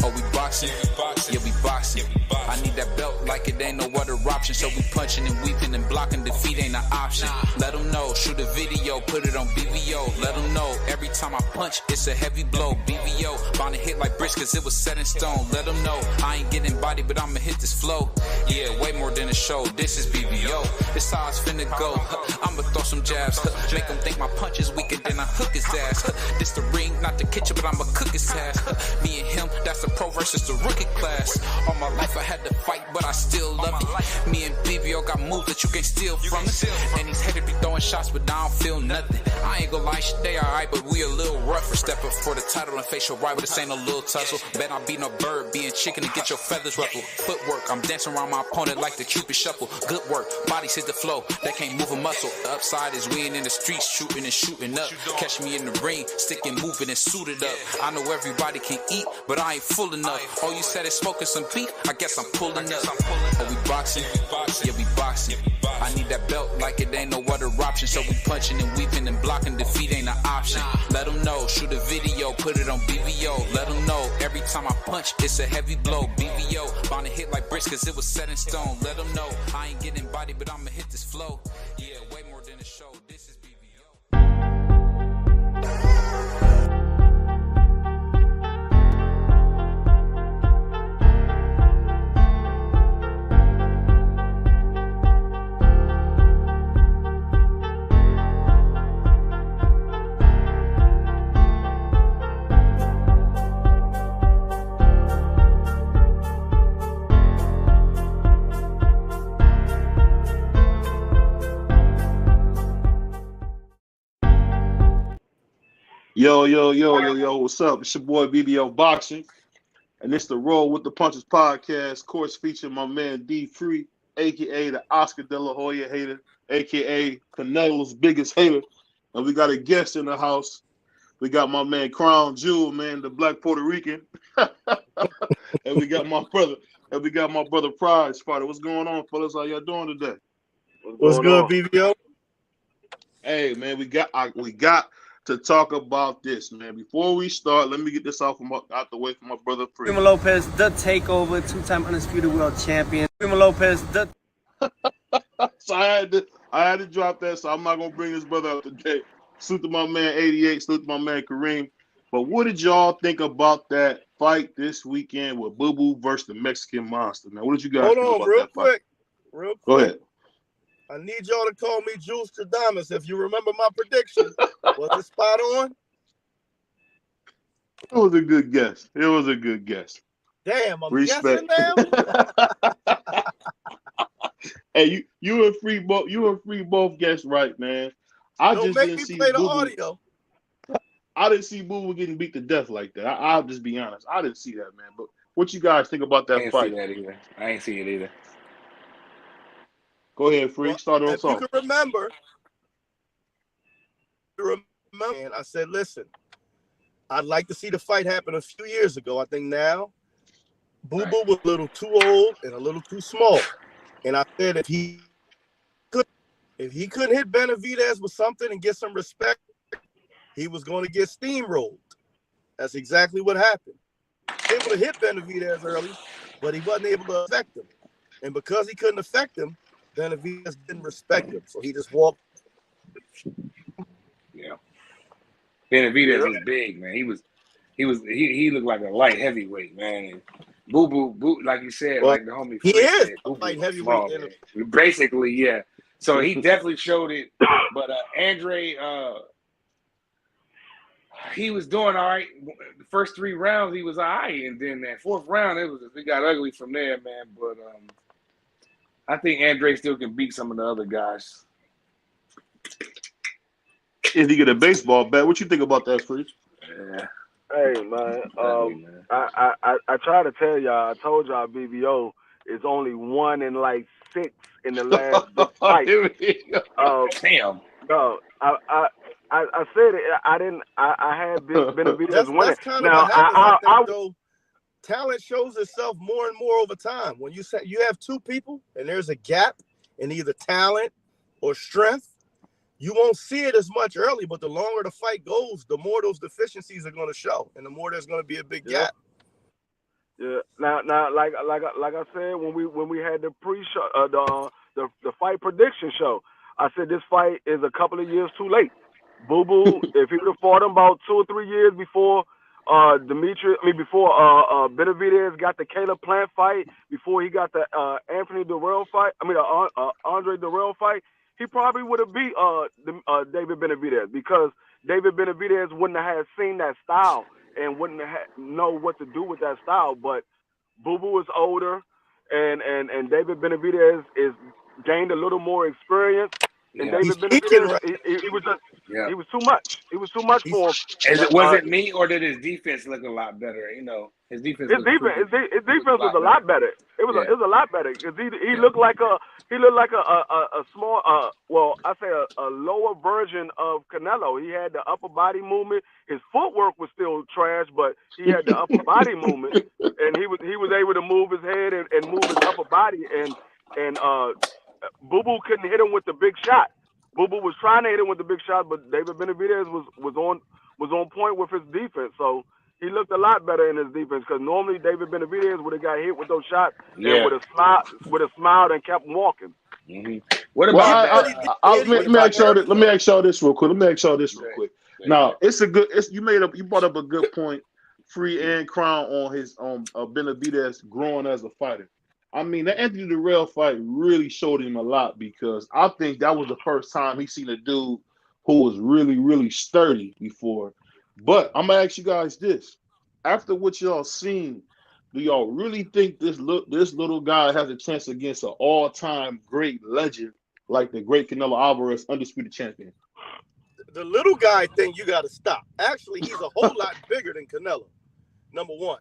Oh, we boxing? Yeah, we boxing. I need that belt like it ain't no other option. So we punching and weaving and blocking. Defeat ain't an option. Let them know. Shoot a video, put it on BVO. Let them know. Every time I punch, it's a heavy blow. BVO, bound to hit like bricks cause it was set in stone. Let them know. I ain't getting body, but I'ma hit this flow. Yeah, way more than a show. This is BVO. This how it's finna go. I'ma throw some jabs. Make them think my punch is weaker than I hook his ass. This the ring, not the kitchen, but I'ma cook his ass. Me and him, that's the pro versus the rookie class. All my life I had to fight, but I still love it. Me and BVO got moves that you can't steal from us. And these haters be throwing shots, but I don't feel nothing. I ain't gonna lie, they alright, but we a little rougher. Step up for the title and face your rival, this ain't no little tussle. Bet I be no bird, being chicken to get your feathers ruffled. Footwork, I'm dancing around my opponent like the Cupid shuffle. Good work, bodies hit the flow, they can't move a muscle. The upside is we ain't in the streets, shooting and shooting up. Catch me in the ring, sticking, moving and suited up. I know everybody can eat, but I ain't full enough. All you said is smoking some beef, I guess I'm pulling up. Oh, we boxing? Yeah, we boxing. I need that belt like it ain't no other option. So we punching and weaving and blocking. Defeat ain't an option. Let them know. Shoot a video, put it on BVO. Let them know. Every time I punch, it's a heavy blow. BVO, bound to hit like bricks cause it was set in stone. Let them know. I ain't getting body, but I'ma hit this flow. Yeah, way more than a show. This is BVO. Yo, what's up? It's your boy BBO Boxing, and it's the Roll with the Punches podcast, course featuring my man D Free, aka the Oscar De La Hoya hater, aka Canelo's biggest hater. And we got a guest in the house. We got my man Crown Jewel, man, the Black Puerto Rican. and we got my brother Pride Spider. What's going on, fellas? How y'all doing today? What's good, BBO? Hey, man, we got to talk about this, man. Before we start, let me get this out the way from my brother Free. Primo Lopez, the takeover, two-time undisputed world champion. Primo Lopez, the. So I had to drop that. So I'm not gonna bring this brother up today. Salute to my man 88. Salute to my man Kareem. But what did y'all think about that fight this weekend with Boo Boo versus the Mexican Monster? Man, what did you guys think about that fight? Real quick. Go ahead. I need y'all to call me Jules Stradamus if you remember my prediction. Was it spot on? It was a good guess. Damn, I'm Respect. guessing now. Hey, you and Free both guessed right, man. Don't make me play the audio. I didn't see Boo Boo getting beat to death like that. I'll just be honest. I didn't see that, man. But what you guys think about that fight? I ain't see it either. Go ahead, Free. Start on If you can remember, and I said, listen, I'd like to see the fight happen a few years ago. I think now Boo Boo was a little too old and a little too small. And I said if he couldn't hit Benavidez with something and get some respect, he was going to get steamrolled. That's exactly what happened. He was able to hit Benavidez early, but he wasn't able to affect him. And because he couldn't affect him, Benavidez didn't respect him. So he just walked. Yeah. Benavidez was big, man. He looked like a light heavyweight, man. And Boo Boo, like you said, like the homie. He is said, a light heavyweight. Basically, yeah. So he definitely showed it. But Andre, he was doing all right. The first 3 rounds, he was all right, and then that 4th round, it got ugly from there, man. But I think Andre still can beat some of the other guys. If he get a baseball bat, what you think about that, Free? Yeah. Hey, man. I try to tell y'all. I told y'all BBO is only 1 in like 6 in the last 6 fights. Damn. No, I said it. I had Benavidez winning. That's kind of what happens, I think, though. Talent shows itself more and more over time. When you say you have 2 people and there's a gap in either talent or strength, you won't see it as much early, but the longer the fight goes, the more those deficiencies are going to show, and the more there's going to be a big gap. Yeah. Now, like I said when we had the pre-show, the fight prediction show, I said this fight is a couple of years too late. Boo Boo, if he would have fought him about 2 or 3 years before before Benavidez got the Caleb Plant fight, before he got the Anthony Durrell fight, Andre Durrell fight, he probably would have beat David Benavidez, because David Benavidez wouldn't have seen that style and wouldn't know what to do with that style. But Boo Boo is older, and David Benavidez is gained a little more experience. And David Benavidez, he was just he was too much. He was too much for him. Was it me, or did his defense look a lot better? You know, his defense. His defense was a lot better. It was a lot better, because he looked like a small a lower version of Canelo. He had the upper body movement. His footwork was still trash, but he had the upper body movement, and he was able to move his head and move his upper body, and Boo Boo couldn't hit him with the big shot. Boo Boo was trying to hit him with the big shot, but David Benavidez was on point with his defense. So he looked a lot better in his defense, because normally David Benavidez would have got hit with those shots and would have smiled and kept walking. Mm-hmm. What about? Let me ask y'all this real quick. Now you brought up a good point, Free and Crown, on his Benavidez growing as a fighter. I mean, the Anthony Durrell fight really showed him a lot, because I think that was the first time he seen a dude who was really, really sturdy before. But I'm gonna ask you guys this: after what y'all seen, do y'all really think this little guy has a chance against an all-time great legend like the great Canelo Alvarez, undisputed champion? The little guy thing, you got to stop. Actually, he's a whole lot bigger than Canelo. Number one,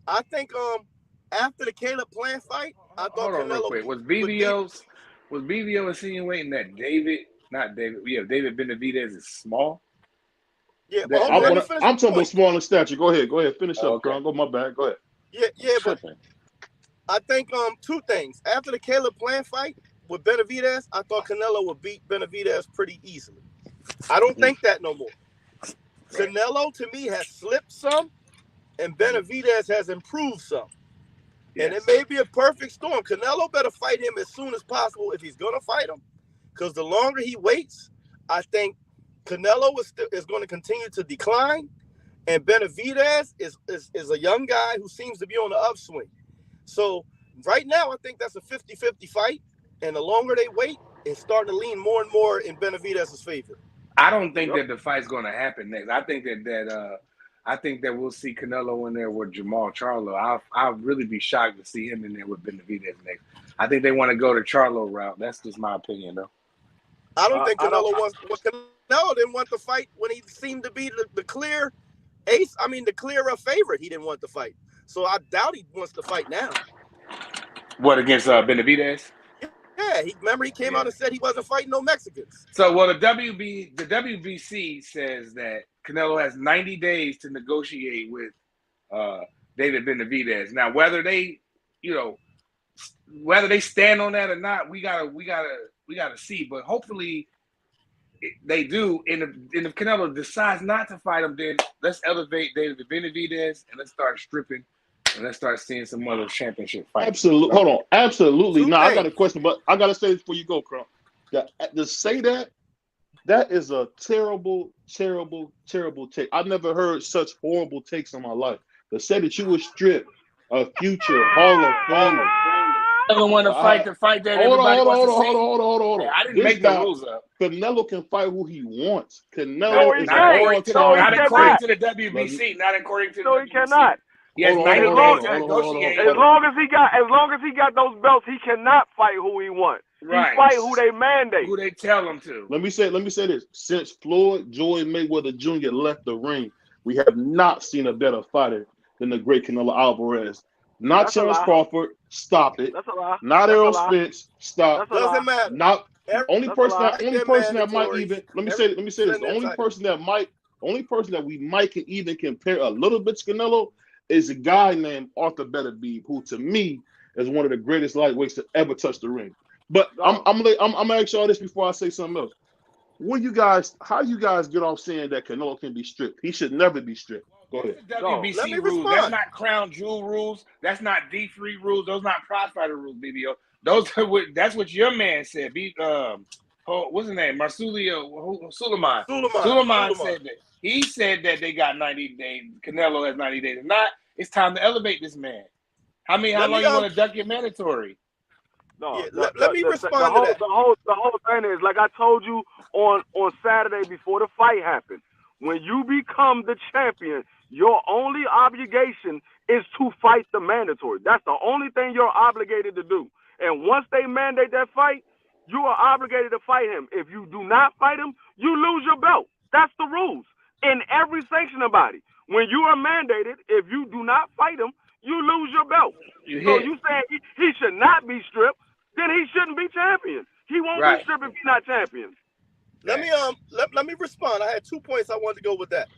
I think after the Caleb Plant fight, I thought Canelo was BVO insinuating that David Benavidez is small? Yeah, I'm talking about small in stature. Go ahead, finish up, Crown. Go, my bad. Go ahead. Yeah, but I think two things. After the Caleb Plant fight with Benavidez, I thought Canelo would beat Benavidez pretty easily. I don't think that no more. Canelo, to me, has slipped some, and Benavidez has improved some. Yes. And it may be a perfect storm. Canelo better fight him as soon as possible if he's going to fight him, because the longer he waits, I think Canelo is going to continue to decline, and Benavidez is a young guy who seems to be on the upswing. So right now, I think that's a 50-50 fight, and the longer they wait, it's starting to lean more and more in Benavidez's favor. I don't think that the fight's going to happen next. I think that we'll see Canelo in there with Jamal Charlo. I'll really be shocked to see him in there with Benavidez next. I think they want to go the Charlo route. That's just my opinion, though. I don't think Canelo Canelo didn't want to fight when he seemed to be the clear ace. I mean, the clear favorite. He didn't want to fight. So I doubt he wants to fight now. What, against Benavidez? Yeah, he came out and said he wasn't fighting no Mexicans. So, well, the WBC says that Canelo has 90 days to negotiate with David Benavidez. Now, whether they stand on that or not, we gotta see. But hopefully, they do. And if Canelo decides not to fight him, then let's elevate David Benavidez and let's start stripping. And let's start seeing some other championship fights. Absolutely. Hold on. Absolutely. Now, I got a question, but I got to say this before you go, Crown. To say that is a terrible, terrible, terrible take. I've never heard such horrible takes in my life. To say that you would strip a future Hall of Famer. Canelo want to fight the fight that everybody wants to see. Hold on. I didn't make the rules up. Canelo can fight who he wants. Canelo is not according to the WBC. Not according to the WBC. No, he cannot. Yes, as long as he got those belts, he cannot fight who he wants. Right. He fight who they mandate. Who they tell him to. Let me say this. Since Floyd Mayweather Jr. left the ring, we have not seen a better fighter than the great Canelo Alvarez. Not Terence Crawford. Stop it. That's a lie. Not Errol Spence. Stop. Doesn't matter. Not only person that might even. Let me say this. The only person that we might can even compare a little bit to Canelo is a guy named Arthur Beterbiev, who to me is one of the greatest lightweights to ever touch the ring. But I'm gonna ask y'all this before I say something else. How you guys get off saying that Canelo can be stripped? He should never be stripped. Go ahead. That's the No, WBC let me rules. respond. That's not Crown Jewel rules. That's not D3 rules. Those not prize fighter rules, BBO. Those are that's what your man said. What's his name? Marsulio Suleiman. Suleiman said that. He said that they got 90 days. Canelo has 90 days. If not, it's time to elevate this man. How long you want to duck your mandatory? No, Yeah, let me respond to that. The whole thing is, like I told you on Saturday before the fight happened, when you become the champion, your only obligation is to fight the mandatory. That's the only thing you're obligated to do. And once they mandate that fight, you are obligated to fight him. If you do not fight him, you lose your belt. That's the rules in every sanctioning body. When you are mandated, if you do not fight him, you lose your belt. So you saying he should not be stripped, then he shouldn't be champion. He won't be stripped if he's not champion. Let me respond. I had 2 points I wanted to go with that.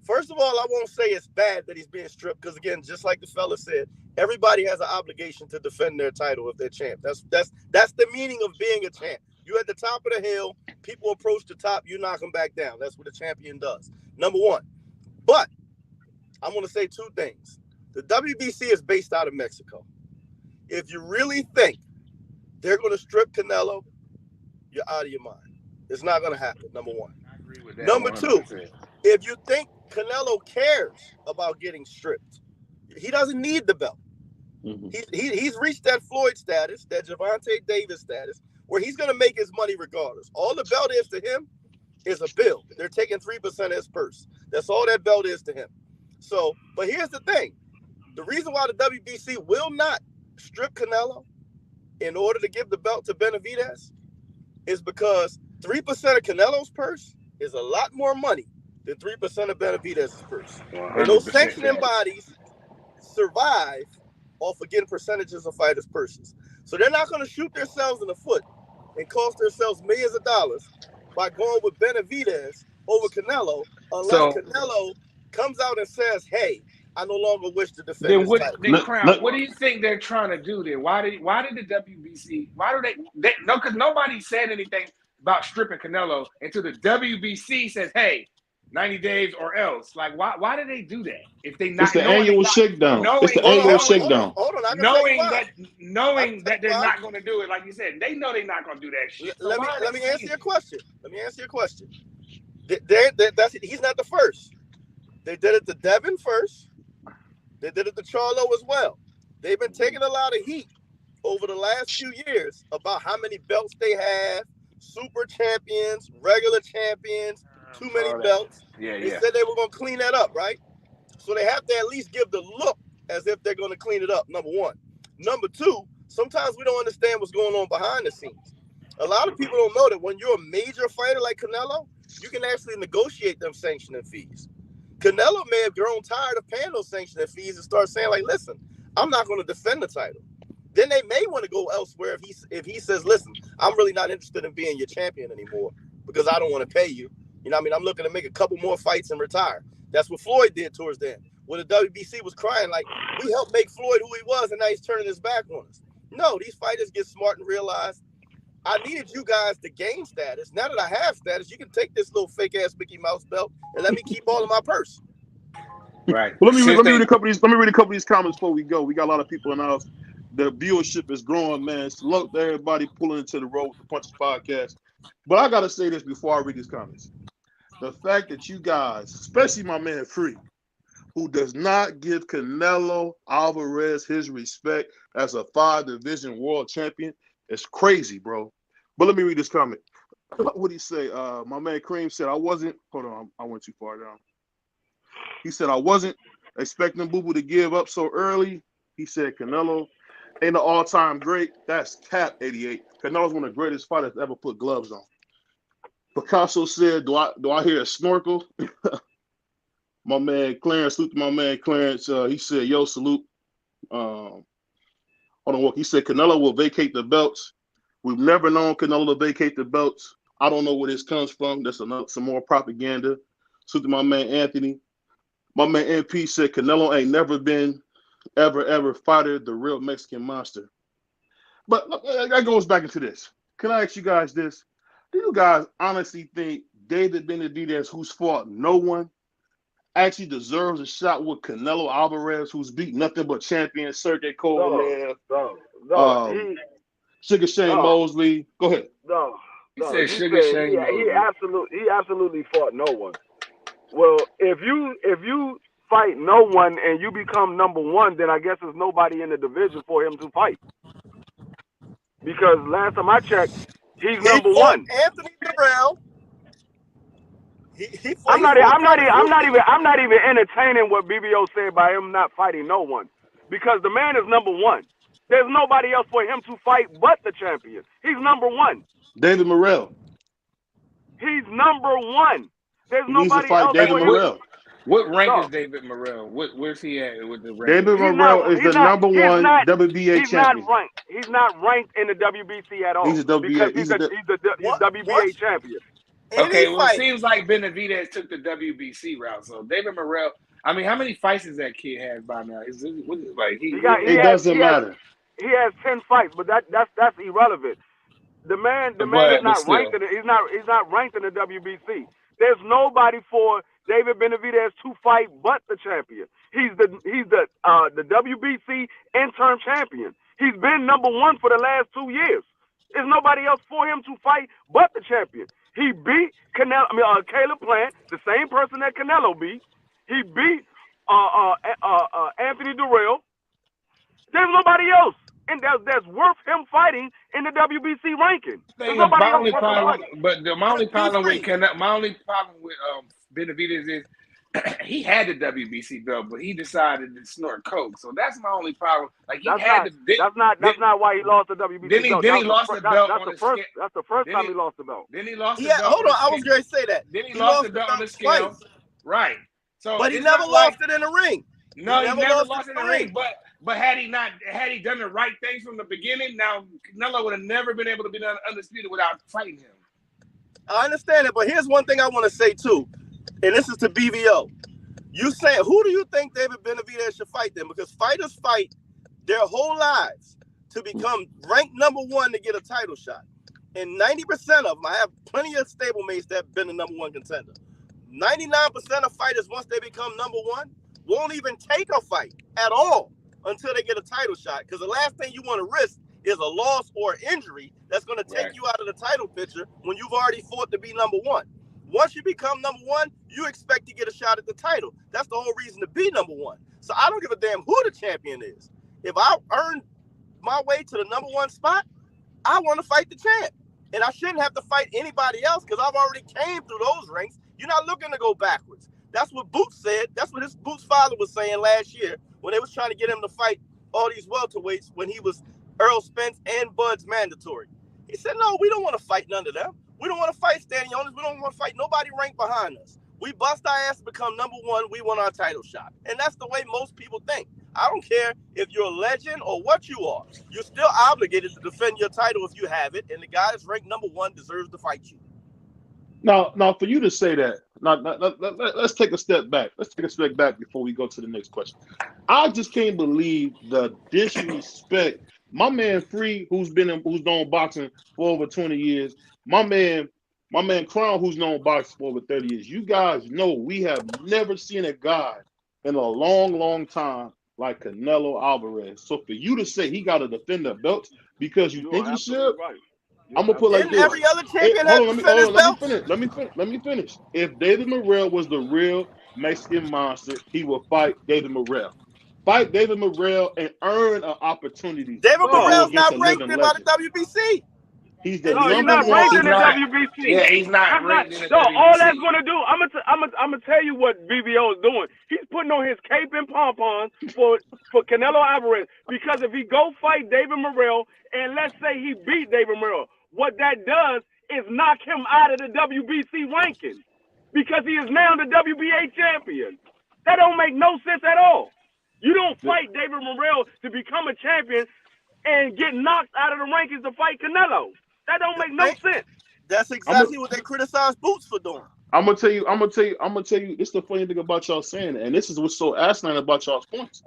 First of all, I won't say it's bad that he's being stripped because, again, just like the fella said, everybody has an obligation to defend their title if they're champ. That's the meaning of being a champ. You're at the top of the hill. People approach the top. You knock them back down. That's what a champion does. Number one. But I'm going to say 2 things. The WBC is based out of Mexico. If you really think they're going to strip Canelo, you're out of your mind. It's not going to happen, number one. I agree with that. Number 100%. 2, if you think Canelo cares about getting stripped, he doesn't need the belt. Mm-hmm. He's reached that Floyd status, that Gervonta Davis status, where he's going to make his money regardless. All the belt is to him is a bill. They're taking 3% of his purse. That's all that belt is to him. So, but here's the thing. The reason why the WBC will not strip Canelo in order to give the belt to Benavidez is because 3% of Canelo's purse is a lot more money than 3% of Benavidez's purse. And those sanctioning bodies survive off of getting percentages of fighters' purses. So they're not going to shoot themselves in the foot and cost themselves millions of dollars by going with Benavidez over Canelo unless Canelo comes out and says, hey, I no longer wish to defend this title. Then Crown, what do you think they're trying to do there? Why did the WBC, no, because nobody said anything about stripping Canelo until the WBC says, hey, 90 days or else. Like, why did they do that? If they not, it's the annual shakedown. It's the annual shakedown. Hold on, knowing that they're not going to do it, like you said, they know they're not going to do that shit. Let me answer your question. He's not the first. They did it to Devin first. They did it to Charlo as well. They've been taking a lot of heat over the last few years about how many belts they have, super champions, regular champions, too many belts. They said they were going to clean that up, right? So they have to at least give the look as if they're going to clean it up, number one. Number 2, sometimes we don't understand what's going on behind the scenes. A lot of people don't know that when you're a major fighter like Canelo, you can actually negotiate them sanctioning fees. Canelo may have grown tired of paying those sanctioning fees and start saying, like, listen, I'm not going to defend the title. Then they may want to go elsewhere if he says, listen, I'm really not interested in being your champion anymore because I don't want to pay you. You know what I mean? I'm looking to make a couple more fights and retire. That's what Floyd did towards the end. When the WBC was crying, like, we helped make Floyd who he was, and now he's turning his back on us. No, these fighters get smart and realize, I needed you guys to gain status. Now that I have status, you can take this little fake-ass Mickey Mouse belt and let me keep all of my purse. Right. Well, let me read a couple of these comments before we go. We got a lot of people in the house. The viewership is growing, man. Salute to everybody pulling into the road with the Punches Podcast. But I got to say this before I read these comments. The fact that you guys, especially my man Free, who does not give Canelo Alvarez his respect as a 5-division world champion, is crazy, bro. But let me read this comment. What did he say? My man Cream said, I went too far down. He said, I wasn't expecting Boo-Boo to give up so early. He said, Canelo ain't an all-time great. That's cap 88. Canelo's one of the greatest fighters to ever put gloves on. Picasso said, do I hear a snorkel? My man Clarence, salute to my man Clarence. He said, yo, salute. Hold on, he said Canelo will vacate the belts. We've never known Canelo to vacate the belts. I don't know where this comes from. That's some more propaganda. Salute to my man Anthony. My man MP said Canelo ain't never been ever fighter the real Mexican monster. But that goes back into this. Can I ask you guys this? Do you guys honestly think David Benavidez, who's fought no one, actually deserves a shot with Canelo Alvarez, who's beat nothing but champion Sergey Kovalev, Sugar Shane Mosley. Go ahead. He said Sugar Shane Mosley. He absolutely fought no one. Well, if you fight no one and you become number one, then I guess there's nobody in the division for him to fight. Because last time I checked, he's number one. Anthony Durrell. I'm not even entertaining what BBO said by him not fighting no one, because the man is number one. There's nobody else for him to fight but the champion. He's number one. David Morrell. He's number one. There's He needs to nobody fight else. David Morrell. What rank is David Morrell? Where's he at with the rank? David Morrell is the number one WBA champion. He's not ranked in the WBC at all. He's a WBA. He's WBA champion. Okay, well, it seems like Benavidez took the WBC route. So David Morrell, I mean, how many fights does that kid have by now? It doesn't matter. He has 10 fights, but that's irrelevant. The man is not ranked in it. He's not ranked in the WBC. There's nobody for David Benavidez to fight but the champion. He's the WBC interim champion. He's been number one for the last 2 years. There's nobody else for him to fight but the champion. He beat Caleb Plant, the same person that Canelo beat. He beat Anthony Durrell. There's nobody else, and that's worth him fighting in the WBC ranking. My only problem with Benavidez is he had the WBC belt, but he decided to snort coke. So that's my only problem. Like that's not why he lost the WBC belt. Then he lost the belt. That's the first time he lost the belt. Then he lost the belt. Hold on. I was going to say that. Then he lost the belt on the scale. Twice. Right. So, but he never lost it in the ring. No, he never lost it in the ring. But had he done the right things from the beginning, now Canelo would have never been able to be undisputed without fighting him. I understand it, but here's one thing I want to say too, and this is to BVO. You saying, who do you think David Benavidez should fight then? Because fighters fight their whole lives to become ranked number one to get a title shot. And 90% of them, I have plenty of stablemates that have been the number one contender. 99% of fighters, once they become number one, won't even take a fight at all until they get a title shot. Because the last thing you want to risk is a loss or injury that's going to take you out of the title picture when you've already fought to be number one. Once you become number one, you expect to get a shot at the title. That's the whole reason to be number one. So I don't give a damn who the champion is. If I earned my way to the number one spot, I want to fight the champ. And I shouldn't have to fight anybody else because I've already came through those ranks. You're not looking to go backwards. That's what Boots said. That's what Boots' father was saying last year when they was trying to get him to fight all these welterweights when he was Earl Spence and Bud's mandatory. He said, no, we don't want to fight none of them. We don't want to fight Stanionis. We don't want to fight nobody ranked behind us. We bust our ass to become number one. We want our title shot. And that's the way most people think. I don't care if you're a legend or what you are. You're still obligated to defend your title if you have it. And the guy that's ranked number one deserves to fight you. Now, for you to say that, let's take a step back. Let's take a step back before we go to the next question. I just can't believe the disrespect. My man Free, who's known boxing for over 20 years. My man Crown, who's known boxing for over 30 years. You guys know we have never seen a guy in a long, long time like Canelo Alvarez. So for you to say he got to defend the belt because you think he should, right. I'm gonna put like this. Every other champion Let me finish. If David Morrell was the real Mexican monster, he would fight David Morrell. Fight David Morrell and earn an opportunity. David Morrell's not ranked by the WBC. He's the he's not ranked in the WBC. Yeah, he's not ranked in the WBC. So all that's gonna do, I'm gonna tell you what BBO is doing. He's putting on his cape and pom-poms for Canelo Alvarez, because if he go fight David Morrell and let's say he beat David Morrell, what that does is knock him out of the WBC ranking because he is now the WBA champion. That don't make no sense at all. You don't fight David Morrell to become a champion and get knocked out of the rankings to fight Canelo. That don't make no sense. That's exactly what they criticize Boots for doing. I'm gonna tell you. This is the funny thing about y'all saying it, and this is what's so asinine about y'all's points.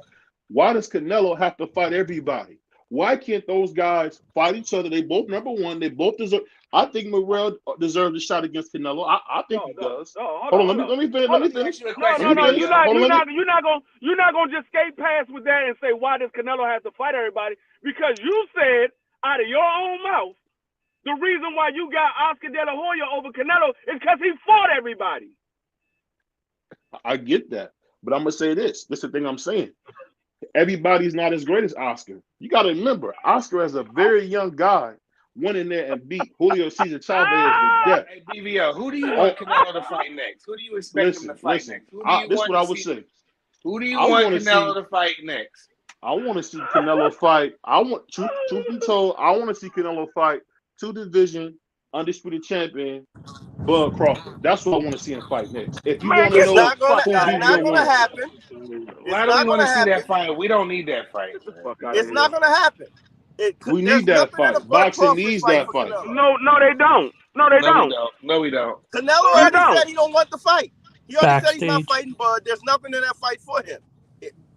Why does Canelo have to fight everybody? Why can't those guys fight each other? They both number one. They both deserve. I think Morrell deserves a shot against Canelo. I think he does. Hold on, let me finish. No. You're not gonna just skate past with that and say why does Canelo have to fight everybody? Because you said out of your own mouth the reason why you got Oscar De La Hoya over Canelo is because he fought everybody. I get that, but I'm gonna say this. This is the thing I'm saying. Everybody's not as great as Oscar. You got to remember, Oscar as a very young guy went in there and beat Julio Cesar Chavez to death. Hey, BVO, who do you want Canelo to fight next? Who do you expect him to fight next? This is what I would say. Who do you want Canelo to fight next? I want to see Canelo fight. Truth be told, I want to see Canelo fight 2-division undisputed champion Bud Crawford. That's what I want to see him fight next. If you want to know, not going to happen. Why do we want to see that fight? We don't need that fight. It's not going to happen. We need that fight. Boxing needs that fight. No, they don't. No, we don't. Canelo already said he don't want the fight. He already said he's not fighting Bud. There's nothing in that fight for him.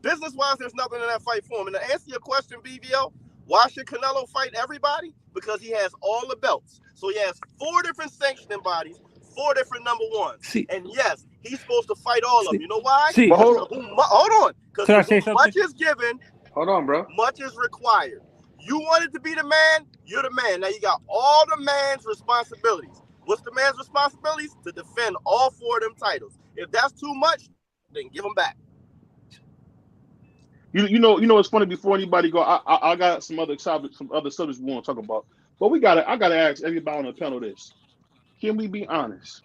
Business-wise, there's nothing in that fight for him. And to answer your question, BVO, why should Canelo fight everybody? Because he has all the belts. So he has 4 different sanctioning bodies, 4 different number ones. And yes, he's supposed to fight all of them. You know why? Hold on. Because much is given. Hold on, bro. Much is required. You wanted to be the man, you're the man. Now you got all the man's responsibilities. What's the man's responsibilities? To defend all 4 of them titles. If that's too much, then give them back. You know, it's funny. Before anybody go, I got some other subjects we want to talk about. But I gotta ask everybody on the panel this: can we be honest?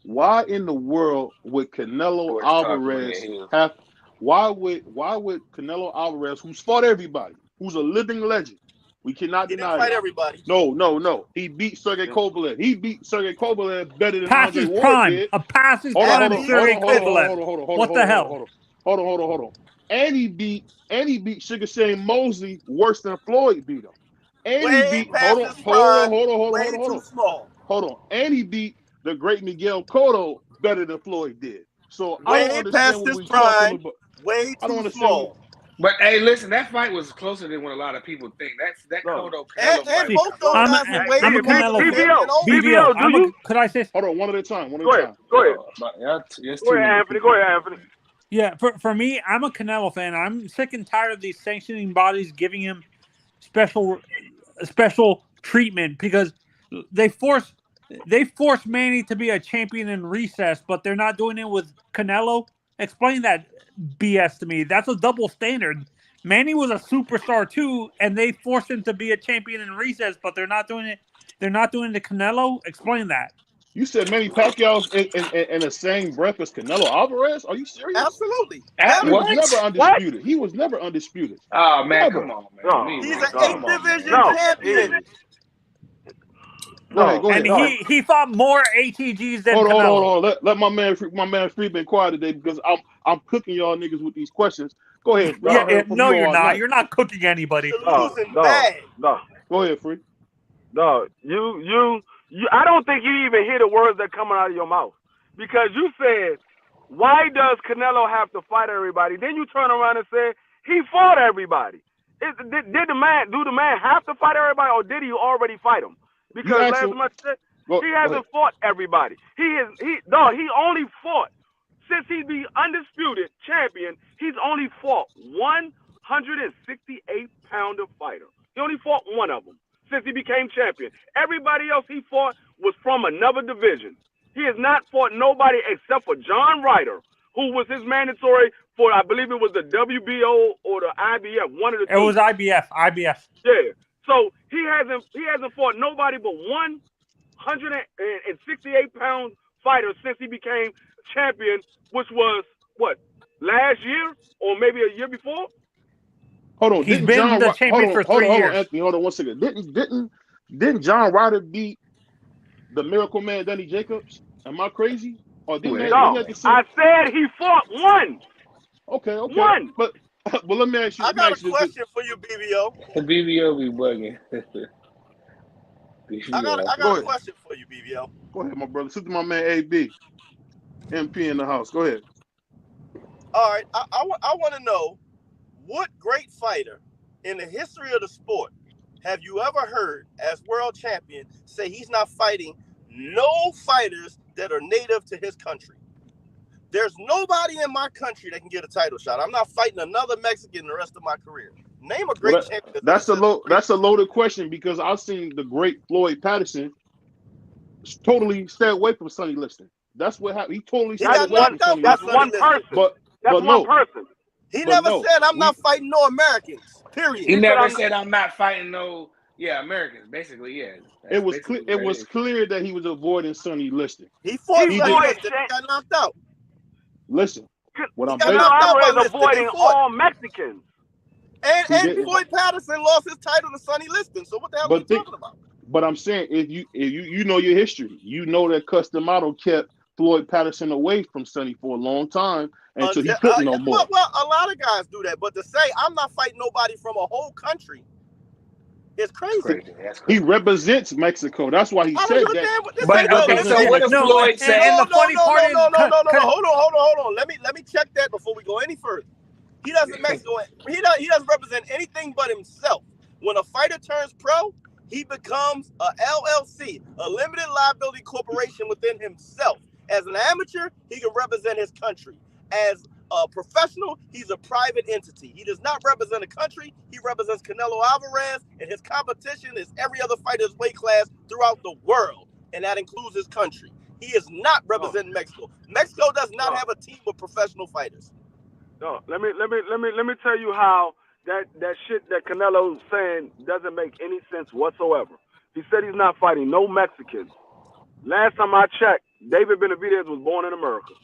Why in the world would Canelo Alvarez have? Why would Canelo Alvarez, who's fought everybody, who's a living legend, we cannot deny fight everybody. No. He beat Sergey Kovalev. He beat Sergey Kovalev better than Andre Ward did. A pass is prime of Sergey Kovalev. What the hell? Hold on. And he beat Sugar Shane Mosley worse than Floyd beat him. And he beat hold on. And he beat the great Miguel Cotto better than Floyd did. So I don't understand what we're talking about. Way too small. But hey, listen, that fight was closer than what a lot of people think. That Cotto Canelo fight. I'm a Canelo fan. Could I say? Hold on, one at a time. Go ahead, Anthony. Yeah, for me, I'm a Canelo fan. I'm sick and tired of these sanctioning bodies giving him special treatment because they force Manny to be a champion in recess, but they're not doing it with Canelo. Explain that BS to me. That's a double standard. Manny was a superstar too, and they forced him to be a champion in recess, but they're not doing it. They're not doing it to Canelo. Explain that. You said Manny Pacquiao's in the same breath as Canelo Alvarez? Are you serious? Absolutely. He was never undisputed. Oh, man, come on, man. No. He's an 8th division champion. Go ahead. And he fought more ATGs than Canelo. Hold on. Let my man Free been quiet today because I'm cooking y'all niggas with these questions. Go ahead. No, you're not. You're not cooking anybody. No. Go ahead, Free. No, you. I don't think you even hear the words that coming out of your mouth because you said, "Why does Canelo have to fight everybody?" Then you turn around and say he fought everybody. Do the man have to fight everybody, or did he already fight him? Because last month he hasn't fought everybody. He only fought since he's the undisputed champion. He's only fought 168-pounder fighter. He only fought one of them since he became champion. Everybody else he fought was from another division. He has not fought nobody except for John Ryder, who was his mandatory for, I believe it was the WBO or the IBF, one of the two. It was IBF. Yeah. So he hasn't fought nobody but 168-pound fighter since he became champion, which was what, last year or maybe a year before? Hold on. He's been the champion for 3 years. Anthony, hold on 1 second. Didn't John Ryder beat the Miracle Man Danny Jacobs? Am I crazy? Or I said he fought one. Okay. One. But well, let me ask you. I got a question for you, BBO. BBO be bugging. I got a question for you, BBO. Go ahead, my brother. Sit to my man AB. MP in the house. Go ahead. All right. I want to know what great fighter in the history of the sport, have you ever heard, as world champion, say he's not fighting no fighters that are native to his country? There's nobody in my country that can get a title shot. I'm not fighting another Mexican the rest of my career. Name a great champion. That's a loaded question, because I've seen the great Floyd Patterson totally stay away from Sonny Liston. That's what happened. He totally stayed away from Sonny That's Liston. one person. But That's one person. He never said I'm not fighting no Americans. Period. He never said I'm not fighting no Americans. Basically, yeah. It was clear. It was clear that he was avoiding Sonny Liston. He fought Liston. Got knocked out. Listen, what I'm saying is avoiding all Mexicans. And Floyd Patterson lost his title to Sonny Liston. So what the hell are you talking about? But I'm saying, if you know your history, you know that Customato kept Floyd Patterson away from Sonny for a long time until he couldn't no more. Well, a lot of guys do that, but to say I'm not fighting nobody from a whole country is crazy. He represents Mexico. That's why he said that. But okay, so what if Floyd said? And the funny part is, no. Hold on. Let me check that before we go any further. He doesn't doesn't represent anything but himself. When a fighter turns pro, he becomes a LLC, a limited liability corporation within himself. As an amateur, he can represent his country. As a professional, he's a private entity. He does not represent a country. He represents Canelo Alvarez, and his competition is every other fighter's weight class throughout the world, and that includes his country. He is not representing Mexico. Mexico does not have a team of professional fighters. No, let me tell you how that shit that Canelo's saying doesn't make any sense whatsoever. He said he's not fighting no Mexicans. Last time I checked, David Benavidez was born in America.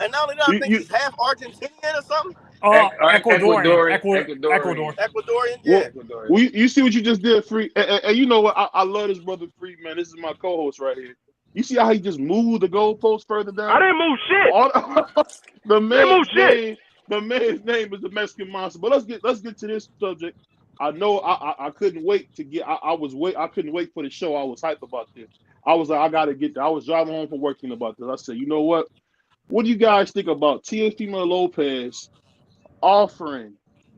And not only that, I think he's half Argentinian or something. Ecuadorian. Yeah. Well, you see what you just did, Free? And you know what? I love this brother Free, man. This is my co-host right here. You see how he just moved the goalpost further down? I didn't move shit. The man's name is the Mexican Monster. But let's get to this subject. I know I couldn't wait to get. I couldn't wait for the show. I was hyped about this. I was like, I gotta get there. I was driving home from work thinking about this. I said, you know what? What do you guys think about Teofimo Lopez offering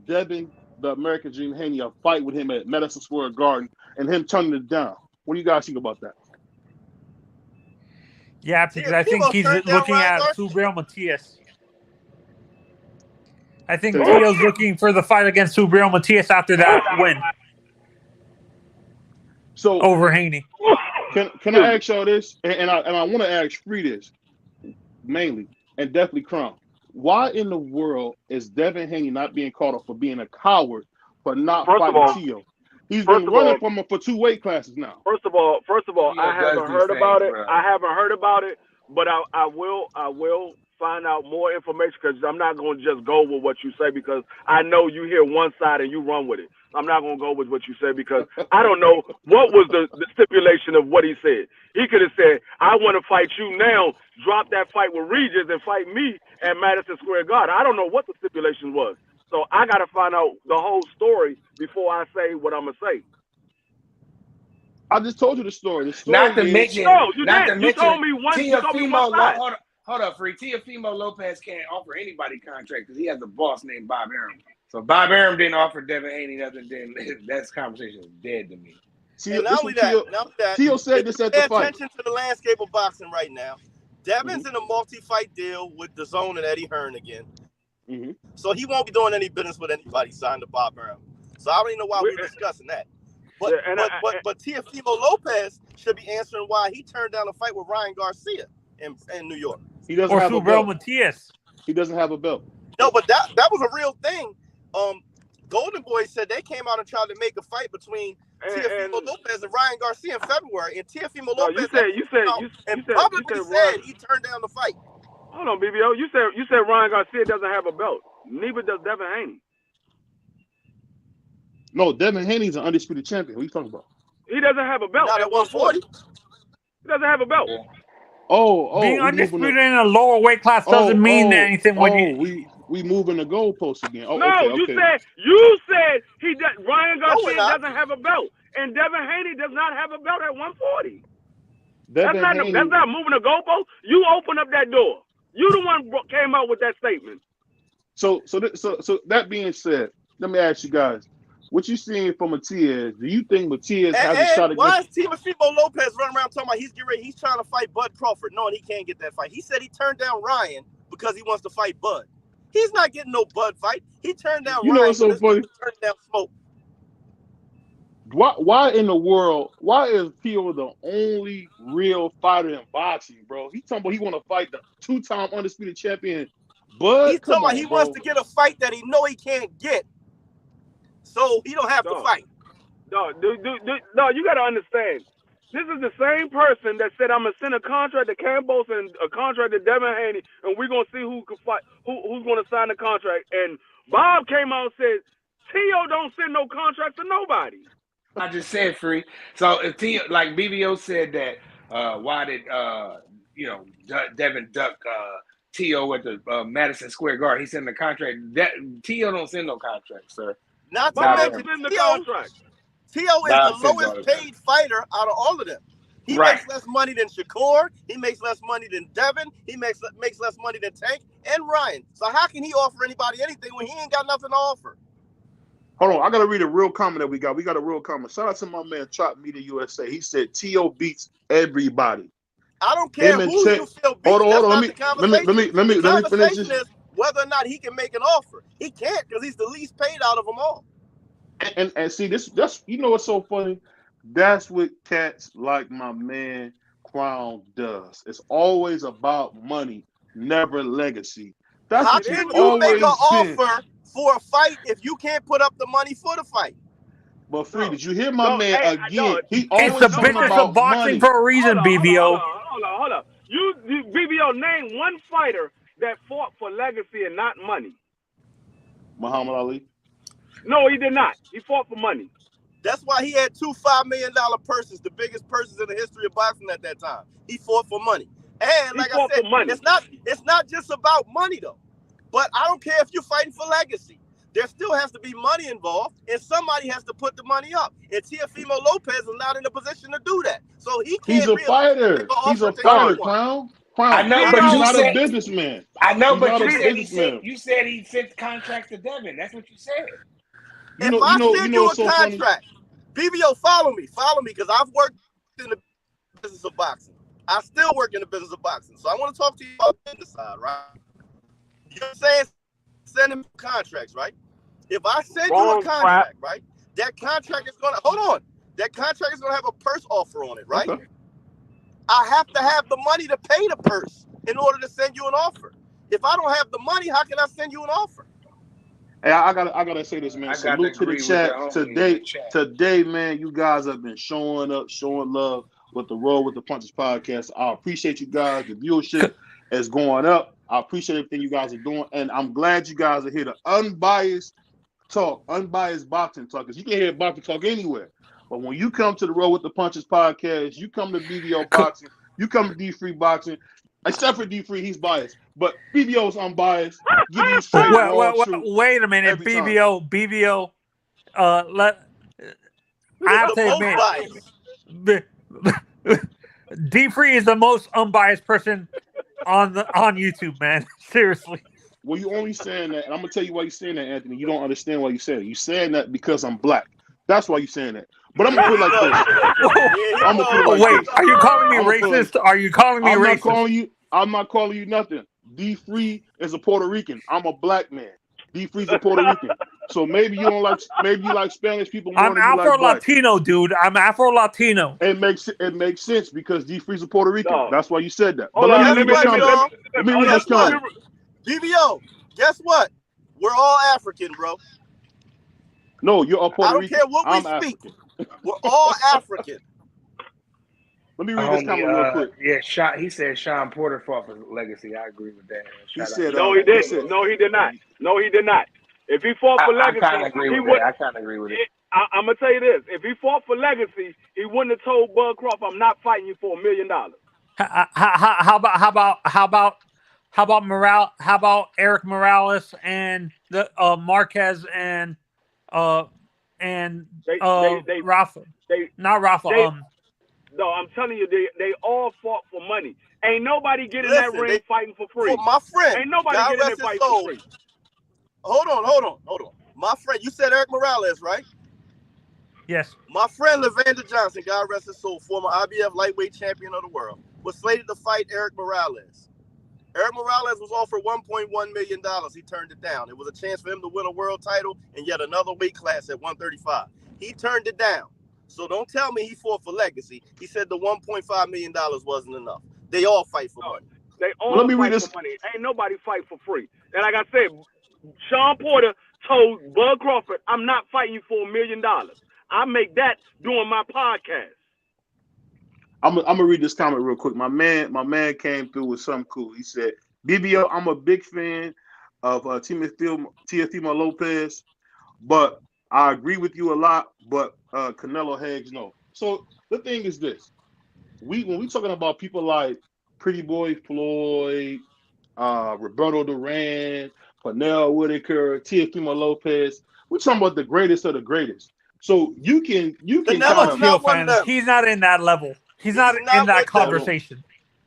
Devin, the American Dream Haney, a fight with him at Madison Square Garden and him turning it down? What do you guys think about that? Yeah, because I think he's looking at Subriel Matias. I think Teo's looking for the fight against Subriel Matias after that win. So over Haney. Can I ask y'all this? And I want to ask Free this mainly, and definitely Crown. Why in the world is Devin Haney not being called up for being a coward for not fighting Teo? He's been running from him for 2 weight classes now. First of all, I haven't heard about it. I haven't heard about it, but I will find out more information, because I'm not going to just go with what you say, because I know you hear one side and you run with it. I'm not going to go with what you said, because I don't know what was the stipulation of what he said. He could have said, I want to fight you now, drop that fight with Regis and fight me at Madison Square Garden. I don't know what the stipulation was. So I got to find out the whole story before I say what I'm going to say. I just told you the story. Not to mention, you told me one. Teofimo, hold up, Free. Teofimo Lopez can't offer anybody contract because he has a boss named Bob Arum. So Bob Arum didn't offer Devin Haney nothing. Then that conversation is dead to me. See, not only that, Teo said this at the fight. Pay attention to the landscape of boxing right now. Devin's in a multi-fight deal with DAZN and Eddie Hearn again. Mm-hmm. So he won't be doing any business with anybody signed to Bob Arum. So I don't even know why we're discussing that. But Teofimo Lopez should be answering why he turned down a fight with Ryan Garcia in New York. He doesn't have a belt. Matias. He doesn't have a belt. No, but that was a real thing. Golden Boy said they came out and tried to make a fight between Teofimo Lopez and Ryan Garcia in February, and Teofimo Lopez publicly said he turned down the fight. Hold on, BBO. You said Ryan Garcia doesn't have a belt. Neither does Devin Haney. No, Devin Haney's an undisputed champion. What are you talking about? He doesn't have a belt. Not at 140. He doesn't have a belt. Being undisputed in a lower weight class doesn't mean anything. We moving the goalposts again. You said Ryan Garcia doesn't have a belt, and Devin Haney does not have a belt at 140. That's not moving the goalpost. You open up that door. You the one came out with that statement. So that being said, let me ask you guys, what you seeing from Matias? Do you think Matias has a shot And why against? is Teofimo Lopez running around talking about he's trying to fight Bud Crawford, knowing he can't get that fight? He said he turned down Ryan because he wants to fight Bud. He's not getting no Bud fight. He turned down Ryan. What's so funny? Turned down Smoke. Why in the world? Why is Tio the only real fighter in boxing, bro? He talking about he want to fight the 2-time undisputed champion Bud. He's talking about he wants to get a fight that he know he can't get, so he don't have to fight. No, you got to understand. This is the same person that said I'm gonna send a contract to Campos and a contract to Devin Haney, and we're gonna see who can fight, who's gonna sign the contract. And Bob came out and said, Tio don't send no contract to nobody. I just said free. So if Tio, like BBO said that, why did Devin duck Tio at the Madison Square Garden? He sent the contract. That Tio don't send no contract, sir. Not to mention the contract. Tio is the lowest paid fighter out of all of them. He makes less money than Shakur. He makes less money than Devin. He makes less money than Tank and Ryan. So how can he offer anybody anything when he ain't got nothing to offer? Hold on, I gotta read a real comment that we got. We got a real comment. Shout out to my man Chop Media USA. He said Tio beats everybody. I don't care who you feel beat. Hold on. Let me finish this. Is whether or not he can make an offer. He can't because he's the least paid out of them all. And see that's what's so funny. That's what cats like my man Crown does. It's always about money, never legacy. That's how what can you you make an said. offer for a fight if you can't put up the money for the fight? But Free, did you hear my man again? He it's the business of boxing money. for a reason, BBO. Hold on. You BBO, name one fighter that fought for legacy and not money. Muhammad Ali. No, he did not. He fought for money. That's why he had 2 $5 million purses, the biggest purses in the history of boxing at that time. He fought for money. And like I said, it's not just about money though. But I don't care if you're fighting for legacy. There still has to be money involved, and somebody has to put the money up. And Teofimo Lopez is not in a position to do that. So he can't. He's a fighter. He's a fighter, Crown. I know, but he's you not said, a businessman. I know, but you said he sent contracts to Devin. That's what you said. If I send you a contract, BBO, follow me, because I've worked in the business of boxing. I still work in the business of boxing. So I want to talk to you about the business side, right? You're saying send him contracts, right? If I send you a contract, right, that contract is going to, hold on, that contract is going to have a purse offer on it, right? Okay. I have to have the money to pay the purse in order to send you an offer. If I don't have the money, how can I send you an offer? Hey, I gotta say this, man. Salute to the chat today, man. You guys have been showing up, showing love with the Roll with the Punches podcast. I appreciate you guys. The viewership is going up. I appreciate everything you guys are doing, and I'm glad you guys are here to unbiased talk, unbiased boxing talk. Because you can hear boxing talk anywhere, but when you come to the Roll with the Punches podcast, you come to BBO Boxing, you come to D-Free Boxing. Except for D-Free, he's biased. But BBO is unbiased. Give you straight wait a minute, BBO. I have to admit, D-Free is the most unbiased person on YouTube, man. Seriously. Well, you only saying that, and I'm gonna tell you why you're saying that, Anthony. You don't understand why you said it. You're saying that because I'm black. That's why you're saying that. But I'm gonna put it like this. Wait, are you calling me racist? Are you calling me racist? I'm not calling you nothing. D-Free is a Puerto Rican. I'm a black man. D-Free's a Puerto Rican. So maybe you like Spanish people more than you like black. I'm Afro-Latino, dude. I'm Afro-Latino. It makes sense because D-Free's a Puerto Rican. No. That's why you said that. But let me just comment. BBO, guess what? We're all African, bro. No, you're a Puerto Rican. I don't care what we speak. We're all African. Let me read this comment real quick. Yeah, he said Sean Porter fought for legacy. I agree with that. He said, no, he didn't. No, he did not. No, he did not. If he fought for legacy, I kind of agree with it. I'm gonna tell you this: if he fought for legacy, he wouldn't have told Bud Crawford, "I'm not fighting you for $1 million." How about Eric Morales and the Marquez and Rafa? Not Rafa. No, I'm telling you, they all fought for money. Ain't nobody getting that ring fighting for free. My friend, ain't nobody getting that fight for free. hold on. My friend, you said Eric Morales, right? Yes. My friend Levander Johnson, God rest his soul, former IBF lightweight champion of the world, was slated to fight Eric Morales. Eric Morales was offered $1.1 million. He turned it down. It was a chance for him to win a world title and yet another weight class at 135. He turned it down. So don't tell me he fought for legacy. He said the $1.5 million wasn't enough. They all fight for money. They all Let me fight read this. for money. Ain't nobody fight for free. And like I said, Sean Porter told Bud Crawford, I'm not fighting you for $1 million. I make that doing my podcast. I'm gonna read this comment real quick. My man came through with something cool. He said, BBO, I'm a big fan of Teofimo Lopez, but I agree with you a lot, but Canelo Hags, no. So the thing is this. When we talking about people like Pretty Boy Floyd, Roberto Duran, Pernell Whitaker, Teofimo Lopez, we're talking about the greatest of the greatest. So you can Canelo's not one of them. He's not in that level. He's not in that conversation.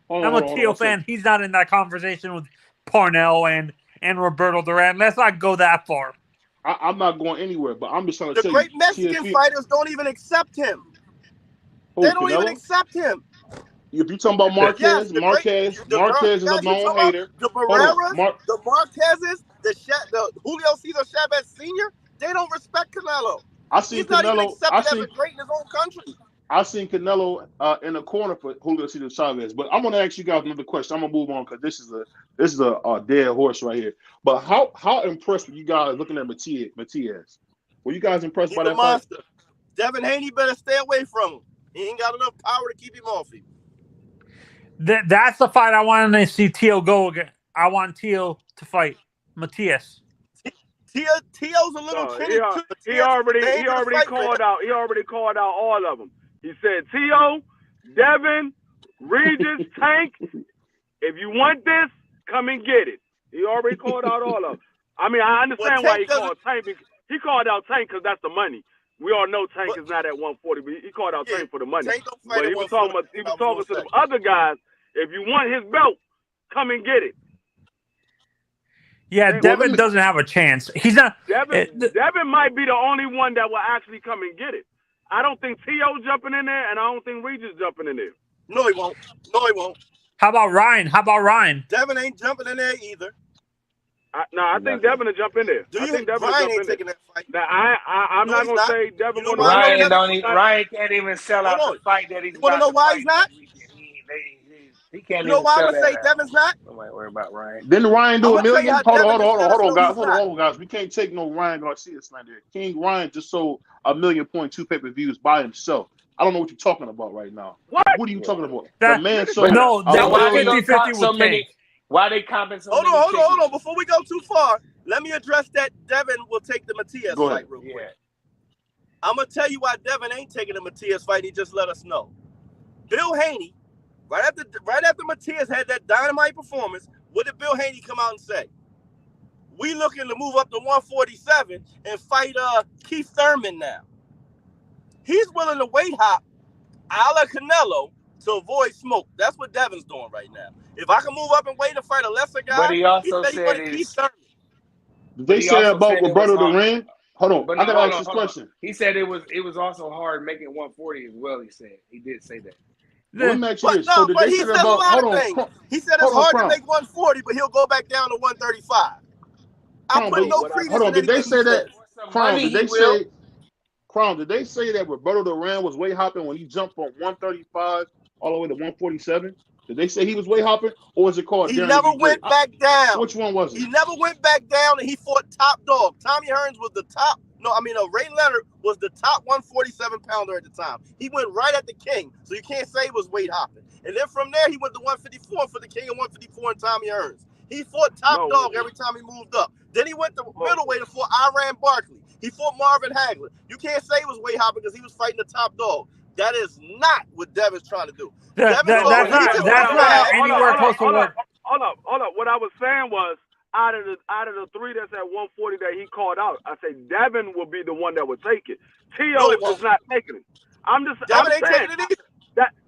I'm a Teo fan. He's not in that conversation with Parnell and Roberto Duran. Let's not go that far. I'm not going anywhere, but I'm just trying to The tell great you. Mexican fighters don't even accept him. They don't even accept him. If you're talking about Marquez, Marquez is a known hater. The Barreras, the Marquezes, the Julio Cesar Chavez Sr., they don't respect Canelo. He's not even accepted as a great in his own country. I seen Canelo in the corner for Julio Cesar Chavez, but I'm gonna ask you guys another question. I'm gonna move on because this is a dead horse right here. But how impressed were you guys looking at Matias? Were you guys impressed by that monster fight? Devin Haney better stay away from him. He ain't got enough power to keep him off him. That's the fight I wanted to see Teo go again. I want Teo to fight Matias. Teo's a little trendy too. He already called out. He already called out all of them. He said, Teo, Devin, Regis, Tank. If you want this, come and get it. He already called out all of them. I mean, I understand why he called Tank. He called out Tank because that's the money. We all know Tank is not at 140, but he called out Tank for the money. But he was talking to the other guys. If you want his belt, come and get it. Yeah, Devin doesn't have a chance. He's not. Devin might be the only one that will actually come and get it. I don't think Teo jumping in there, and I don't think Regis jumping in there. No, he won't. How about Ryan? Devin ain't jumping in there either. I think Devin will jump in there. Ryan ain't taking that fight. Now, I'm not going to say Devin will. Ryan can't even sell out the fight that he's. You want to know why he's not? He can't. You know why I would say Devin's not? Don't worry about Ryan. Didn't Ryan do $1 million? Hold on, guys. We can't take no Ryan Garcia slander. King Ryan just sold 1.2 million pay-per-views by himself. I don't know what you're talking about right now. What are you talking about? The man sold. No, that was 50-50 with Tank. Why they comping so many? Hold on. Before we go too far, let me address that. Devin will take the Matias fight real quick. Yeah. I'm gonna tell you why Devin ain't taking the Matias fight. He just let us know. Bill Haney. Right after Matias had that dynamite performance, what did Bill Haney come out and say? We looking to move up to 147 and fight Keith Thurman now. He's willing to weight hop a la Canelo to avoid smoke. That's what Devin's doing right now. If I can move up and weight and fight a lesser guy, but he also said Keith Thurman. Did they say about Roberto Duran? Hold on, I gotta ask this question. He said it was also hard making 140 as well. He said he did say that. He said a lot of things. He said it's hard to make 140, but he'll go back down to 135. I put no credence. Hold on, did they say that? Crown, did they say that Roberto Duran was weight hopping when he jumped from 135 all the way to 147? Did they say he was weight hopping, or was it called? He never went back down. Which one was it? He never went back down, and he fought top dog. Tommy Hearns was the top. Ray Leonard was the top 147 pounder at the time. He went right at the king, so you can't say he was weight hopping. And then from there, he went to 154 for the king and 154 and Tommy Hearns. He fought top dog every time he moved up. Then he went to middleweight and fought Iran Barkley. He fought Marvin Hagler. You can't say he was weight hopping because he was fighting the top dog. That is not what Devin's trying to do. That's not anywhere close to what. Hold up. What I was saying was, out of the three that's at 140 that he called out, I say Devin will be the one that would take it. Teo is not taking it. Devin ain't taking it either.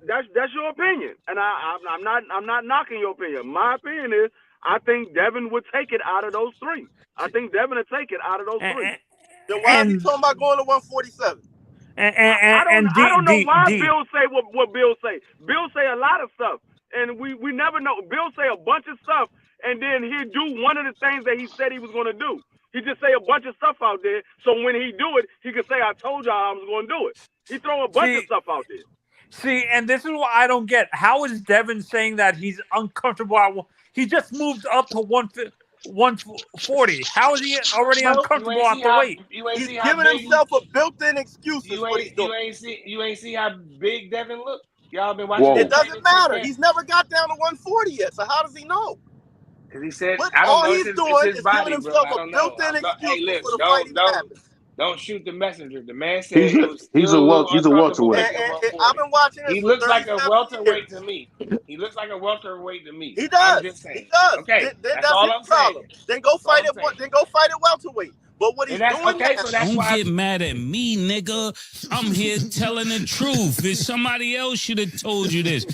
That's your opinion, and I'm not knocking your opinion. My opinion is I think Devin would take it out of those three. I think Devin would take it out of those three. Then why is he talking about going to 147? I don't know why Bill say what Bill say. Bill say a lot of stuff, and we never know. Bill say a bunch of stuff, and then he'd do one of the things that he said he was going to do. He just say a bunch of stuff out there, so when he do it, he can say, "I told y'all I was going to do it." He throw a bunch of stuff out there. See, and this is what I don't get. How is Devin saying that he's uncomfortable? He just moved up to 140. How is he already uncomfortable off the weight? He's giving himself a built-in excuse. You ain't see how big Devin look. Y'all been watching. Whoa. It doesn't matter. He's never got down to 140 yet. So how does he know? Because he said, What I don't all know. he's It's doing his is body, giving bro. himself I a don't know. built-in excuse Hey, look, for the fight he happens. don't shoot the messenger. The man said it was He's a still welterweight. And I've been watching this He for looks like a 37 welterweight years. to me. He looks like a welterweight to me. He does. I'm just saying. He does. Okay, Then that's that's all his I'm saying. problem. Then go fight all I'm it. Then go fight at welterweight. But what he's And that's doing okay. now, So that's Don't why get mad at me, nigga. I'm here telling the truth. If somebody else should have told you this.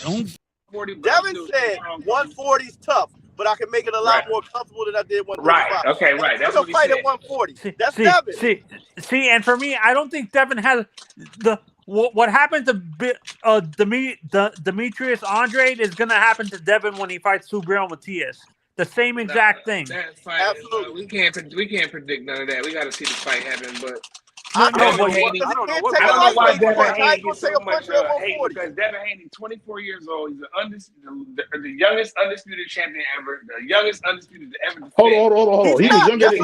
Don't 40. Devin said 140's tough, but I can make it a lot more comfortable than I did 135. Right. Okay. Right. That's I'm what he fight said. at 140. That's Devin. See, and for me, I don't think Devin has what happened to Demetrius Andrade is going to happen to Devin when he fights Subriel Matias. The same exact thing. That's fine. Absolutely. We can't predict none of that. We got to see the fight happen, but. I don't know why Devin Haney gets so much hate, because Devin Haney, 24 years old, he's the youngest undisputed champion ever, the youngest undisputed ever. Hold on. He was younger than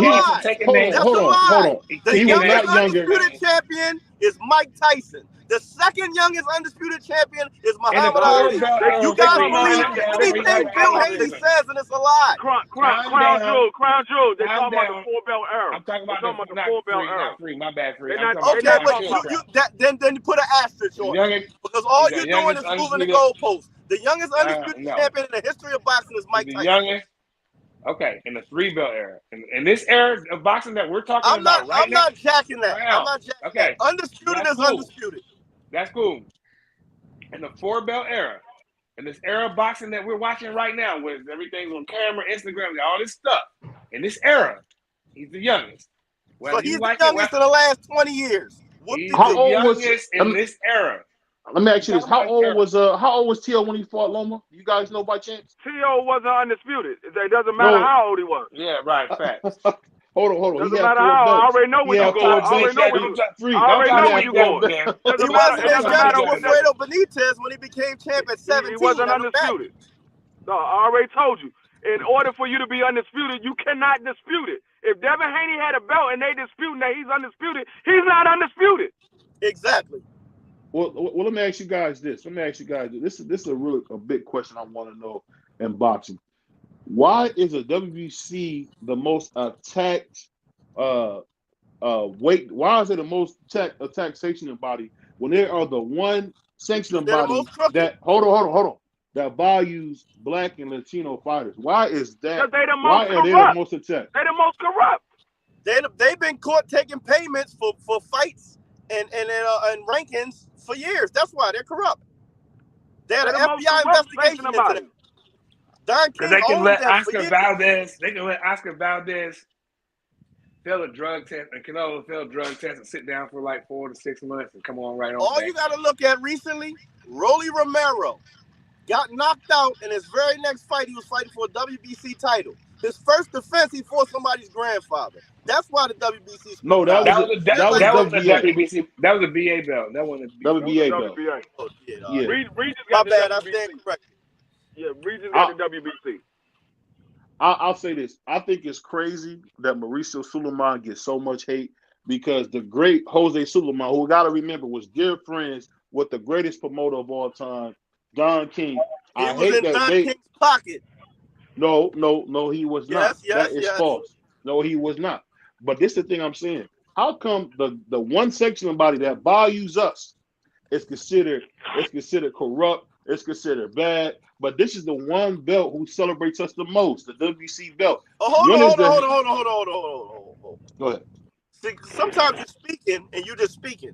Hold on. The youngest undisputed champion is Mike Tyson. The second youngest undisputed champion is Muhammad Ali. You guys believe anything Bill Haney says, and it's a lie. Crown Jewel. They're talking about the 4-belt era. I'm talking about the 4-belt era. My bad, Free. Okay, but then you put an asterisk on it. Because all you're doing is moving the goalposts. The youngest undisputed champion in the history of boxing is Mike Tyson. The youngest. Okay, in the 3-belt era. In this era of boxing that we're talking about right now. I'm not jacking that. I'm not jacking that. Undisputed is undisputed. That's cool. In the 4-belt era, in this era of boxing that we're watching right now, where everything's on camera, Instagram, all this stuff, in this era, he's the youngest. So he's the youngest in the last 20 years. He's the youngest in this era. Let me ask you this: How old was Tio when he fought Loma? You guys know by chance? Tio wasn't undisputed. It doesn't matter how old he was. Yeah, right. Facts. Hold on. Doesn't matter how. I already know where you're going. I already know where you're going. He wasn't as young as Wilfredo Benitez when he became champ at 17. He wasn't undisputed. No, I already told you. In order for you to be undisputed, you cannot dispute it. If Devin Haney had a belt and they disputing that he's undisputed, he's not undisputed. Exactly. Well, let me ask you guys this. This is a big question I want to know in boxing. Why is the WBC the most attacked weight? Why is it the most attacked sanctioning body when they are the one sanctioning body that hold on that values Black and Latino fighters? Why is that? Why are they the most attacked? They're the most corrupt. They've been caught taking payments for fights and rankings for years. That's why they're corrupt. They had an FBI investigation into them. Because they can let Oscar Valdez fail a drug test, and Canelo fail a drug test and sit down for like 4 to 6 months and come on right on. All you got to look at recently, Rolly Romero got knocked out in his very next fight. He was fighting for a WBC title. His first defense, he fought somebody's grandfather. That's why the WBC. No, that was the WBC. That was a BA belt. That wasn't a WBA belt. Oh, yeah. Regis My got bad. the I WBC. stand corrected. Yeah, Regis got the WBC. I'll say this. I think it's crazy that Mauricio Suleiman gets so much hate because the great Jose Suleiman, who we got to remember was dear friends with the greatest promoter of all time, Don King. He was in Don King's pocket. No, he was not. Yes, that is false. No, he was not. But this is the thing I'm saying. How come the one section body that values us is considered corrupt? It's considered bad. But this is the one belt who celebrates us the most, the WBC belt. Oh, hold on. Go ahead. See, sometimes you're speaking and you're just speaking.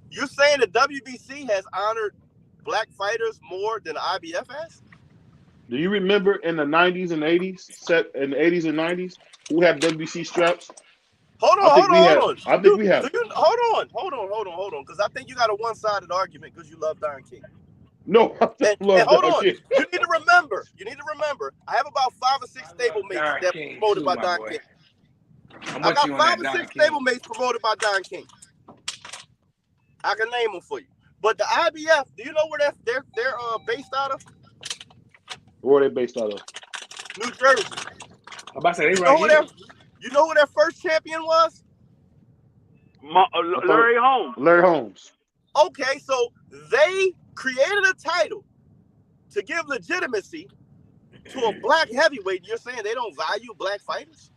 You're saying the WBC has honored Black fighters more than the IBF has? Do you remember in the 90s and 80s, in the 80s and 90s, who had WBC straps? Hold I think on. I think we had. Hold on, because I think you got a one-sided argument because you love Don King. No, I And love hold Don on, King. you need to remember. I have about 5 or 6 stablemates that King promoted too, by my Don boy. King. I'm I with got you on 5 that or Don 6 King. stablemates promoted by Don King. I can name them for you. But the IBF, do you know where they're based out of? Where are they based out of? New Jersey. I'm about to say they right here. You know who their first champion was? Larry Holmes. Larry Holmes. Okay, so they created a title to give legitimacy to a black heavyweight. You're saying they don't value black fighters?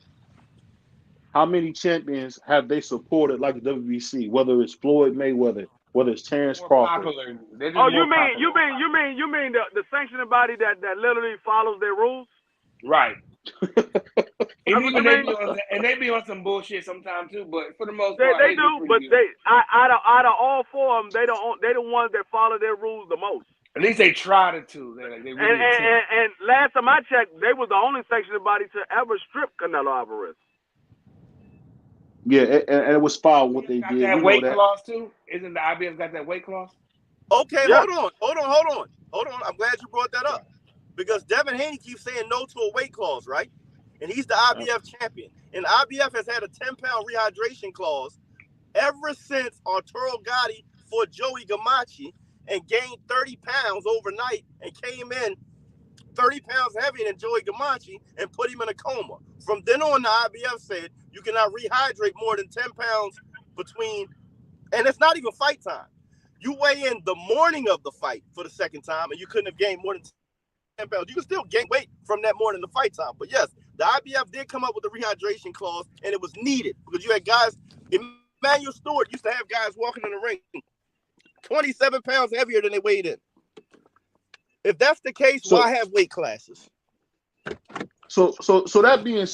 How many champions have they supported like the WBC? Whether it's Floyd Mayweather, whether it's Terrence More Crawford. popular. They're just Oh, more you mean popular. the sanctioning body that literally follows their rules? Right. And what even you they be on some bullshit sometimes too, but for the most They, part, they do, pretty but good. out of all 4 of them, they the ones that follow their rules the most. At least they tried it to. They really attempt. And last time I checked, they was the only sanctioning body to ever strip Canelo Alvarez. Yeah, and it was foul what they got did. That We weight know that. clause too. Isn't the IBF got that weight clause? Okay, Yeah. hold on. I'm glad you brought that up. Because Devin Haney keeps saying no to a weight clause, right? And he's the IBF champion. And IBF has had a 10-pound rehydration clause ever since Arturo Gatti fought Joey Gamache and gained 30 pounds overnight and came in 30 pounds heavier than Joey Gamache and put him in a coma. From then on, the IBF said you cannot rehydrate more than 10 pounds between, and it's not even fight time. You weigh in the morning of the fight for the second time, and you couldn't have gained more than 10 pounds. You can still gain weight from that morning of fight time. But yes, the IBF did come up with a rehydration clause, and it was needed because you had guys, Emmanuel Stewart used to have guys walking in the ring 27 pounds heavier than they weighed in. If that's the case, why have weight classes? So that being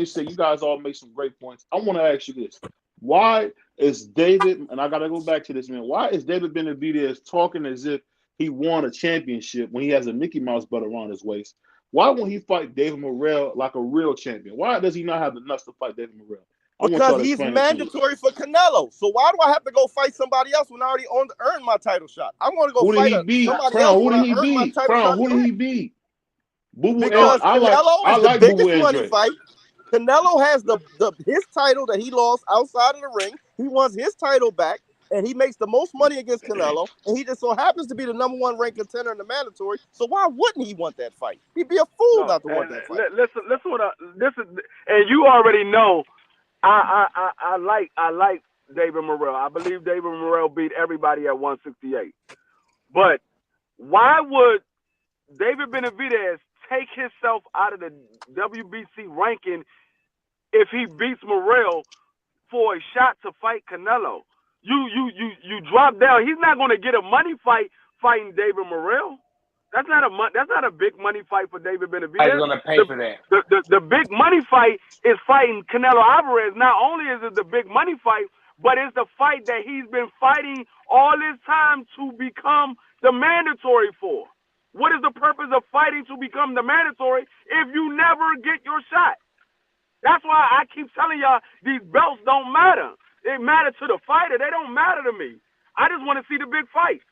said, you guys all make some great points. I want to ask you this: why is David? And I got to go back to this, man. Why is David Benavidez talking as if he won a championship when he has a Mickey Mouse belt around his waist? Why won't he fight David Morrell like a real champion? Why does he not have the nuts to fight David Morrell? Because he's mandatory for Canelo. So why do I have to go fight somebody else when I already earned my title shot? I want to go fight somebody else when I earned my title shot. Who did he beat? Because Canelo is the biggest money fight. Canelo has his title that he lost outside of the ring. He wants his title back, and he makes the most money against Canelo. And he just so happens to be the #1 ranked contender in the mandatory. So why wouldn't he want that fight? He'd be a fool not to want that fight. Listen, this is, and you already know. I like David Morrell. I believe David Morrell beat everybody at 168. But why would David Benavidez take himself out of the WBC ranking if he beats Morrell for a shot to fight Canelo? You drop down. He's not going to get a money fight fighting David Morrell. That's not a big money fight for David Benavidez. He's going to pay for that. The big money fight is fighting Canelo Alvarez. Not only is it the big money fight, but it's the fight that he's been fighting all this time to become the mandatory for. What is the purpose of fighting to become the mandatory if you never get your shot? That's why I keep telling y'all these belts don't matter. They matter to the fighter. They don't matter to me. I just want to see the big fights.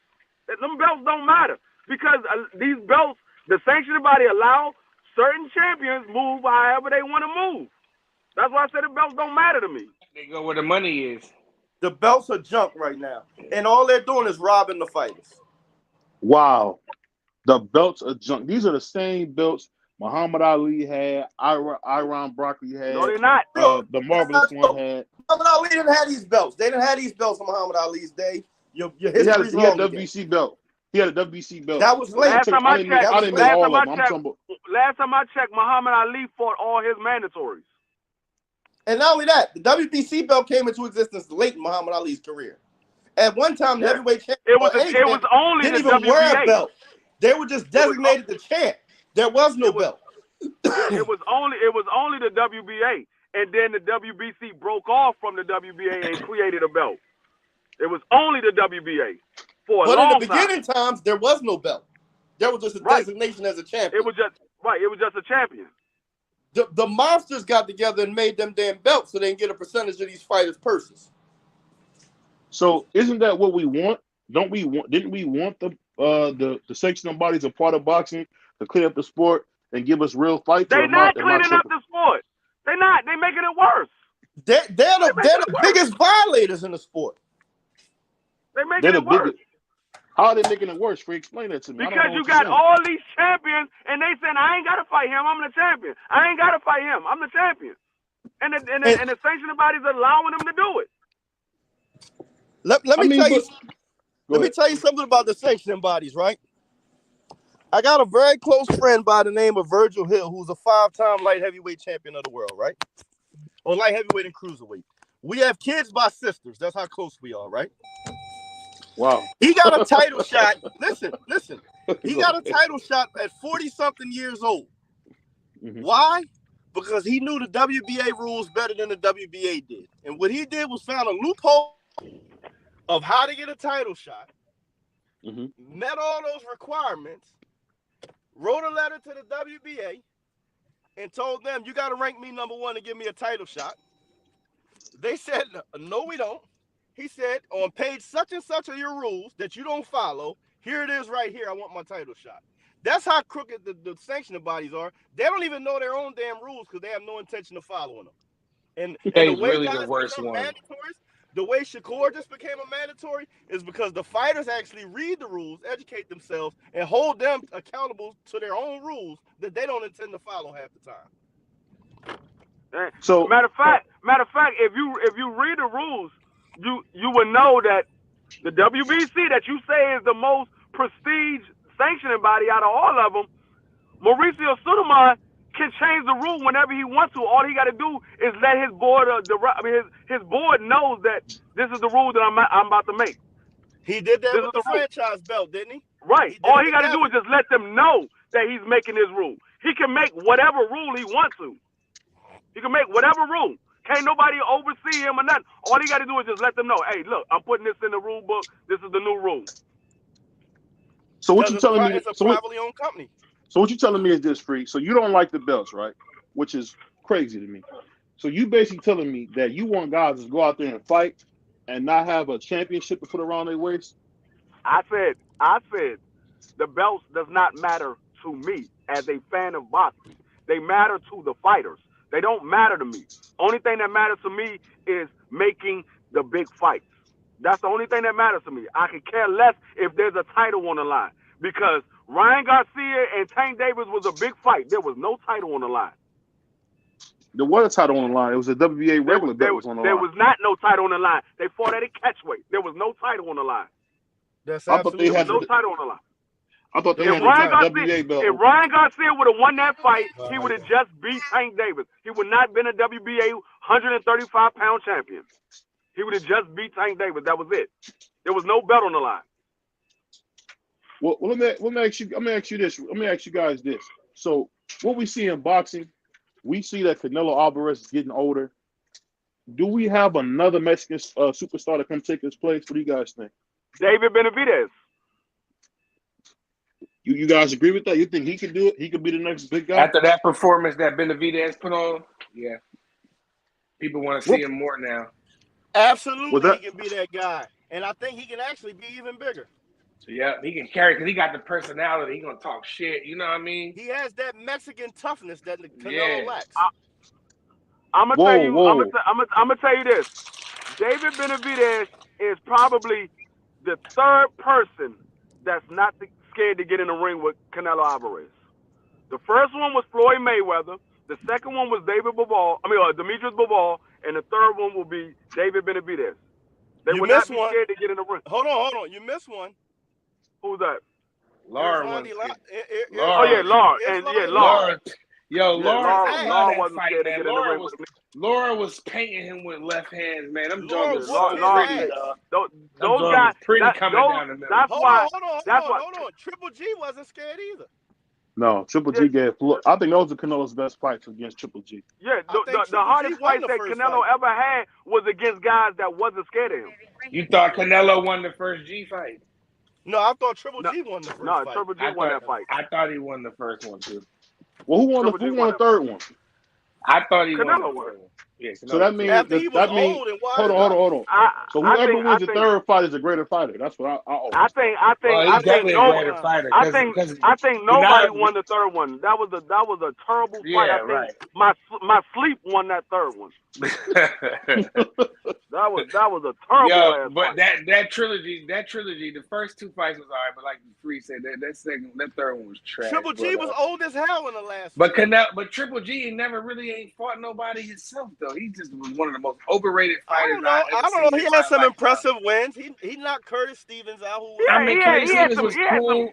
Them belts don't matter. Because these belts, the sanctioning body allow certain champions move however they want to move. That's why I said the belts don't matter to me. They go where the money is. The belts are junk right now. And all they're doing is robbing the fighters. Wow. The belts are junk. These are the same belts Muhammad Ali had, Iron Broccoli had. No, they're not. The Marvelous one had. Muhammad Ali didn't have these belts. They didn't have these belts on Muhammad Ali's day. Your history's He had wrong a WBC belt. He had a WBC belt. That was late. Last time I checked, Muhammad Ali fought all his mandatories. And not only that, the WBC belt came into existence late in Muhammad Ali's career. At one time, the heavyweight champion it was only didn't the even WBA. wear a belt. They were just designated the champ. There was no belt. It was only the WBA, and then the WBC broke off from the WBA and created a belt. It was only the WBA for a long time. But in the beginning times, there was no belt. That was just a Right. designation as a champion. It was just a champion. The monsters got together and made them damn belts so they can get a percentage of these fighters' purses. So isn't that what we want? Didn't we want the sanctioning bodies a part of boxing to clean up the sport and give us real fights? They not cleaning up the sport. They not. They making it worse. They're the biggest violators in the sport. They making it worse. How are they making it worse? Explain that to me. Because you got all these champions, and they saying, I ain't got to fight him. I'm the champion. I ain't got to fight him. I'm the champion. And the sanctioning bodies are allowing them to do it. Let me tell you something about the sanctioning bodies, right? I got a very close friend by the name of Virgil Hill, who's a 5-time light heavyweight champion of the world, right? Or light heavyweight and cruiserweight. We have kids by sisters. That's how close we are, right? Wow. He got a title shot. Listen. He got a title shot at 40-something years old. Mm-hmm. Why? Because he knew the WBA rules better than the WBA did. And what he did was found a loophole of how to get a title shot, met all those requirements, wrote a letter to the WBA, and told them, you got to rank me number 1 to give me a title shot. They said, no, we don't. He said, on page such and such of your rules that you don't follow, here it is right here. I want my title shot. That's how crooked the sanctioning bodies are. They don't even know their own damn rules because they have no intention of following them. And the way really guys the worst one. The way Shakur just became a mandatory is because the fighters actually read the rules, educate themselves, and hold them accountable to their own rules that they don't intend to follow half the time. So matter of fact, if you read the rules, you will know that the WBC that you say is the most prestige sanctioning body out of all of them, Mauricio Sulaiman can change the rule whenever he wants to. All he got to do is let his board, his board knows that this is the rule that I'm about to make. He did that with the franchise belt, didn't he? Right. All he got to do is just let them know that he's making his rule. He can make whatever rule he wants to. He can make whatever rule. Can't nobody oversee him or nothing. All he got to do is just let them know, hey, look, I'm putting this in the rule book. This is the new rule. So what you telling me? It's a privately owned company. So what you telling me is this, Freak. So you don't like the belts, right? Which is crazy to me. So you basically telling me that you want guys to go out there and fight and not have a championship to put around their waist? I said the belts does not matter to me as a fan of boxing. They matter to the fighters. They don't matter to me. Only thing that matters to me is making the big fights. That's the only thing that matters to me. I could care less if there's a title on the line because Ryan Garcia and Tank Davis was a big fight. There was no title on the line. There was a title on the line. It was a WBA regular belt was on the line. There was not no title on the line. They fought at a catchweight. There was no title on the line. That's absolutely no title on the line. I thought they had a WBA belt. If Ryan Garcia would have won that fight, he would have just beat Tank Davis. He would not have been a WBA 135-pound champion. He would have just beat Tank Davis. That was it. There was no belt on the line. Well, let me ask you this. Let me ask you guys this. So what we see in boxing, we see that Canelo Alvarez is getting older. Do we have another Mexican superstar to come take his place? What do you guys think? David Benavidez. You guys agree with that? You think he can do it? He could be the next big guy? After that performance that Benavidez put on, yeah. People want to see him more now. Absolutely, he can be that guy. And I think he can actually be even bigger. So, yeah, he can carry because he got the personality. He going to talk shit. You know what I mean? He has that Mexican toughness that Canelo lacks. I'm gonna tell you this. David Benavidez is probably the third person that's not scared to get in the ring with Canelo Alvarez. The first one was Floyd Mayweather. The second one was Demetrius Bivol, and the third one will be David Benavidez. They would not be scared to get in the ring. Hold on. You missed one. Who's that? Laura. Laura. Laura. Laura wasn't scared to get in the ring. Laura was painting him with left hands, man. Them jokers pretty. Those guys pretty coming down the middle. That's why. Hold on. Triple G wasn't scared either. No, Triple G gave. I think those are Canelo's best fights against Triple G. Yeah, the hardest fight that Canelo ever had was against guys that wasn't scared of him. You thought Canelo won the first G fight? No, I thought Triple G won the first No, fight. Triple G won that fight. I thought he won the first one too. Well, who won Triple G the won third one? I thought he Canelo won the won. third one. Yeah, So that means After he was that means old and wise. hold on. So I whoever think- wins I the think- third fight is a greater fighter. That's what I always. I think Well, he's definitely a greater fighter. I think nobody won the third one. That was a terrible fight. Yeah, I think right. my sleep won that third one. That was a terrible ass but fight. that trilogy, the first two fights was all right, but like Free said, that third one was trash. Triple G was old as hell in the last But fight. but Triple G never really ain't fought nobody himself though. He just was one of the most overrated I fighters. don't know. I don't know. He had some impressive wins. He knocked Curtis Stevens out. Who Yeah, I mean, Curtis Stevens was cool.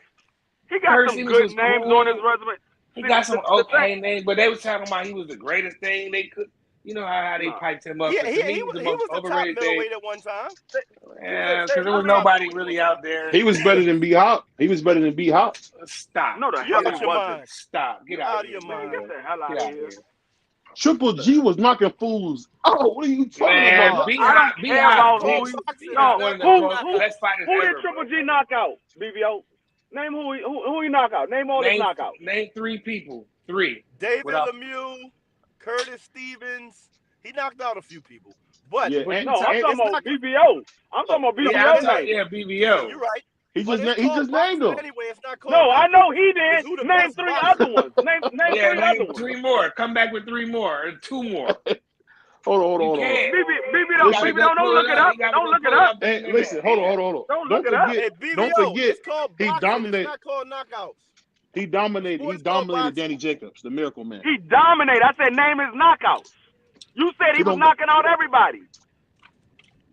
He got Curtis some Stevens good was names cool. on his resume. He See, got some the okay thing- names, but they was talking about he was the greatest thing they could. You know how they piped him up. Yeah, But to me, he was the the most top overrated thing. middleweight at one time. Yeah, because there was nobody really out there. He was better than B Hop. He was better than B Hop. Stop. No, the You hell out he your wasn't. mind. Stop. Get You out out of of your here. mind. Get the hell out Get of out of here. here. Triple G was knocking fools. Oh, what are you talking Man, about? I don't care about who did Triple G knock out? BBO. Name who he knock out. Name all his knockouts. Name three people. Three. David Without- Lemieux, Curtis Stevens. He knocked out a few people. But Yeah, No, and- I'm and- talking about BBO. I'm talking about BBO name. Yeah, BBO. you're right. he But just it's he called just named boxing them. Anyway, it's not called No, I boxing. know he It's did. who the Name best three boxer. other ones. Name Yeah, three other name ones. three more. Come back with three more or two more. Hold on. can't. BB Listen. don't look it up. Don't look it up. Hey, listen, hold on. Don't look it up. Hey, Don't BBO, forget, it's called he boxing. dominated. It's not called knockouts. He dominated Sports called boxing. Danny Jacobs, the Miracle Man. He dominated. I said name his knockouts. You said he was knocking out everybody.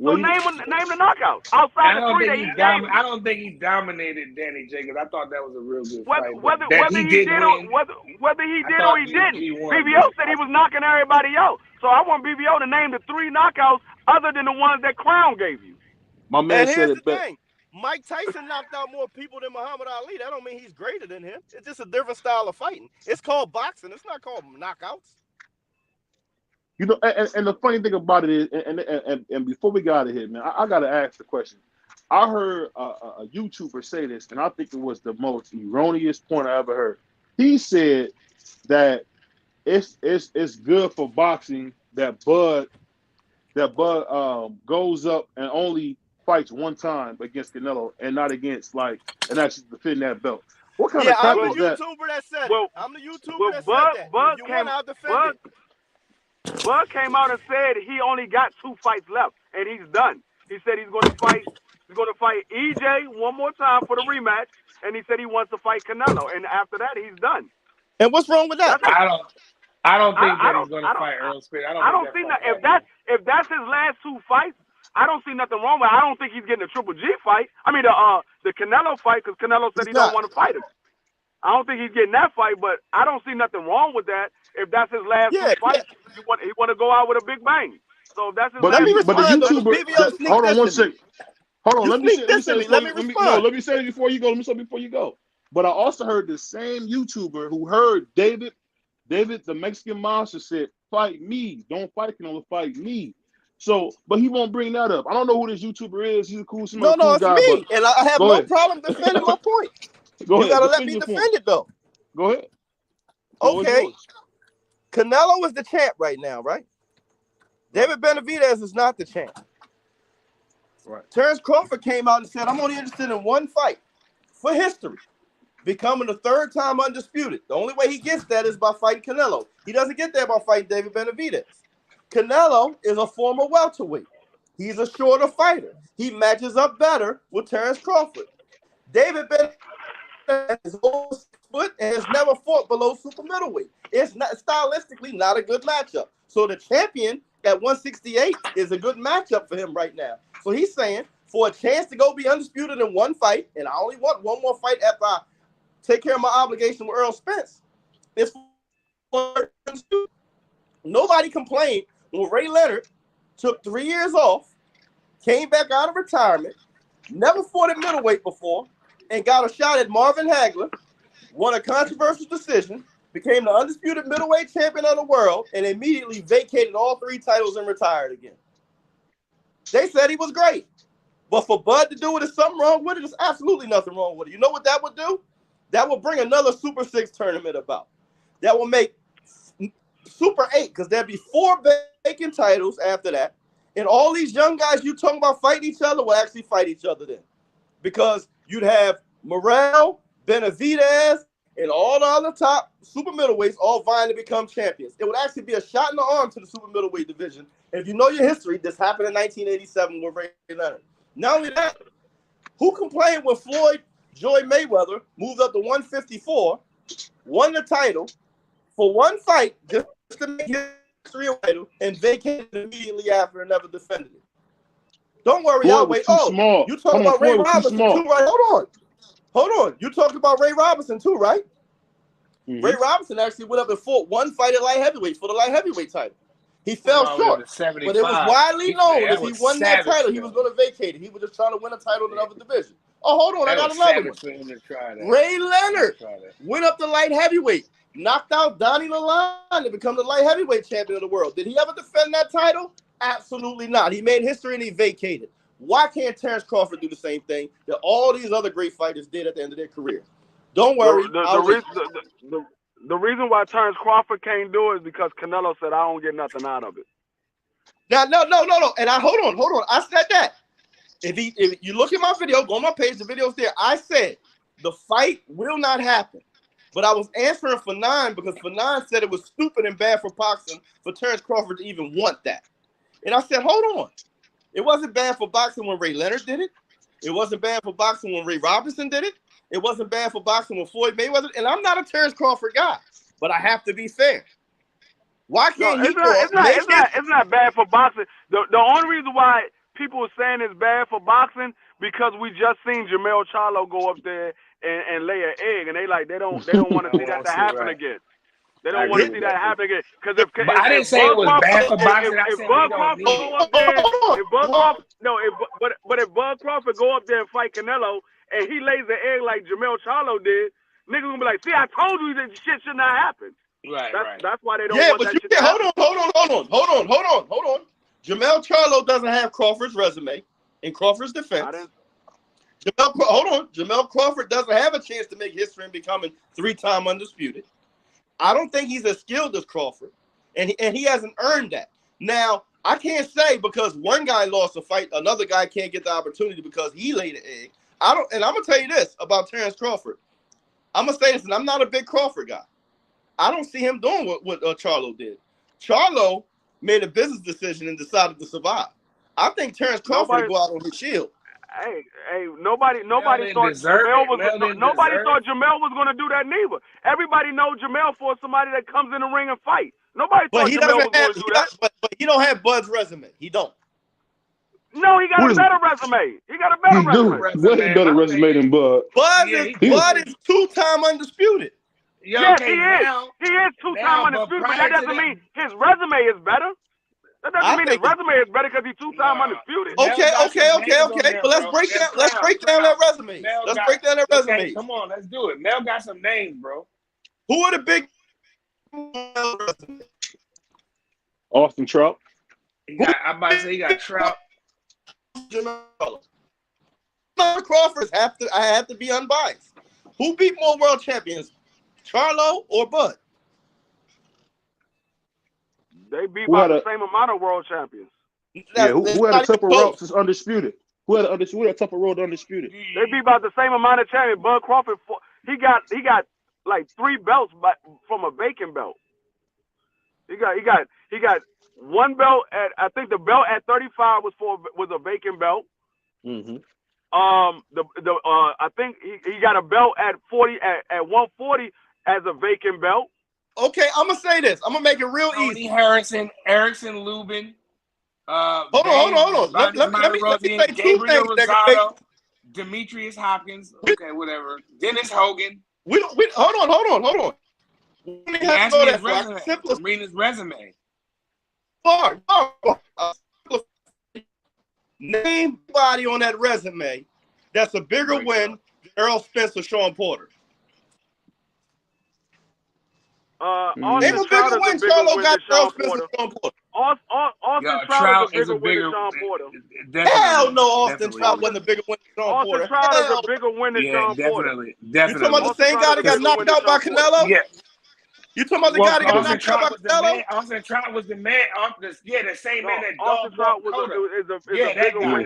So Well, he- name the knockouts I outside the don't three think that he he named. I don't think he dominated Danny Jacobs. I thought that was a real good fight. Whether That he did did win. whether he I did thought or he didn't, he won. BBO said he was knocking everybody out. So I want BBO to name the three knockouts other than the ones that Crown gave you. my man And said here's it the best. thing. Mike Tyson knocked out more people than Muhammad Ali. That don't mean he's greater than him. It's just a different style of fighting. It's called boxing. It's not called knockouts. You know, and the funny thing about it is, and before we got out of here, man, I got to ask the question. I heard a YouTuber say this, and I think it was the most erroneous point I ever heard. He said that it's good for boxing that Bud goes up and only fights one time against Canelo and not against and actually defend that belt. What kind Yeah, of crap I'm is the that? YouTuber that said Well- it. I'm the YouTuber well, that Bud- said that. Bud If you came- want, I'll defend it. Bud came out and said he only got 2 fights left and he's done. He said he's going to fight EJ one more time for the rematch, and he said he wants to fight Canelo, and after that he's done. And what's wrong with that? I don't think I that he's going to don't- fight Earl Spence. I don't see that. If that's his last 2 fights, I don't see nothing wrong with it. I don't think he's getting a Triple G fight. I mean the Canelo fight, because Canelo said he don't want to fight him. I don't think he's getting that fight, but I don't see nothing wrong with that. If that's his last 2 fights, he want to go out with a big bang. So if that's his But last the two fights. YouTuber, hold on one second. Hold on, You let me sneak say this at me. this. Let me respond. Let me say it before you go. Let me say it before you go. But I also heard the same YouTuber who heard David, the Mexican monster, said, "Fight me, don't fight Canelo, fight me." So, but he won't bring that up. I don't know who this YouTuber is. He's a cool, No, cool it's guy. me. And I have Go no ahead. problem defending my point. Go You ahead. got to let defend me your defend point. it, though. Go ahead. So it's Okay. yours. Canelo is the champ right now, right? David Benavidez is not the champ. Right. Terrence Crawford came out and said, I'm only interested in one fight for history, becoming the 3rd time undisputed. The only way he gets that is by fighting Canelo. He doesn't get that by fighting David Benavidez. Canelo is a former welterweight. He's a shorter fighter. He matches up better with Terrence Crawford. David Benavidez is over 6 foot and has never fought below super middleweight. It's not stylistically not a good matchup. So the champion at 168 is a good matchup for him right now. So he's saying, for a chance to go be undisputed in one fight, and I only want one more fight after I take care of my obligation with Earl Spence, it's for nobody complained when Ray Leonard took 3 years off, came back out of retirement, never fought at middleweight before, and got a shot at Marvin Hagler, won a controversial decision, became the undisputed middleweight champion of the world, and immediately vacated all 3 titles and retired again. They said he was great. But for Bud to do it, is something wrong with it? There's absolutely nothing wrong with it. You know what that would do? That would bring another Super 6 tournament about. That will make Super 8, because there'd be 4 vacant titles after that. And all these young guys you talking about fighting each other will actually fight each other then. Because you'd have Morrell, Benavidez, and all the other top super middleweights all vying to become champions. It would actually be a shot in the arm to the super middleweight division. And if you know your history, this happened in 1987 with Ray Leonard. Not only that, who complained when Floyd Joy Mayweather moved up to 154, won the title for one fight just to make history a title, and vacated immediately after and never defended it? Don't worry, I'll wait. Small. You talking about Ray Robinson too, right? Hold on. You talked about Ray Robinson too, right? Mm-hmm. Ray Robinson actually went up and fought one fight at light heavyweight for the light heavyweight title. He fell short, but it was widely known if he won that title, he was going to vacate it. He was just trying to win a title in another division. Oh, hold on, I got another one. Ray Leonard went up to light heavyweight, knocked out Donnie Lalonde to become the light heavyweight champion of the world. Did he ever defend that title? Absolutely not. He made history and he vacated. Why can't Terrence Crawford do the same thing that all these other great fighters did at the end of their career? Don't worry. The reason why Terrence Crawford can't do it is because Canelo said, I don't get nothing out of it. Now, no. And hold on. I said that. If you look at my video, go on my page, the video's there. I said the fight will not happen. But I was answering Fanon because Fanon said it was stupid and bad for boxing for Terrence Crawford to even want that. And I said, hold on. It wasn't bad for boxing when Ray Leonard did it. It wasn't bad for boxing when Ray Robinson did it. It wasn't bad for boxing when Floyd Mayweather. And I'm not a Terrence Crawford guy, but I have to be fair. Why can't he? It's not bad for boxing. The only reason why people are saying it's bad for boxing because we just seen Jermell Charlo go up there and lay an egg, and they don't want to see that to happen again. They don't want to see that happen again. Because I didn't say it was bad for boxing. If Bud Crawford go up there, if Bud Crawford go up there and fight Canelo, and he lays an egg like Jermell Charlo did, niggas gonna be like, see, I told you that shit should not happen. Right. That's why they don't want that shit to happen. Hold on. Jermell Charlo doesn't have Crawford's resume. In Crawford's defense, Jermell Crawford doesn't have a chance to make history and becoming 3-time undisputed. I don't think he's as skilled as Crawford, and he hasn't earned that. Now, I can't say because one guy lost a fight, another guy can't get the opportunity because he laid an egg. And I'm gonna tell you this about Terrence Crawford. I'm gonna say this, and I'm not a big Crawford guy. I don't see him doing what Charlo did. Charlo made a business decision and decided to survive. I think Terrence Crawford would go out on his shield. Hey, nobody thought Jermell was gonna do that neither. Everybody knows Jermell for somebody that comes in the ring and fight. Nobody thought Jermell was gonna do that. But he don't have Bud's resume. He don't. No, he got a better resume. He got a better resume. Way better resume than Bud. Bud is 2-time undisputed. Yes, he is. He is 2-time undisputed, but that doesn't mean his resume is better. That doesn't mean his resume is better because he's 2-time undisputed. Okay. But let's break down that resume. Let's break down that resume. Okay, come on, let's do it. Mel got some names, bro. Who are the big Austin Trout? I'm about to say he got Trout. Crawford I have to be unbiased. Who beat more world champions, Charlo or Bud? They beat by the same amount of world champions. Who had a tougher road that's undisputed? Who had a tougher road undisputed? They beat by the same amount of champions. Bud Crawford, he got like 3 belts from a vacant belt. He got one belt at, I think the belt at 35 was a vacant belt. Mm-hmm. I think he got a belt at 140 as a vacant belt. Okay, I'm gonna say this. I'm gonna make it real easy. Harrison, Erickson Lubin. Hold on. Let me say 2 things. Demetrius Hopkins. Okay, whatever. Dennis Hogan. Hold on. Read his resume. Name body on that resume that's a bigger win than Errol Spence or Sean Porter. Name a bigger win. Charlo got Errol Spence or Sean Porter. Trout Trout is a bigger win than Sean Porter. Hell no, Austin Trout wasn't a bigger win than Sean Porter. Austin Trout is a bigger win than Sean Porter. You talking about the same guy that got knocked out by Canelo? Yeah. You talking about the guy that got knocked out by Canelo? Austin Trout was the man. The same man that Austin Trout is a bigger win than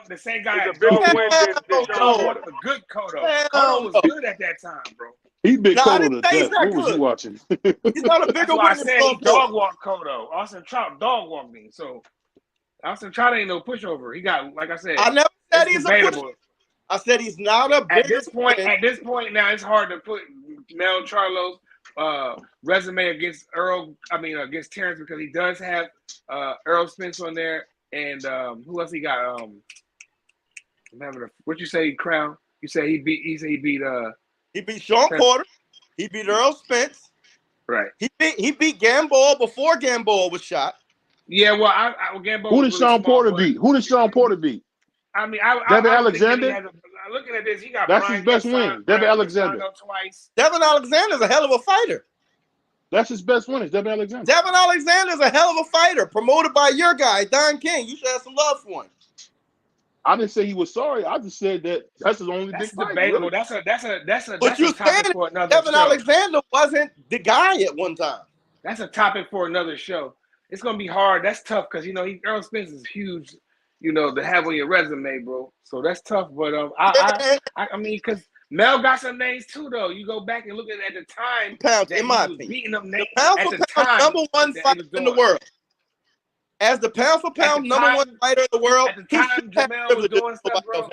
the same guy. Is a bigger win than Sean Porter. A good Cotto. Cotto was good at that time, bro. He big Cotto to death. What was you watching? He's not a bigger win than Sean Porter. Dog walk Cotto. Austin Trout dog walked me. So Austin Trout ain't no pushover. He got, like I said. I never said he's debatable. A pushover. I said he's not a bigger At this point now, it's hard to put Mel Charlo's resume against Terrence, because he does have Errol Spence on there, and who else he got? What you say, Crown? You say he beat Sean Porter. He beat Errol Spence. Right. He beat Gamboa before Gamboa was shot. Yeah, well, Gamboa. Who did Sean Porter beat? Who did Sean Porter beat? I mean, Devin Alexander. Looking at this, he got. That's his best win. Devin Alexander. Twice. Devin Alexander's a hell of a fighter. That's his best win. Is Devin Alexander. Devin Alexander's a hell of a fighter, promoted by your guy Don King. You should have some love for him. I didn't say he was sorry. I just said that's his only big fight. Debatable. Really. That's a. But you said Devin Alexander wasn't the guy at one time. That's a topic for another show. It's gonna be hard. That's tough because Errol Spence is huge. To have on your resume, bro. So that's tough. But I mean, because Mel got some names too, though. You go back and look at the time. Pound, in my opinion, beating them names at the time, number one fighter in the world. As the pound for pound number one fighter in the world, at the time Jamel was doing stuff, bro.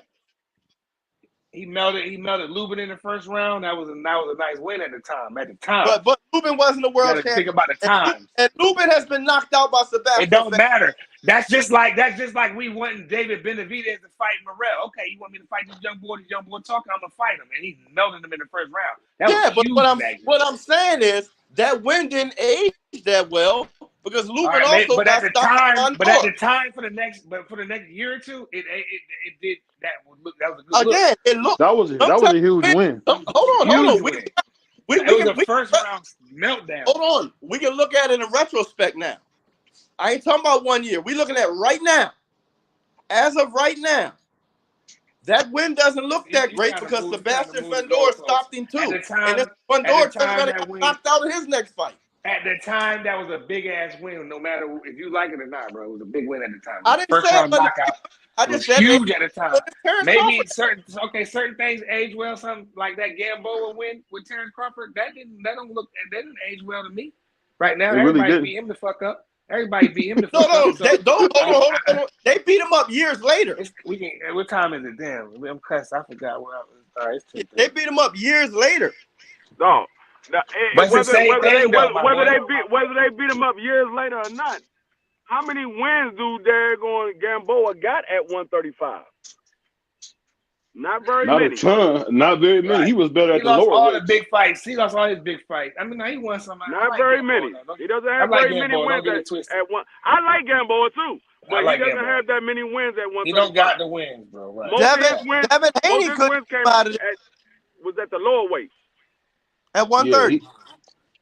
He melted Lubin in the first round. That was a nice win at the time. But Lubin wasn't the world champion. Think about the time. And Lubin has been knocked out by Sebastian. It don't matter. That's just like we wanting David Benavidez to fight Morrell. Okay, you want me to fight this young boy talking? I'm gonna fight him, and he melted him in the first round. What I'm saying is that win didn't age that well. Because Lubin also got stopped. But at the time, for the next year or two, it did that. That was a good again. Look. It looked that was a huge win. Hold on. We can the first round meltdown. Hold on. We can look at it in retrospect now. I ain't talking about 1 year. We're looking at right now. As of right now, that win doesn't look that great because Sebastian Fundora stopped him too. And then Fundora got knocked out in his next fight. At the time, that was a big ass win. No matter if you like it or not, bro, it was a big win at the time. I didn't say it, I just said huge at the time. Maybe certain things age well. Something like that Gamboa win with Terrence Crawford, that didn't age well to me. Right now, everybody beat him the fuck up. Everybody beat him the fuck up. Hold on. They beat him up years later. What time is it? Damn, I'm cussed. I forgot where I was. All right, they beat him up years later. No. Whether they beat him up years later or not, how many wins do Gamboa got at 135? Not very many. Not a ton. Not very many. Right. He was better at the lower weights. He lost all the big fights. He lost all his big fights. I mean, he won some. Not very many. He doesn't have very many wins at one. I like Gamboa too, but he doesn't have that many wins at 135. He don't got the wins, bro. Right. Devin Haney was at the lower weight. At 130.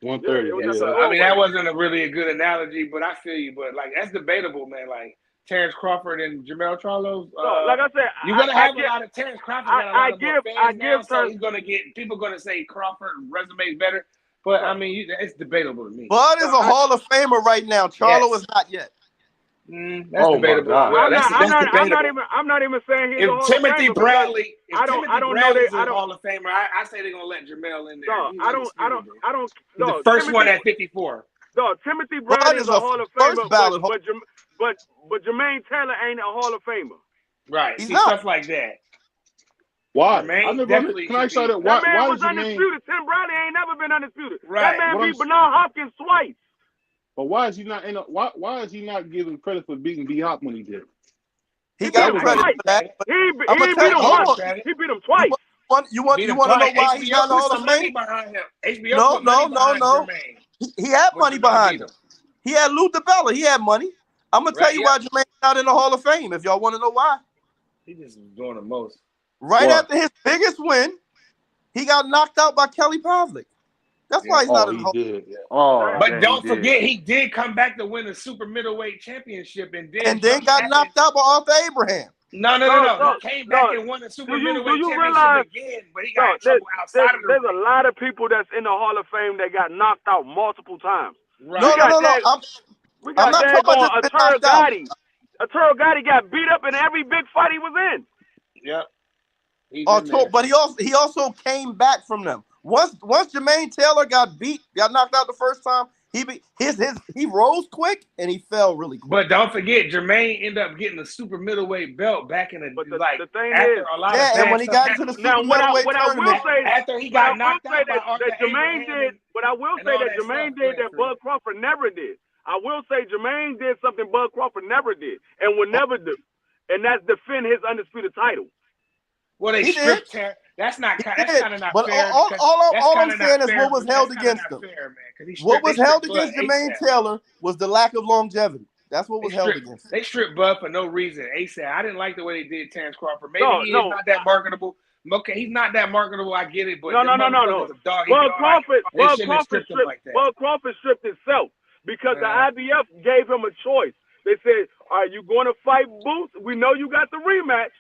130. I mean, that wasn't really a good analogy, but I feel you. But that's debatable, man. Like Terrence Crawford and Jamel Charlo. Like I said, you're gonna have a lot of Terrence Crawford. So he's gonna get people gonna say Crawford resume is better. But I mean, it's debatable to me. Bud is a Hall of Famer right now. Charlo is not yet. That's debatable. I'm not even saying he's a Hall of Famer. Timothy Bradley, I don't know that Hall of Famer. I say they're gonna let Jamel in there. No, the first one at 54. No, Timothy Bradley is a Hall of Famer, but Jermaine Taylor ain't a Hall of Famer. Right. See, stuff like that. Why? Can I say that? Why was undisputed. Tim Bradley ain't never been undisputed. Right. That man beat Bernard Hopkins twice. But why is he not why is he not giving credit for beating B Hop when he did? He got credit for that. He beat him once. He beat him twice. You want to know why he's not in the Hall of Fame? No. He had money behind him. He had Lou DiBella. He had money. I'm gonna tell you why Jermaine's not in the Hall of Fame. If y'all want to know why, he just doing the most. After his biggest win, he got knocked out by Kelly Pavlik. That's why he's not in the Hall. Did. Oh, But man, don't he did. forget, he did come back to win the super middleweight championship, and then got knocked out by Arthur Abraham. No. He came back and won the super middleweight championship realize, again, but he got in trouble outside of the There's ring. a lot of people that's in the Hall of Fame that got knocked out multiple times. Right. No. We got not talking about just been knocked out. Arturo Gatti got beat up in every big fight he was in. Yep. But he also came back from them. Once Jermaine Taylor got knocked out the first time, he rose quick and he fell really quick. But don't forget, Jermaine ended up getting the super middleweight belt back in the thing after is, a lot of and when he got into the super middleweight tournament, after he got knocked out by Arthur Jermaine Abraham did. What I will say that Jermaine did that Bud Crawford never did. I will say Jermaine did something Bud Crawford never did and will never do, and that's defend his undisputed title. Well, they stripped him. That's kind of not but fair. All I'm saying is what was held against him. What was held against Jermaine Taylor was the lack of longevity. That's what was held against him. They stripped Bud for no reason. ASAP. I didn't like the way they did Terrence Crawford. Maybe he's not that marketable. Okay, he's not that marketable. I get it, but no. Bud Crawford stripped himself because the IBF gave him a choice. They said, "Are you going to fight Boots? We know you got the rematch.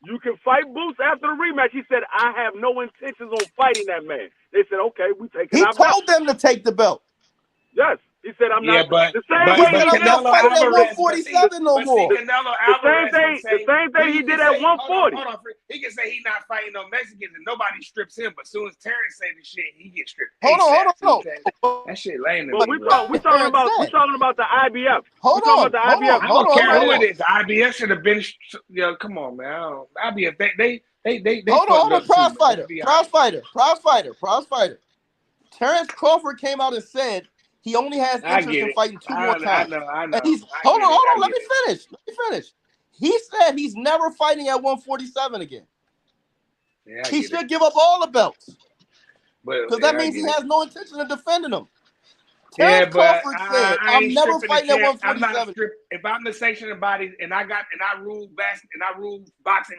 You can fight Boots after the rematch." He said, "I have no intentions on fighting that man." They said, "Okay, we take it." He told them to take the belt. Yes. He said, "I'm not." But he said, "I'm not fighting at 147 no more." The same thing he did at 140. Hold on. He can say he's not fighting no Mexicans and nobody strips him, but as soon as Terrence say the shit, he gets stripped. Hold on. That shit lame. Well, we talking about the IBF. Hold on. I don't care who it is. The IBF should have been. Come on, man. IBF. They. Hold on. Prize fighter. Terrence Crawford came out and said he only has interest in fighting two more times. I know. Hold on. Let me finish. He said he's never fighting at 147 again. Yeah, he should give up all the belts. Because that means he has no intention of defending them. Terrence Crawford said, "I'm never fighting at 147." If I'm the sanctioning body and I rule boxing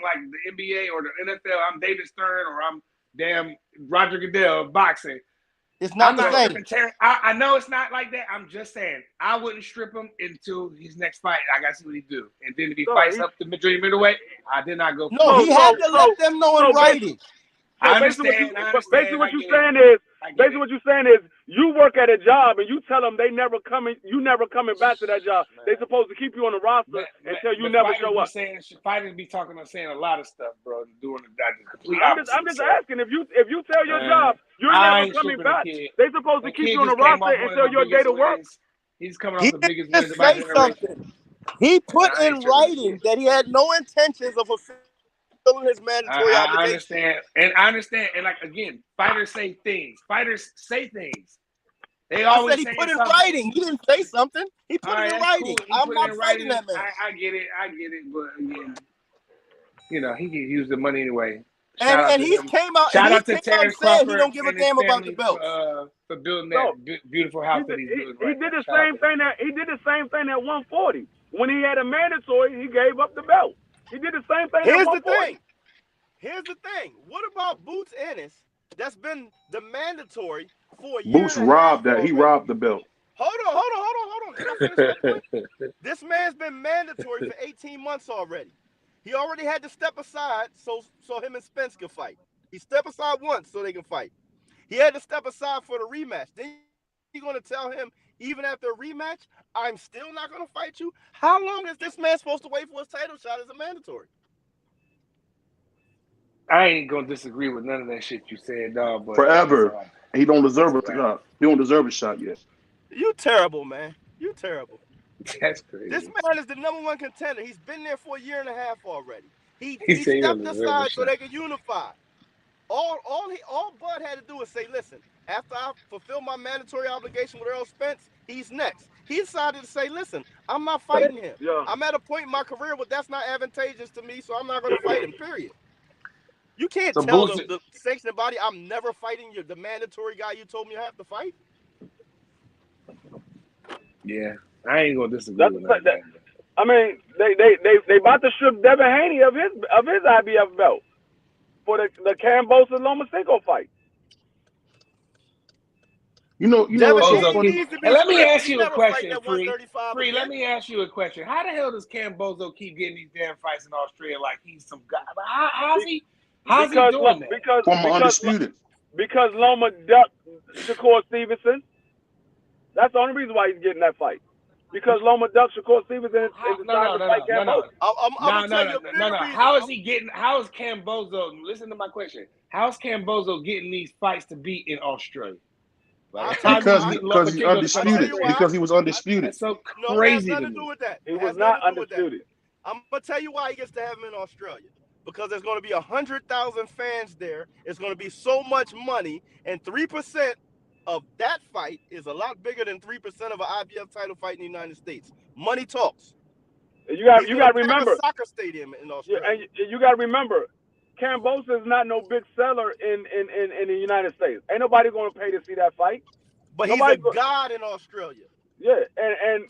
like the NBA or the NFL, I'm David Stern or I'm damn Roger Goodell of boxing. It's not the same. I know it's not like that. I'm just saying I wouldn't strip him until his next fight. I got to see what he do, and then if he fights up the junior middleweight, I did not go. No, he had to let them know in writing. I understand. Basically, what you're saying is you work at a job and you tell them you never coming back to that job. They're supposed to keep you on the roster until you never show up. Fighters be saying a lot of stuff, bro. Doing the complete opposite. I'm just asking if you tell your job you're never coming back. They're supposed to keep you on the roster until your day to work. He's coming off the biggest wins of my generation. He put in writing that he had no intentions of fulfilling his mandatory obligation. I understand. And like again, fighters say things. They always he put in writing. He didn't say something. He put it in writing. Cool. I'm not fighting that man. I get it. But again, he can use the money anyway. And he came out. Shout out to Terrence Crawford. He don't give a damn about the belt for building that beautiful house that he's doing. He did the same thing at 140 when he had a mandatory. He gave up the belt. He did the same thing. Here's the thing. What about Boots Ennis? That's been the mandatory for a year. Boots robbed that. He robbed the belt. Hold on. Can I finish that point? This man's been mandatory for 18 months already. He already had to step aside so him and Spence could fight. He stepped aside once so they can fight. He had to step aside for the rematch. Then you're going to tell him, even after a rematch, I'm still not going to fight you? How long is this man supposed to wait for his title shot as a mandatory? I ain't going to disagree with none of that shit you said, dog. But forever. He don't deserve a shot. He don't deserve a shot yet. You terrible, man. You terrible. That's crazy. This man is the #1 contender. He's been there for a year and a half already. He stepped aside so they could unify. All Bud had to do was say, listen, after I fulfill my mandatory obligation with Earl Spence, he's next. He decided to say, listen, I'm not fighting him. Yeah. I'm at a point in my career where that's not advantageous to me, so I'm not going to fight him, period. You can't tell the sanctioning body, I'm never fighting the mandatory guy you told me I have to fight. Yeah, I ain't gonna disagree with that. I mean, they about to strip Devin Haney of his IBF belt for the Kambosos Lomachenko fight. You know what's so funny? And let me ask you a question, Free. Free, let me ask you a question. How the hell does Cambozo keep getting these damn fights in Australia like he's some guy? How's he doing that? Undisputed. Because Loma ducked Shakur Stevenson. That's the only reason why he's getting that fight. Because Loma ducked Shakur Stevenson and decided to fight Cambozo. No. How is Cambozo? Listen to my question. How's Cambozo getting these fights to be in Australia? Because he's undisputed. Because he was undisputed. That's so crazy. No, it has nothing to do with that. He was not undisputed. I'm gonna tell you why he gets to have him in Australia. Because there's going to be 100,000 fans there. It's going to be so much money, and 3% of that fight is a lot bigger than 3% of an IBF title fight in the United States. Money talks. You got to remember a soccer stadium in Australia. And you got to remember, Cambozo is not no big seller in the United States. Ain't nobody going to pay to see that fight. But he's a god in Australia. Yeah, and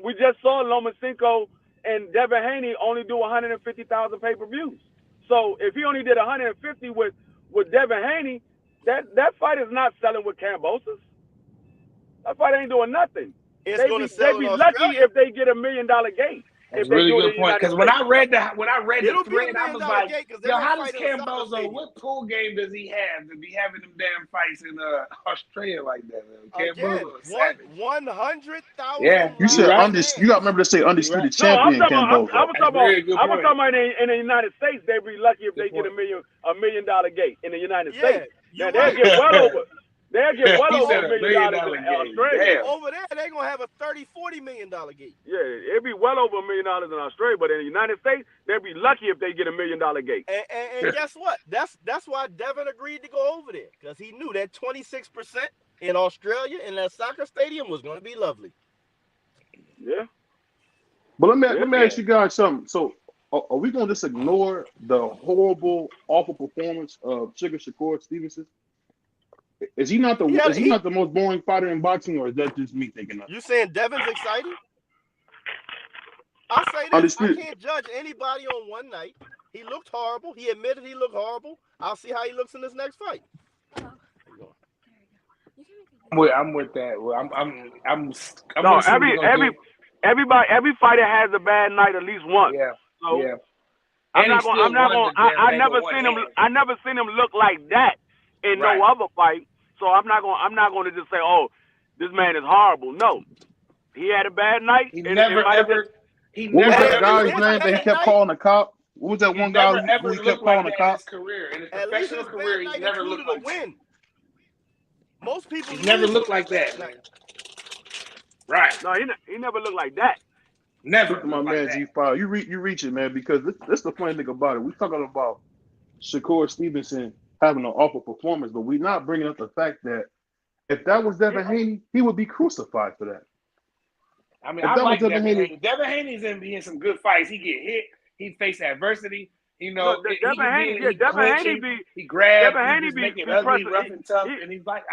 we just saw Lomachenko and Devin Haney only do 150,000 pay-per-views. So if he only did 150 with Devin Haney, that fight is not selling with Cambozo. That fight ain't doing nothing. They'd be lucky if they get $1 million gate. That's a really good point. Because when I read the thread, I was like, yo, how does Cambozo, what pool game does he have to be having them damn fights in Australia like that? Cambozo is 100,000. Yeah. You said undisputed. You got to remember to say undisputed champion Cambozo. I was talking about in the United States, they'd be lucky if they get $1 million gate in the United States. Now, they'll get well over. They'll get well over $1 million in Australia. Over there, they're going to have a $30-40 million gate. Yeah, it'd be well over $1 million in Australia, but in the United States, they'd be lucky if they get $1 million gate. And guess what? That's why Devin agreed to go over there, because he knew that 26% in Australia in that soccer stadium was going to be lovely. Yeah. But let me ask you guys something. So, are we going to just ignore the horrible, awful performance of Shakur Stevenson? Is he not the most boring fighter in boxing, or is that just me thinking that? You saying Devin's exciting? I'll say this: I can't judge anybody on one night. He looked horrible. He admitted he looked horrible. I'll see how he looks in this next fight. I'm with that. Every fighter has a bad night at least once. Yeah. So yeah. I never seen him look like that in no other fight. So I'm not going to just say, oh, this man is horrible. No, he had a bad night. He never ever. What was that guy's name that he kept calling the cop? What was that one guy who he kept calling the cop? In his professional career, he's never looked like that. Most people never looked like that. Right. No, he never looked like that. Never. My man G5, you reach it, man, because this the funny thing about it. We talking about Shakur Stevenson having an awful performance, but we're not bringing up the fact that if that was Devin Haney, he would be crucified for that. I mean, I like Devin Haney. Devin Haney's in some good fights. He get hit. He face adversity. You know, Devin Haney he grabs. Devin Haney make it ugly, rough and tough, and he's like,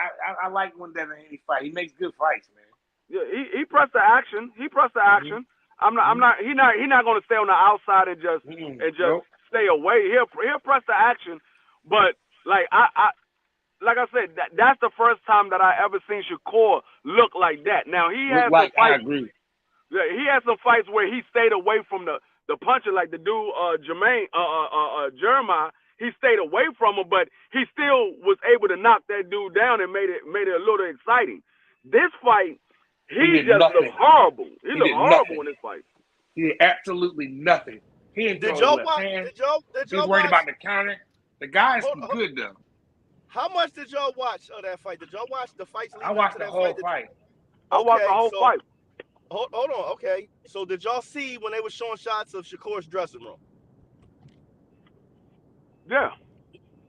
I like when Devin Haney fight. He makes good fights, man. Yeah, he pressed the action. Mm-hmm. He's not going to stay on the outside and just stay away. He'll press the action, but like I said, that's the first time that I ever seen Shakur look like that. Now he has some fights. I agree. Yeah, he had some fights where he stayed away from the puncher, like the dude Jeremiah. He stayed away from him, but he still was able to knock that dude down and made it a little exciting. This fight, he just looked horrible. He looked horrible in this fight. He did absolutely nothing. He didn't throw a left hand. He was worried about the counter. The guy's good though. How much did y'all watch of that fight? Did y'all watch the fights? I watched the whole fight. I watched the whole fight. Hold on. Okay. So did y'all see when they were showing shots of Shakur's dressing room? Yeah.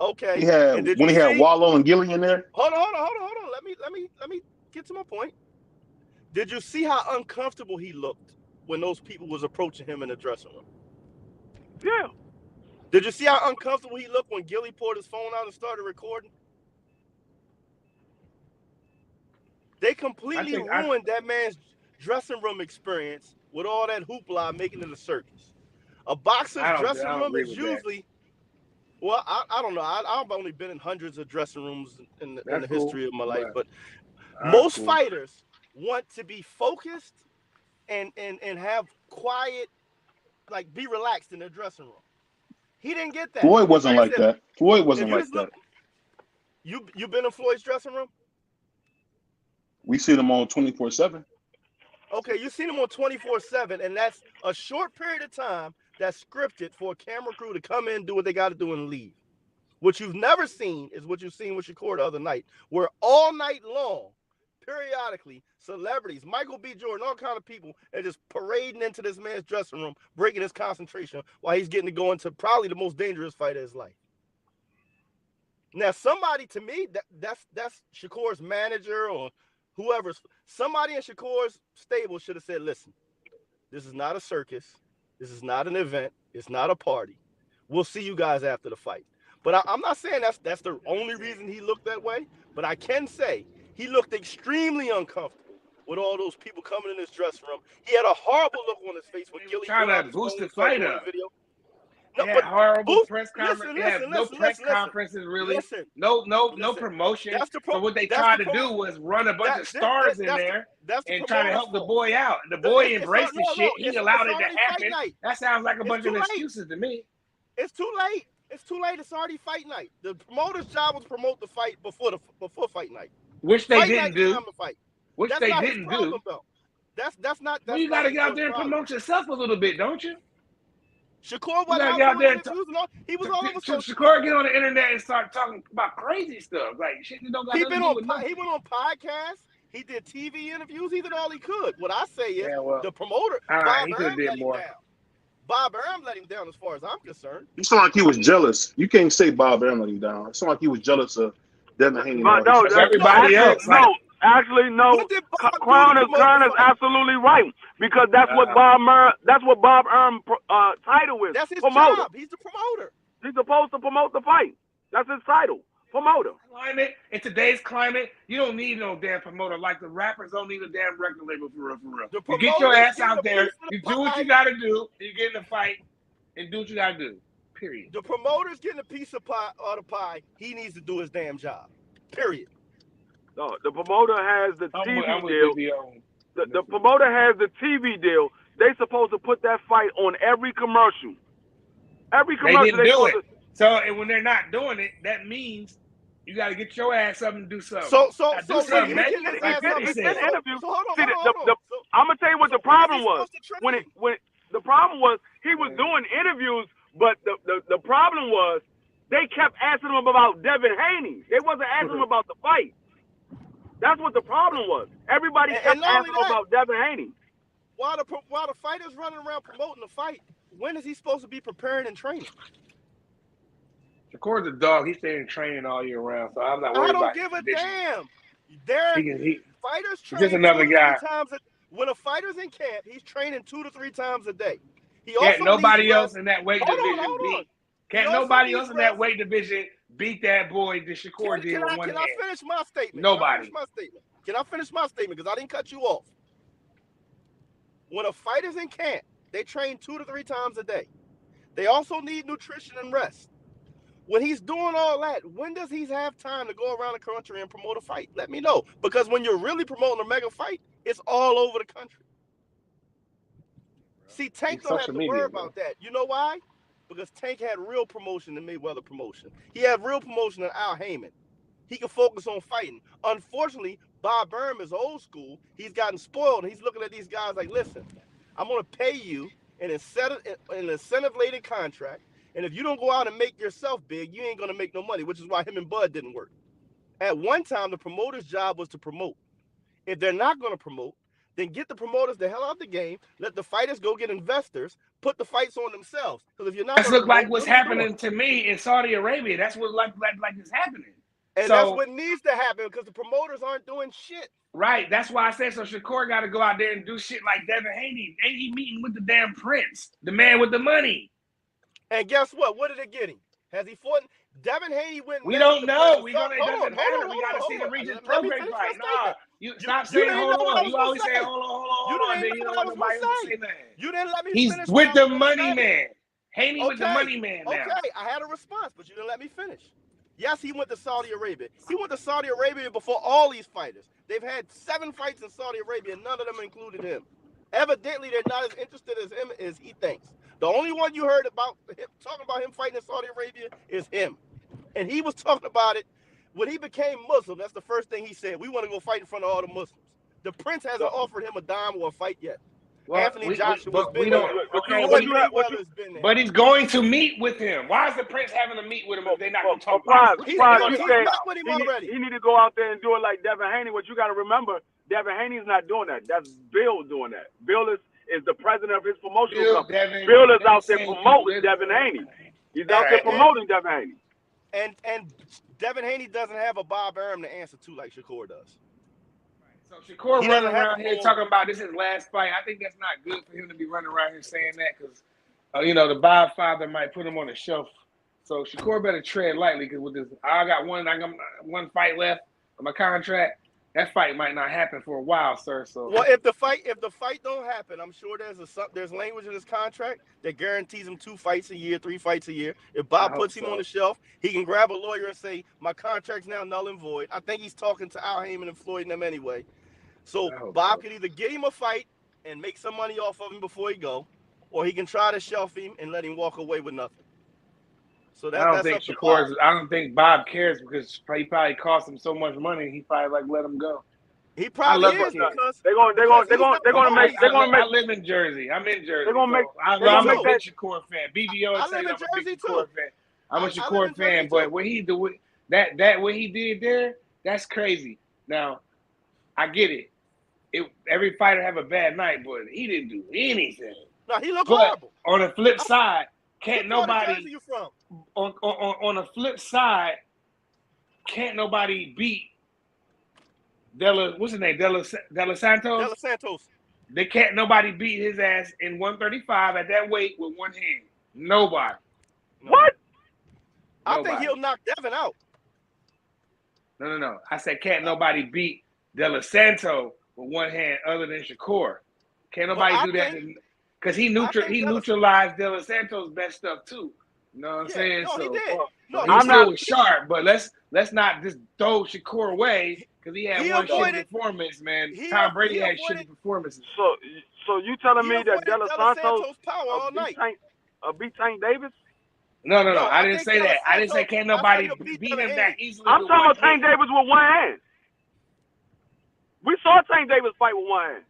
Okay. He had Wallow and Gillian there. Hold on. Let me get to my point. Did you see how uncomfortable he looked when those people was approaching him in the dressing room? Yeah. Did you see how uncomfortable he looked when Gilly pulled his phone out and started recording? They completely ruined that man's dressing room experience with all that hoopla making it a circus. A boxer's dressing room is usually, I don't know. I've only been in hundreds of dressing rooms in the history of my life, but Most fighters want to be focused and have quiet, like be relaxed in their dressing room. He didn't get that. Floyd wasn't like that. Floyd wasn't like that. You been in Floyd's dressing room? We see them on 24/7. Okay, you seen them on 24/7, and that's a short period of time that's scripted for a camera crew to come in, do what they got to do, and leave. What you've never seen is what you've seen with Shakur the other night, where all night long, periodically, celebrities, Michael B. Jordan, all kind of people are just parading into this man's dressing room, breaking his concentration while he's getting to go into probably the most dangerous fight of his life. Now, somebody, to me, that's Shakur's manager or whoever's, somebody in Shakur's stable should have said, listen, this is not a circus. This is not an event. It's not a party. We'll see you guys after the fight. But I'm not saying that's the only reason he looked that way, but I can say he looked extremely uncomfortable with all those people coming in his dressing room. He had a horrible look on his face when Gilly trying to boost the fight up. No, yeah, but horrible press conference. No press conferences really. No promotion. So what they tried to do was run a bunch of stars in there and try to help the boy out. The boy embraced the shit. He allowed it to happen. That sounds like a bunch of excuses to me. It's too late. It's too late. It's already fight night. The promoter's job was to promote the fight before fight night. Which they didn't do. Which they didn't do. That's not. Well, you got to get out there and promote yourself a little bit, don't you? Shakur wasn't out there. He was all over. Shakur get on the internet and start talking about crazy stuff, like shit you don't got nothing to do with nothing. He went on podcasts. He did TV interviews. He did all he could. What I say is the promoter, Bob Arum, let him down. Bob Arum let him down as far as I'm concerned. You sound like he was jealous. You can't say Bob Arum let him down. It sound like he was jealous of Devin Haney. No, everybody else. Actually, no. Crown is absolutely right because that's what Bob Arum title is. That's his promoter. job. He's the promoter. He's supposed to promote the fight. That's his title. Promoter. Climate in today's climate, you don't need no damn promoter. Like the rappers don't need a damn record label for real. You get your ass out there, you do what you gotta do, you get in the fight, and do what you gotta do. Period. The promoter's getting a piece of pie or the pie. He needs to do his damn job. Period. No, the promoter has the TV deal. The promoter has the TV deal. They supposed to put that fight on every commercial. Every commercial. They didn't do it. So, and when they're not doing it, that means you got to get your ass up and do something. I'm gonna tell you what the problem was. When the problem was, he was doing interviews, but the problem was they kept asking him about Devin Haney. They wasn't asking him about the fight. That's what the problem was. Everybody kept asking him about Devin Haney. While the fighter's running around promoting the fight, when is he supposed to be preparing and training? Shakur's a dog. He's staying training all year round, so I'm not worried about it. I don't give a damn. Fighters train just another guy. When a fighter's in camp, he's training 2 to 3 times a day. Can't nobody else in that weight division beat. Can't nobody else in that weight division beat that boy that Shakur did with one hand. Can I finish my statement? Nobody. Can I finish my statement? Because I didn't cut you off. When a fighter's in camp, they train 2 to 3 times a day. They also need nutrition and rest. When he's doing all that, when does he have time to go around the country and promote a fight? Let me know. Because when you're really promoting a mega fight, it's all over the country. See, Tank don't have to worry about that. You know why? Because Tank had real promotion in Mayweather promotion. He had real promotion in Al Heyman. He can focus on fighting. Unfortunately, Bob Arum is old school. He's gotten spoiled. And he's looking at these guys like, listen, I'm going to pay you an incentive-laden contract. And if you don't go out and make yourself big, you ain't going to make no money, which is why him and Bud didn't work. At one time, the promoter's job was to promote. If they're not going to promote, then get the promoters the hell out of the game. Let the fighters go get investors. Put the fights on themselves. Because if you're not, that's look like what's happening to me in Saudi Arabia. That's what like is happening. And that's what needs to happen because the promoters aren't doing shit. Right. That's why I said so. Shakur got to go out there and do shit like Devin Haney. Ain't he meeting with the damn prince, the man with the money? And guess what? What did it get him? Has he fought? Devin Haney went. We don't know. It doesn't matter. We got to see the Regis Prograis fight. Nah, you stop saying hold on. You always say hold on. Then you don't want nobody to say that. You didn't let me finish. He's with the money man. Haney with the money man now. Okay, I had a response, but you didn't let me finish. Yes, he went to Saudi Arabia. He went to Saudi Arabia before all these fighters. They've had 7 fights in Saudi Arabia, and none of them included him. Evidently, they're not as interested as him as he thinks. The only one you heard about him, talking about him fighting in Saudi Arabia is him. And he was talking about it when he became Muslim. That's the first thing he said. We want to go fight in front of all the Muslims. The prince hasn't offered him a dime or a fight yet. Well, Anthony Joshua's been don't. there. Okay, But he's going to meet with him. Why is the prince having to meet with him if they're not going to talk about He's it? with him already. He need to go out there and do it like Devin Haney. What you got to remember, Devin Haney's not doing that. That's Bill doing that. Bill is the president of his promotional company. Bill is out there promoting Devin Haney. He's out there promoting Devin Haney. And Devin Haney doesn't have a Bob Arum to answer to like Shakur does. So Shakur running around here talking about this is his last fight. I think that's not good for him to be running around here saying that because, the Bob father might put him on the shelf. So Shakur better tread lightly because with this, I got one fight left on my contract. That fight might not happen for a while, sir. So well, if the fight don't happen, I'm sure there's language in his contract that guarantees him 2 fights a year, 3 fights a year. If Bob puts him on the shelf, he can grab a lawyer and say, my contract's now null and void. I think he's talking to Al Heyman and Floyd and them anyway. So Bob can either get him a fight and make some money off of him before he go, or he can try to shelf him and let him walk away with nothing. So I don't think Bob cares because he probably cost him so much money. He probably let him go. He probably is because they're gonna make. I live in Jersey. I'm in Jersey. I'm a big Shakur fan. BBO and I'm a big Shakur fan. I'm a Shakur fan, but what he do what he did there, that's crazy. Now, I get it. Every fighter have a bad night, but he didn't do anything. No, he looked horrible. On the flip side, can't nobody you from? On the flip side, can't nobody beat what's his name? De Los Santos? De Los Santos. They can't nobody beat his ass in 135 at that weight with one hand. Nobody. What? I think he'll knock Devin out. No. I said can't nobody beat De Los Santos with one hand other than Shakur. Can't nobody do that because he neutralized De Los Santos' best stuff too. You know what I'm saying? No, he did. He still was sharp, but let's not just throw Shakur away because he had one shitty performance, man. Tom Brady had shitty performances. So you telling me that De Los Santos beat Tank Davis? No. I didn't say that. I didn't say can't nobody beat him that easily. I'm talking about Tank Davis with one hand. We saw Tank Davis fight with one hand.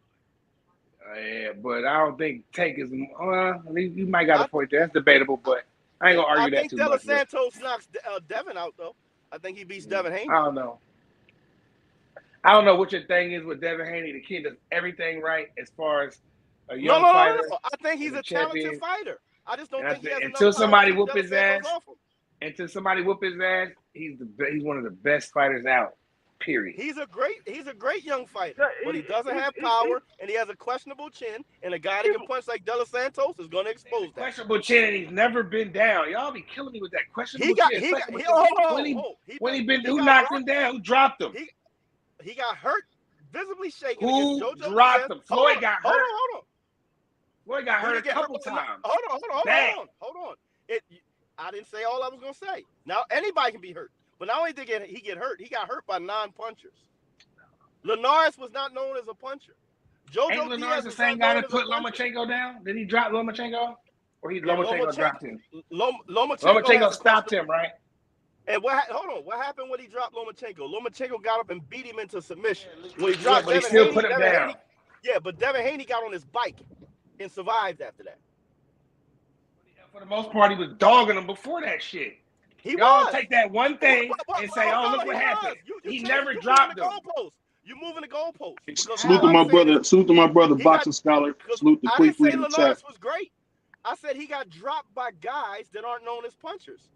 Yeah, but I don't think Tank is. You might got a point there. That's debatable, but I ain't gonna argue that too much. I think De Los Santos knocks Devin out though. I think he beats Devin Haney. I don't know what your thing is with Devin Haney. The kid does everything right as far as a young fighter. No. I think he's a talented fighter. I just don't think he has until somebody whoop his ass. Until somebody whoop his ass, he's one of the best fighters out. Period. He's a great young fighter, but he doesn't have power, and he has a questionable chin. And a guy that can punch like De Los Santos is going to expose that. Questionable chin, and he's never been down. Y'all be killing me with that questionable chin. Who knocked him down? Who dropped him? He got hurt, visibly shaken. Who dropped him? Floyd got hurt. Hold on. Floyd got hurt a couple times. Hold on. I didn't say all I was going to say. Now anybody can be hurt. But not only did he get hurt, he got hurt by non-punchers. Linares was not known as a puncher. Ain't Linares the same guy that put Lomachenko down? Did he drop Lomachenko? Or Lomachenko dropped him? Lomachenko stopped him, right? And what happened when he dropped Lomachenko? Lomachenko got up and beat him into submission. When he dropped he still put him down. But Devin Haney got on his bike and survived after that. For the most part, he was dogging him before that shit. Y'all take that one thing and say, "Oh, look what happened." He never dropped them. You moving the goalposts. Salute to my brother, boxing scholar. Salute to Quick Freedom Chat. Linares was great. I said he got dropped by guys that aren't known as punchers.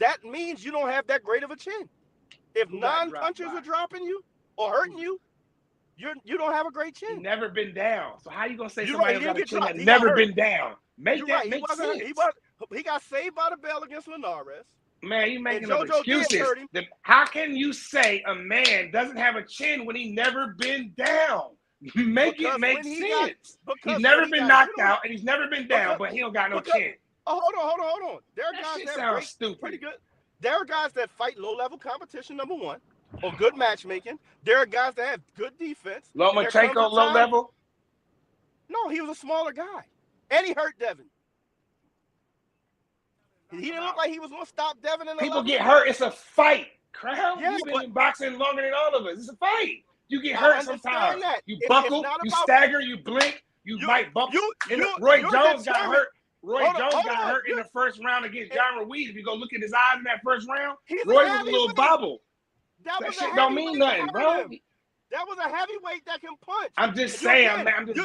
That means you don't have that great of a chin. If non-punchers are dropping you or hurting you, you don't have a great chin. He's never been down. So how you gonna say somebody got a chin that never been down? Make that make sense. He got saved by the bell against Linares. Man, you making up excuses. How can you say a man doesn't have a chin when he never been down? Make it make sense. He's never been knocked out and he's never been down, but he don't got no chin. Oh, hold on. There are guys that sounds stupid. Pretty good. there are guys that fight low-level competition, number one, or good matchmaking. There are guys that have good defense. Lomachenko, low level? No, he was a smaller guy. And he hurt Devin. He didn't look like he was going to stop Devin in the People level. get hurt. It's a fight. Crown, Yeah, you've been in boxing longer than all of us. It's a fight. You get I hurt understand sometimes. that. You It's buckle, not you about- stagger, you blink, you might bump. Roy Jones got hurt. Roy Jones got hurt in the first round against John Ruiz. If you go look at his eyes in that first round, Roy was a little bobble. That shit don't mean nothing, bro. That was a heavyweight that can punch. I'm just saying, I'm just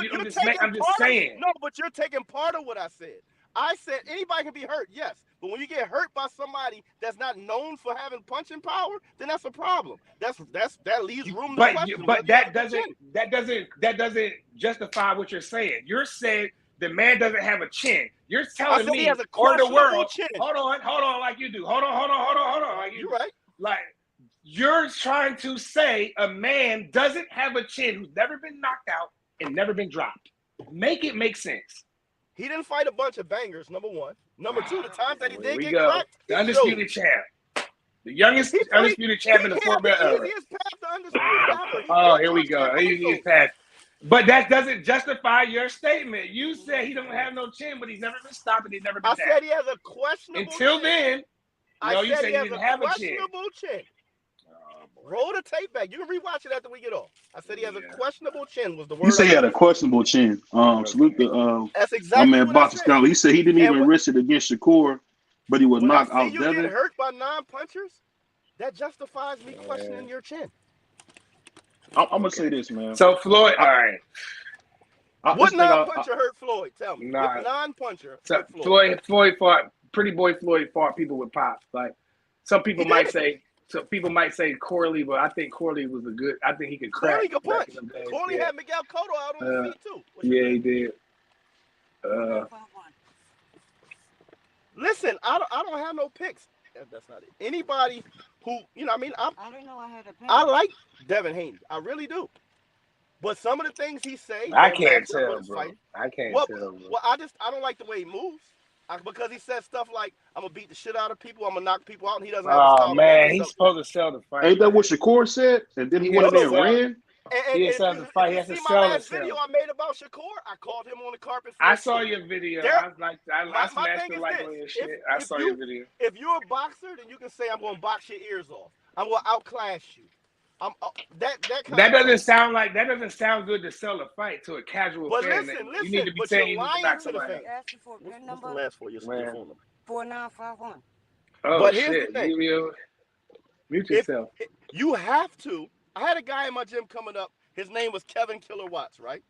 saying. No, but you're taking part of what I said. I said anybody can be hurt, yes. But when you get hurt by somebody that's not known for having punching power, then that's a problem. That leaves room to question. But that doesn't justify what you're saying. You're saying the man doesn't have a chin. You're telling me he has a or the world. chin. Hold on, like you do. Hold on, like you. You're right. Like you're trying to say a man doesn't have a chin who's never been knocked out and never been dropped. Make it make sense. He didn't fight a bunch of bangers, number one. Number two, the times that he did get go. cracked. The undisputed champ. The youngest undisputed champ in the Fort Bell era. He is past the undisputed champ. Oh, here we go. He's past. But that doesn't justify your statement. You said he don't have no chin, but he's never been stopped and he's never been I said he has a questionable Until chin. then, you said he didn't have a chin. Questionable chin. Roll the tape back. You can rewatch it after we get off. I said he has a questionable chin. Was the word? You say he had a questionable chin. Salute the That's exactly my man what Boxer I said. Scholar. He said he didn't even risk it against Shakur, but he was knocked out you Devin. get hurt by non-punchers, that justifies me questioning your chin. I'm gonna say this, man. So Floyd, all right. What non-puncher hurt Floyd? Tell me. Nah. What non-puncher So hurt Floyd? Floyd fought Pretty Boy Floyd fought people with pops. Like some people might say. So people might say Corley, but I think Corley was a good. I think he could crack. Corley could punch. Corley had Miguel Cotto out on his feet too. Yeah, he did. Listen, I don't have no picks. That's not it. Anybody who I didn't know I had a pick. I like Devin Haney. I really do. But some of the things he say, I can't tell, bro. I can't tell. Bro. Well, I don't like the way he moves. Because he says stuff like, I'm going to beat the shit out of people, I'm going to knock people out, and he doesn't have a style. Oh, man, he's supposed to sell the fight. Ain't that what Shakur said? And then he went in there and ran? He has to fight. He has to sell my last video I made about Shakur, I called him on the carpet. I saw your video. I smashed it like on your shit. I saw your video. If you're a boxer, then you can say, I'm going to box your ears off. I'm going to outclass you. That doesn't sound good to sell a fight to a casual fan. Listen, you need to be saying you need to back somebody. What's the last four? Your phone number? 4951. Oh, but shit. Here's the thing. Mute yourself. You have to. I had a guy in my gym coming up. His name was Kevin Killer Watts, right?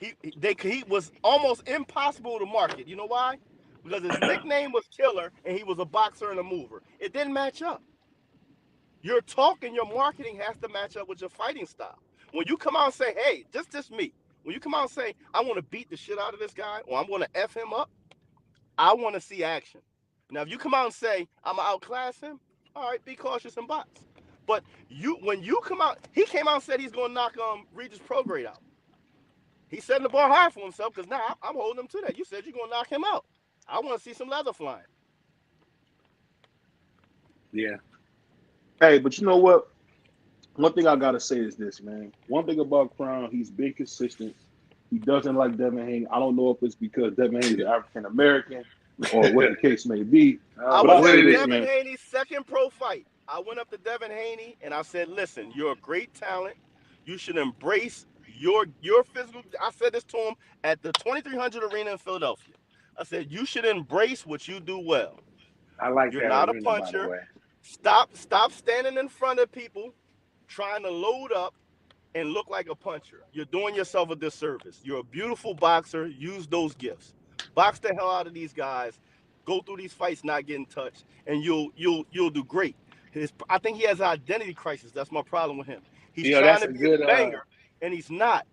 He was almost impossible to market. You know why? Because his nickname was Killer, and he was a boxer and a mover. It didn't match up. Your talk and your marketing has to match up with your fighting style. When you come out and say, hey, just me. When you come out and say, I want to beat the shit out of this guy, or I'm going to F him up, I want to see action. Now, if you come out and say, I'm going to outclass him, all right, be cautious and box. But when you come out, he came out and said he's going to knock Regis Prograde out. He's setting the bar high for himself because now I'm holding him to that. You said you're going to knock him out. I want to see some leather flying. Yeah. Hey, but you know what? One thing I gotta say is this, man. One thing about Crown, he's been consistent. He doesn't like Devin Haney. I don't know if it's because Devin Haney is African American or what the case may be. I was at Devin Haney's second pro fight. I went up to Devin Haney and I said, "Listen, you're a great talent. You should embrace your physical." I said this to him at the 2300 Arena in Philadelphia. I said, "You should embrace what you do well. I like you're that not arena, a puncher. Stop standing in front of people trying to load up and look like a puncher. You're doing yourself a disservice. You're a beautiful boxer. Use those gifts. Box the hell out of these guys. Go through these fights not getting touched, and you'll do great." I think he has an identity crisis. That's my problem with him. He's trying to be a banger, and he's not.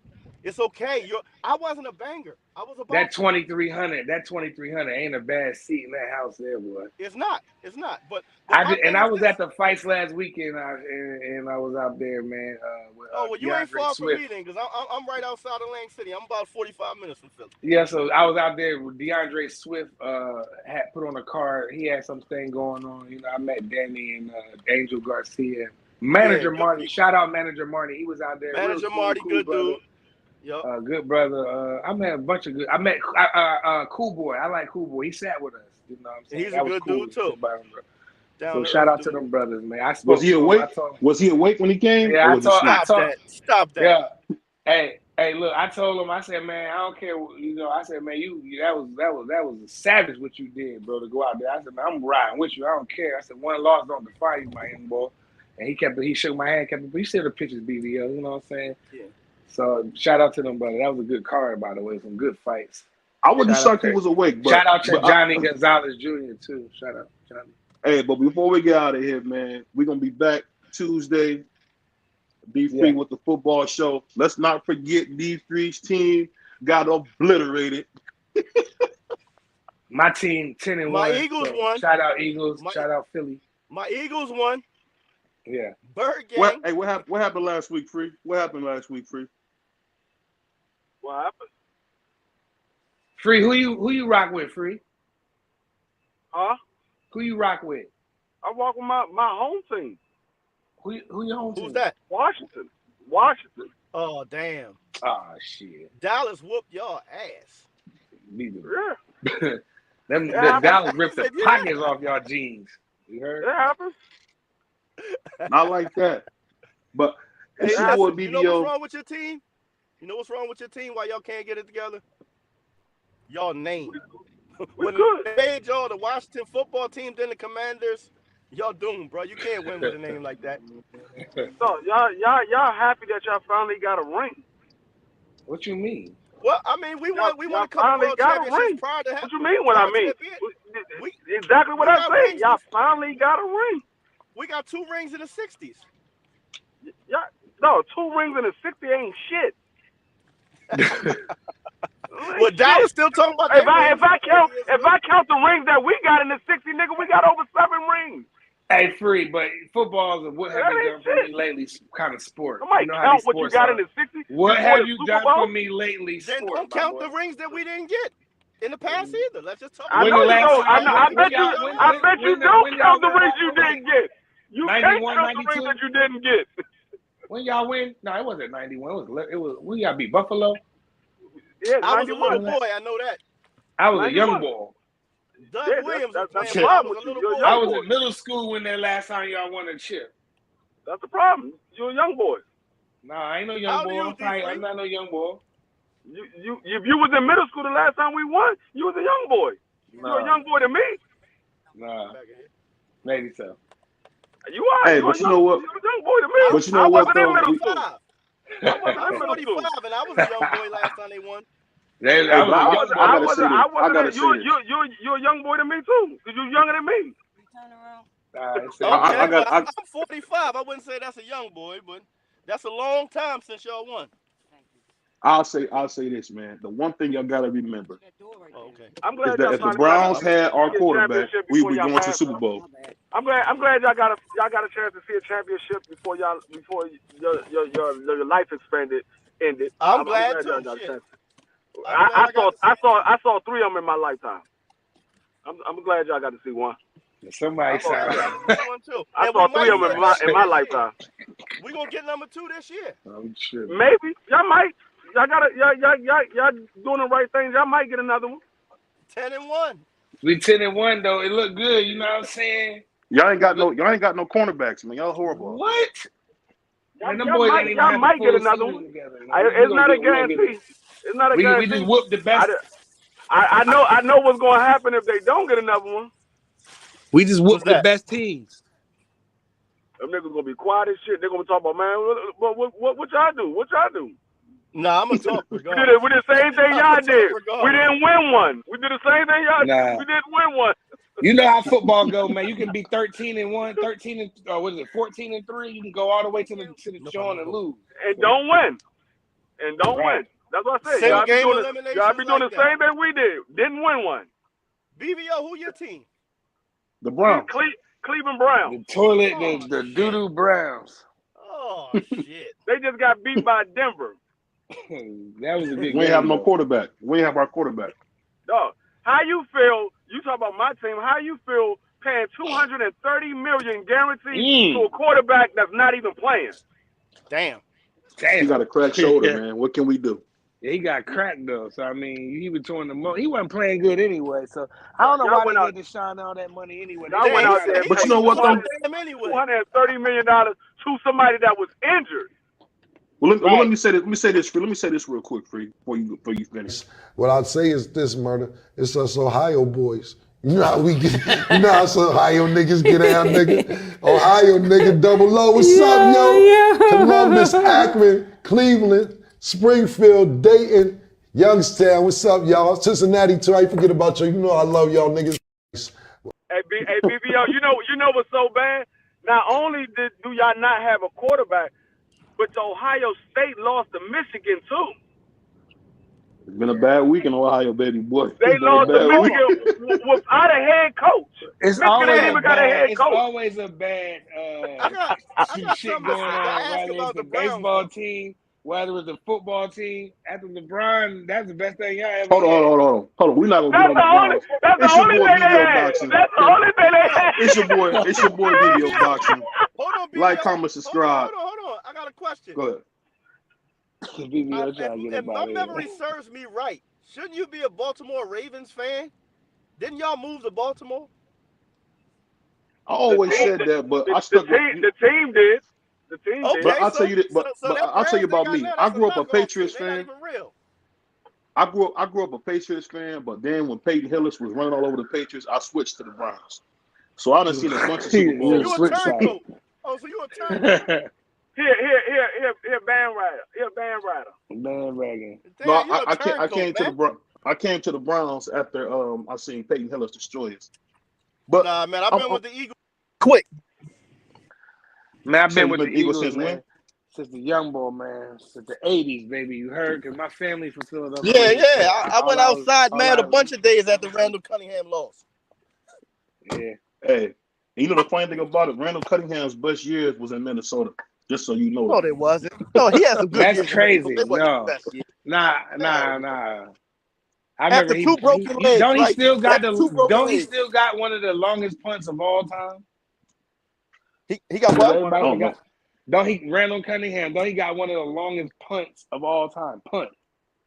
It's okay. I wasn't a banger. I was a that 2300. That 2300 ain't a bad seat in that house there, boy. It's not. But I was at the fights last weekend, and I was out there, man. Well, you ain't far from me then, because I'm right outside of Lang City. I'm about 45 minutes from Philly. Yeah, so I was out there with DeAndre Swift. Had put on a card. He had something going on. You know, I met Danny and Angel Garcia. Manager Marty, shout out Manager Marty. He was out there. Manager Marty, good dude. Yep. Good brother. I met a bunch of good. I met Cool Boy. I like Cool Boy. He sat with us. You know what I'm saying? He's a good dude too. So shout out to them brothers, man. Was he awake? Was he awake when he came? Yeah, Stop that. Yeah. Hey, look, I told him. I said, man, I don't care. You know, I said, man, that was savage what you did, bro, to go out there. I said, man, I'm riding with you. I don't care. I said, one loss don't define you, my young boy. And he shook my hand, but he still the pictures, BVO. You know what I'm saying? Yeah. So shout out to them, brother. That was a good card, by the way. Some good fights. I wasn't shocked he was awake. But, shout out to Johnny Gonzalez Jr. too. Shout out, Johnny. Hey, but before we get out of here, man, we're gonna be back Tuesday. D3 with the football show. Let's not forget D3's team got obliterated. My team 10-1. My Eagles won. Shout out Eagles. Shout out Philly. My Eagles won. Yeah. Bird gang. What happened last week, Free? What happened last week, Free? What happened? Free, who you rock with, Free? Huh? Who you rock with? I rock with my home team. Who your home team? Who's that? Washington. Oh, damn. Oh, shit. Dallas whooped y'all ass. Yeah. Dallas ripped the pockets off y'all jeans. You heard? It happens. Not like that. But you know what's wrong with your team? You know what's wrong with your team? Why y'all can't get it together? Y'all name. When they made y'all the Washington football team, then the Commanders, y'all doomed, bro. You can't win with a name like that. So y'all happy that y'all finally got a ring? What you mean? Well, I mean, we won a couple world championships prior to what you mean what I mean? Exactly what I said. Y'all finally got a ring. We got 2 rings in the 60s. No, 2 rings in the 60s ain't shit. Well, Dallas still talking about that. If I count the rings that we got in the 60s, nigga, we got over 7 rings. Hey, Free, but football is what have you done for me lately kind of sport. Somebody count what you got in the 60s. What have you done for me lately? Then don't count the rings that we didn't get in the past either. Let's just talk about I bet you don't count the rings you didn't get. You can't count the rings that you didn't get. When y'all win? No, it wasn't 91. It was we got beat Buffalo. Yeah, I was a little boy. I know that. I was 91. A young boy. Doug Williams was playing. I was in middle school when that last time y'all won a chip. That's the problem. You're a young boy. Nah, I ain't no young boy. I'm not no young boy. If you was in middle school the last time we won, you was a young boy. You're a young boy to me. Nah, maybe so. You are. Hey, but you know what? You're a young boy to me. But you know what, though? I'm 45, and I was a young boy last time they won. You're a young boy to me too, because you're younger than me. I'm 45. I wouldn't say that's a young boy, but that's a long time since y'all won. I'll say this, man. The one thing y'all gotta remember is that if the Browns had our quarterback, we would be going to the Super Bowl. I'm glad y'all got a chance to see a championship before your life ended. I'm glad too. I saw 3 of them in my lifetime. I'm glad y'all got to see one. Somebody said one too. I saw 3 of them in my lifetime. We gonna get number 2 this year. I'm sure. Maybe y'all might. Y'all doing the right things. Y'all might get another one. 10-1. We 10-1 though. It looked good. You know what I'm saying? Y'all ain't got no cornerbacks, man. Y'all horrible. What? Y'all might get another one. It's not a guarantee. It's not a guarantee. We just whooped the best. I know what's going to happen if they don't get another one. We just whooped the best teams. Them niggas gonna be quiet as shit. They're gonna talk about, man, what y'all do? What y'all do? Nah, I'm gonna talk. We did the same thing y'all did. We didn't win one. We did the same thing y'all did. We didn't win one. You know how football go, man. You can be 13-1, 14-3. You can go all the way to the showing and lose. And don't win. That's what I said. Single Y'all game be doing elimination the same thing we did. Didn't win one. BBO, who your team? The Browns. Cleveland Browns. The toilet, the doo-doo Browns. Oh, shit. They just got beat by Denver. That was a good game. We ain't have no quarterback. We ain't have our quarterback. Dog, how you feel? You talk about my team. How you feel paying $230 million guaranteed to a quarterback that's not even playing? Damn. He got a cracked shoulder, man. What can we do? Yeah, he got cracked though. So I mean, he was towing the most. He wasn't playing good anyway. So I don't know why they gave Deshaun all that money anyway. Y'all went out there, but you know what though? $230 million to somebody that was injured. Well, let me say this. Let me say this real quick, Free, before you finish. What I'd say is this, Murder. It's us Ohio boys. You know how we get. You know how us Ohio niggas get down, nigga. Ohio nigga, double O. What's up, yo? Columbus, Akron, Cleveland, Springfield, Dayton, Youngstown. What's up, y'all? Cincinnati too. I ain't forget about you. You know I love y'all niggas. Hey, BBO, you know what's so bad? Not only do y'all not have a quarterback, but Ohio State lost to Michigan too. It's been a bad week in Ohio, baby boy. They lost to Michigan without a head coach. It's Michigan ain't even got a head it's coach. always a bad shit going on. Whether it's the baseball team, whether it's the football team. After LeBron, that's the best thing y'all ever. Hold on. We're not gonna get on the Browns. That's the only thing they had. That's the only thing they had. It's your boy BBO Boxing. Hold on, BBO. Like, comment, subscribe. Hold on. I got a question. Go ahead. If my memory serves me right, shouldn't you be a Baltimore Ravens fan? Didn't y'all move to Baltimore? I always said that, but I stuck. The team did. The team did. But I'll tell you this. But I'll tell you about me. I grew up a Patriots fan. I grew up a Patriots fan, but then when Peyton Hillis was running all over the Patriots, I switched to the Browns. So I done seen a bunch of Super Bowls. You a turncoat. Oh, so you a turncoat. Here, bandrider. Bandwagon. No, I came to the Browns after I seen Peyton Hillis destroy us. But nah, man, I've been with the Eagles. Quick. Man, I've been with the Eagles Eagles, since man. when? Since the young boy, man. Since the 80s, baby. You heard? Because my family from Philadelphia. Yeah. I went outside, man, a bunch of days after Randall Cunningham lost. Yeah. Hey, you know the funny thing about it, Randall Cunningham's best years was in Minnesota. Just so you know. No, they wasn't. No, he had some good years. That's crazy. No. Nah. I remember he still got one of the longest punts of all time? He got what? Randall Cunningham, he got one of the longest punts of all time. Punt.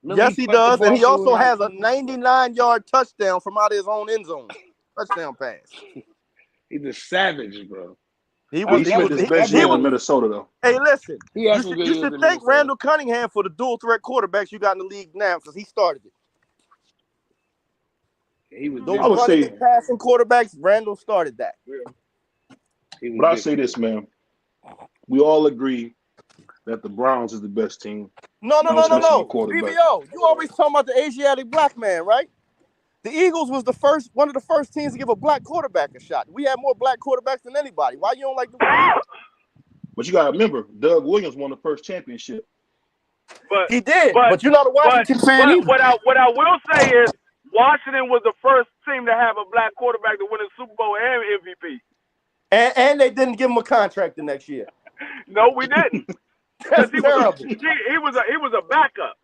Remember yes, he does, and he also has a 99-yard touchdown from out of his own end zone. Touchdown pass. He's a savage, bro. He spent his best year in Minnesota, though. Hey, listen, you should thank Randall Cunningham for the dual threat quarterbacks you got in the league now, because he started it. He was. Those running and passing quarterbacks, Randall started that. But I'll say this, man. We all agree that the Browns is the best team. No. BBO, you always talking about the Asiatic black man, right? The Eagles was one of the first teams to give a black quarterback a shot. We had more black quarterbacks than anybody. Why you don't like the Eagles? But you gotta remember, Doug Williams won the first championship. But he did. But you're not a Washington fan either. What I will say is Washington was the first team to have a black quarterback to win a Super Bowl and MVP. And they didn't give him a contract the next year. No, we didn't. That's terrible. He was a backup.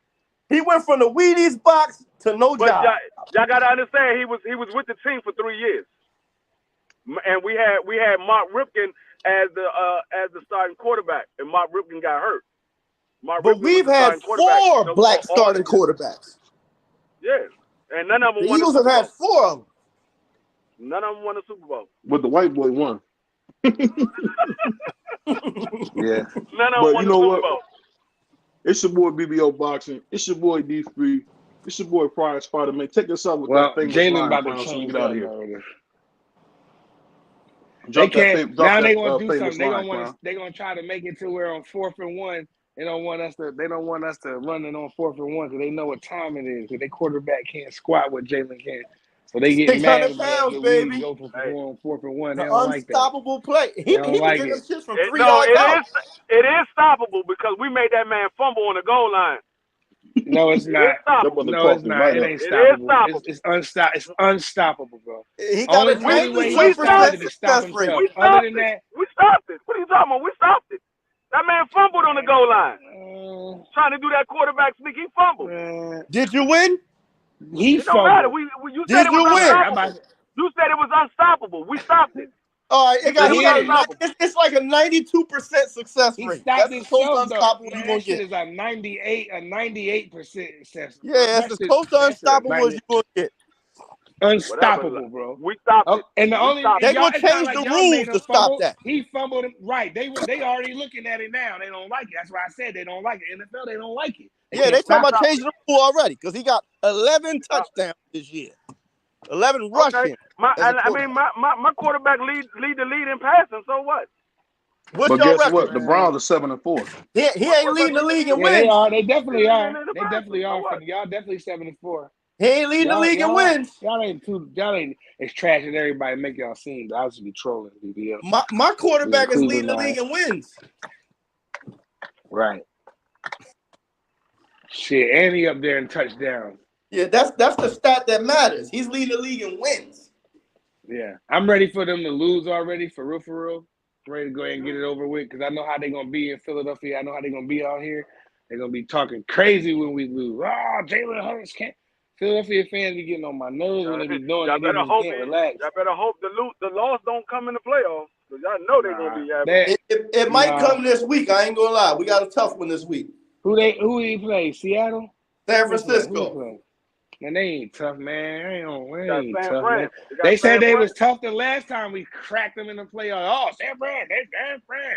He went from the Wheaties box to no job. Y'all gotta understand, he was with the team for 3 years, and we had Mark Ripken as the starting quarterback, and Mark Ripken got hurt. But we've had 4 black starting quarterbacks. Yes, and none of them. The Eagles have had 4 of them. None of them won a Super Bowl. But the white boy won. Yeah. None of them won the Super Bowl. It's your boy BBO Boxing. It's your boy D3. It's your boy Pride Spider-Man. Take us up with that famous Jalen line, about to so we change get out of that here. They can't. Now they're gonna do something. They're gonna try to make it to where on 4th and 1. They don't want us to run it on 4th and 1 because they know what time it is. Because their quarterback can't squat what Jalen can. So they get mad pounds, baby. Go for 4th and 1. The they don't unstoppable play. He can get them shits from 3 yards out. It is stoppable because we made that man fumble on the goal line. No, it's not. No, it's not. It ain't stoppable. It's unstoppable, bro. He got a only way he can stop it is stop himself. Other than that, we stopped it. What are you talking about? We stopped it. That man fumbled on the goal line. Trying to do that quarterback sneak. He fumbled. Did you win? He it don't matter. You said it was unstoppable. You said it was unstoppable. We stopped it. All right, it's like a 92% success he rate. stopped That's the most himself, unstoppable though. you're gonna Shit get. is a 98% success. Yeah, it's as close to unstoppable as you're gonna get. Unstoppable, bro. We stopped it. And the only they gonna change the rules to stop that. He fumbled him. Right. They already looking at it now. They don't like it. That's why I said they don't like it. NFL, they don't like it. They talking about changing the rule already because he got 11 touchdowns this year. 11 rushing. My quarterback lead the lead in passing. So what? What's but your guess record? what? The Browns are 7-4. He ain't leading the league in wins. They are. They definitely are. They definitely are. Y'all definitely 7-4. He ain't leading the league in wins. Y'all ain't as trash as everybody make y'all seem. I was be trolling BBL. My quarterback is leading the league in wins. Right. Shit, and he up there in touchdowns. Yeah, that's the stat that matters. He's leading the league in wins. Yeah, I'm ready for them to lose already, for real. Ready to go ahead and get it over with because I know how they're going to be in Philadelphia. I know how they're going to be out here. They're going to be talking crazy when we lose. Jalen Hurts can't. Philadelphia fans be getting on my nerves when they be doing it. They just can't relax. Y'all better hope the loss don't come in the playoffs because y'all know they're going to be happy. It might come this week. I ain't going to lie. We got a tough one this week. Who they play? Seattle? San Francisco. Man, they ain't tough, man. They ain't tough, man. They said they was tough the last time we cracked them in the playoffs. Oh, San Fran.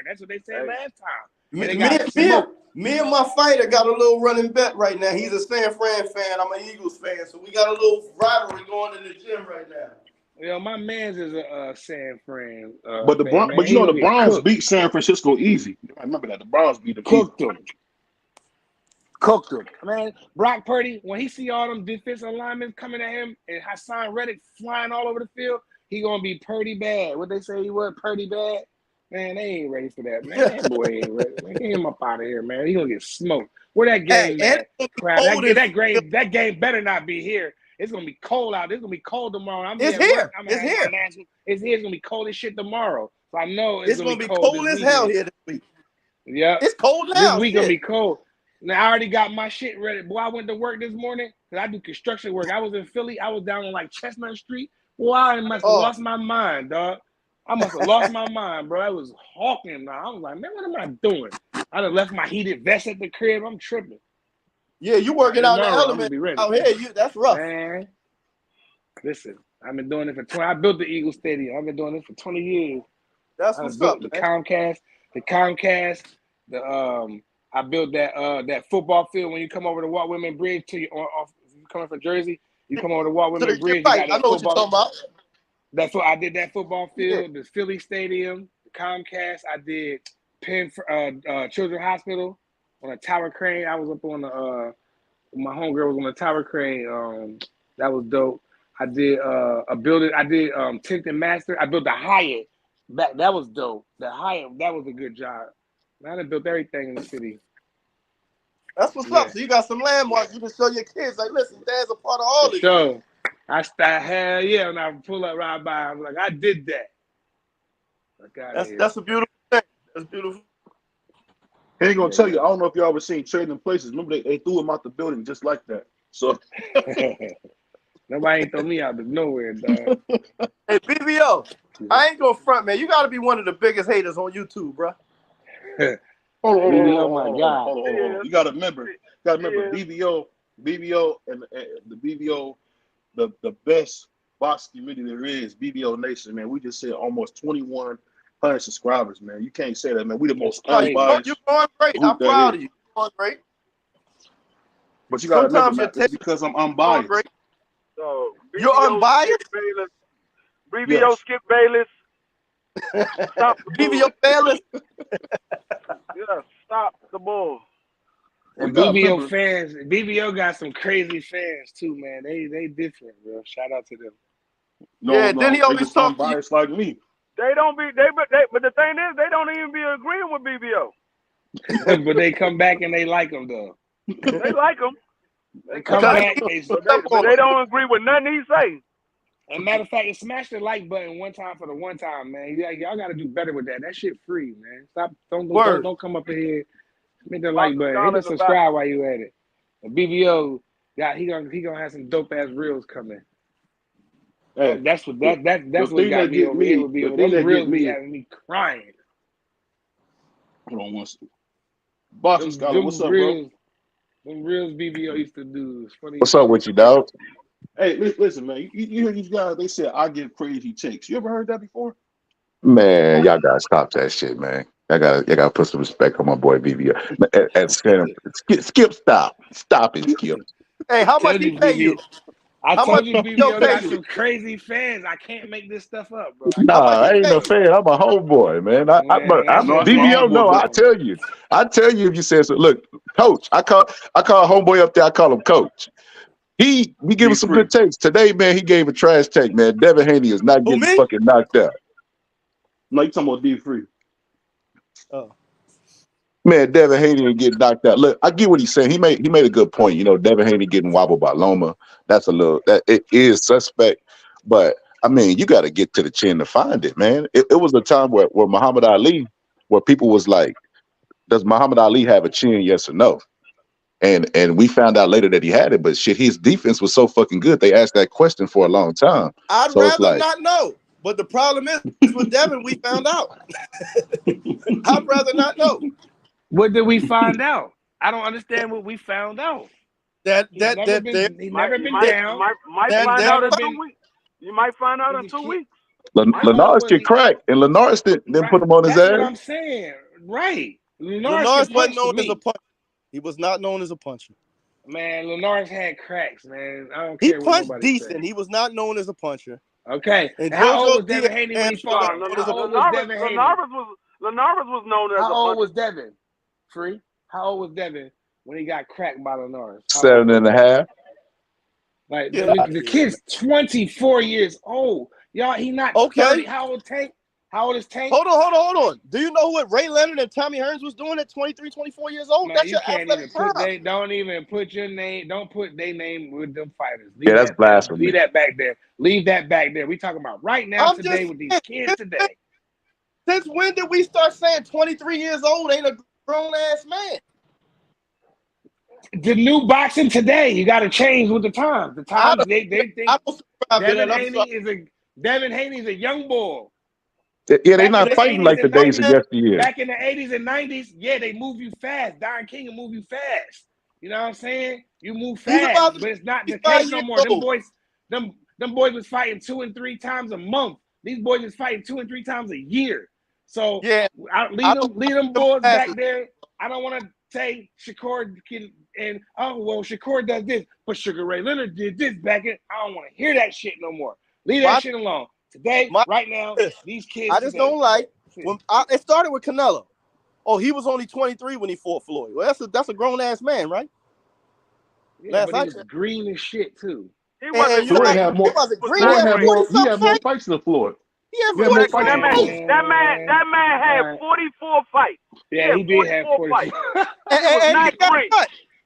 That's what they said last time. Me and my fighter got a little running bet right now. He's a San Fran fan. I'm an Eagles fan. So we got a little rivalry going in the gym right now. Yeah, my man's is a San Fran. But the Browns beat San Francisco easy. I remember that. The Browns beat them. Cooked him. Man, Brock Purdy, when he see all them defensive linemen coming at him and Hassan Reddick flying all over the field, he going to be Purdy bad. What they say he was, Purdy bad? Man, they ain't ready for that, man. That boy ain't ready. Man, get him up out of here, man. He going to get smoked. Where that game at? That game better not be here. It's going to be cold out. It's going to be cold tomorrow. It's here. It's here. It's going to be cold as shit tomorrow. So I know it's going to be cold as hell here this week. Yeah. It's cold now. This week going to be cold. Now, I already got my shit ready. Boy, I went to work this morning because I do construction work. I was in Philly. I was down on like Chestnut Street. Boy, I must have lost my mind, dog. I must have lost my mind, bro. I was hawking now. I was like, man, what am I doing? I done left my heated vest at the crib. I'm tripping. Yeah, you working out the element out here. That's rough. Man, listen, I've been doing it for 20. I built the Eagle Stadium. I've been doing this for 20 years. That's what's up. The Comcast. I built that football field when you come over the Walt Whitman Bridge to you coming from Jersey. You come over the Walt Whitman Bridge. Right. I know what you're talking about. That's what I did. That football field, the Philly Stadium, the Comcast. I did Penn Children's Hospital on a tower crane. I was up on my homegirl was on the tower crane. That was dope. I did a building. I did Tenth and Master. I built the Hyatt. That was dope. The Hyatt. That was a good job. I done built everything in the city. That's what's up. So you got some landmarks you can show your kids. Like, listen, Dad's a part of all this. Sure. Hell yeah, when I pull up right by, I'm like, I did that. That's a beautiful thing. That's beautiful. He ain't gonna tell you. I don't know if y'all ever seen Trading Places. Remember they threw him out the building just like that. So nobody ain't throw me out of nowhere, dog. Hey, BBO, I ain't gonna front, man. You gotta be one of the biggest haters on YouTube, bro. Hold on. You gotta remember, BBO and the BBO, the best box community there is, BBO Nation, man. We just said almost 2,100 subscribers, man. You can't say that, man. We the most unbiased. You're going great. I'm proud of you. You're going great. But you gotta remember, man, it's because I'm unbiased. So, you're unbiased? BBO Skip Bayless. Stop BBO Bayless. Yeah, stop the bull. And BBO fans, BBO got some crazy fans too, man. They different, bro. Shout out to them. Then he always talk biased like me. They don't be but the thing is they don't even be agreeing with BBO. But they come back and they like him though. They like him. They come back. But they don't agree with nothing he say. As a matter of fact, smash the like button one time for the one time, man. Y'all got to do better with that. That shit free, man. Stop. Don't come up in here. Hit the like button. Hit the subscribe while you at it. And BBO, he gonna have some dope ass reels coming. Hey, that's what what got me over here with BBO. Those reels be having me crying. Hold on one second. Boxing Scholar, what's up, bro? Them reels BBO used to do. It's funny. What's up with you, dog? Hey, listen, man. You hear these guys? They said I give crazy takes. You ever heard that before? Man, y'all gotta stop that shit, man. Y'all gotta put some respect on my boy BBO. And Skip, stop it, Skip. Hey, how much he pay you? I told you BBO got some crazy fans. I can't make this stuff up, bro. Nah, I ain't no fan. I'm a homeboy, man. I'm BBO. No, I tell you if you said so. Look, Coach, I call homeboy up there. I call him Coach. We give him some good takes today, man. He gave a trash take, man. Devin Haney is not getting fucking knocked out. No, you talking about D3? Oh. Man, Devin Haney ain't getting knocked out. Look, I get what he's saying. He made a good point. You know, Devin Haney getting wobbled by Loma. It is suspect. But I mean, you got to get to the chin to find it, man. It was a time where Muhammad Ali, where people was like, does Muhammad Ali have a chin? Yes or no? And we found out later that he had it, but shit, his defense was so fucking good. They asked that question for a long time. I'd rather not know. But the problem is with Devin, we found out. I'd rather not know. What did we find out? I don't understand what we found out. He's never been down. You might find out in 2 weeks. Lenars get cracked, and Lenars didn't put him on his ass. That's what I'm saying. Right. Lenars wasn't known as a puncher. He was not known as a puncher. Man, Lenars had cracks, man. I don't care. He punched decent. Said. He was not known as a puncher. Okay. And how old was Devin Haney when he fought? Lenars was known as a puncher. How old was Devin? Free? How old was Devin when he got cracked by Lenars? 7.5. Like the kid's 24 years old. Y'all, he not 30. How old Tank? How old is Tank? Hold on. Do you know what Ray Leonard and Tommy Hearns was doing at 23, 24 years old? Man, that's you your can't athletic even time. Don't even put your name. Don't put their name with them fighters. That's blasphemy. Leave that back there. Leave that back there. We talking about right now today with these kids today. Since when did we start saying 23 years old ain't a grown ass man? The new boxing today, you got to change with the times. The times they think Devin Haney is a young boy. Yeah, they're not fighting like the days of yesteryear. Back in the 80s and 90s, yeah, they move you fast. Don King will move you fast. You know what I'm saying? You move fast, but it's not the case no more. Them boys was fighting 2 and 3 times a month. These boys is fighting 2 and 3 times a year. So yeah, leave them boys back there. I don't want to say Shakur can Shakur does this, but Sugar Ray Leonard did this back in. I don't want to hear that shit no more. Leave that shit alone. Today, right now, these kids. I just don't like when it started with Canelo. Oh, he was only 23 when he fought Floyd. Well, that's a grown ass man, right? Yeah, but he was green as shit too. He had more fights than Floyd. That man had 44 fights. Yeah, he did have 44 fights.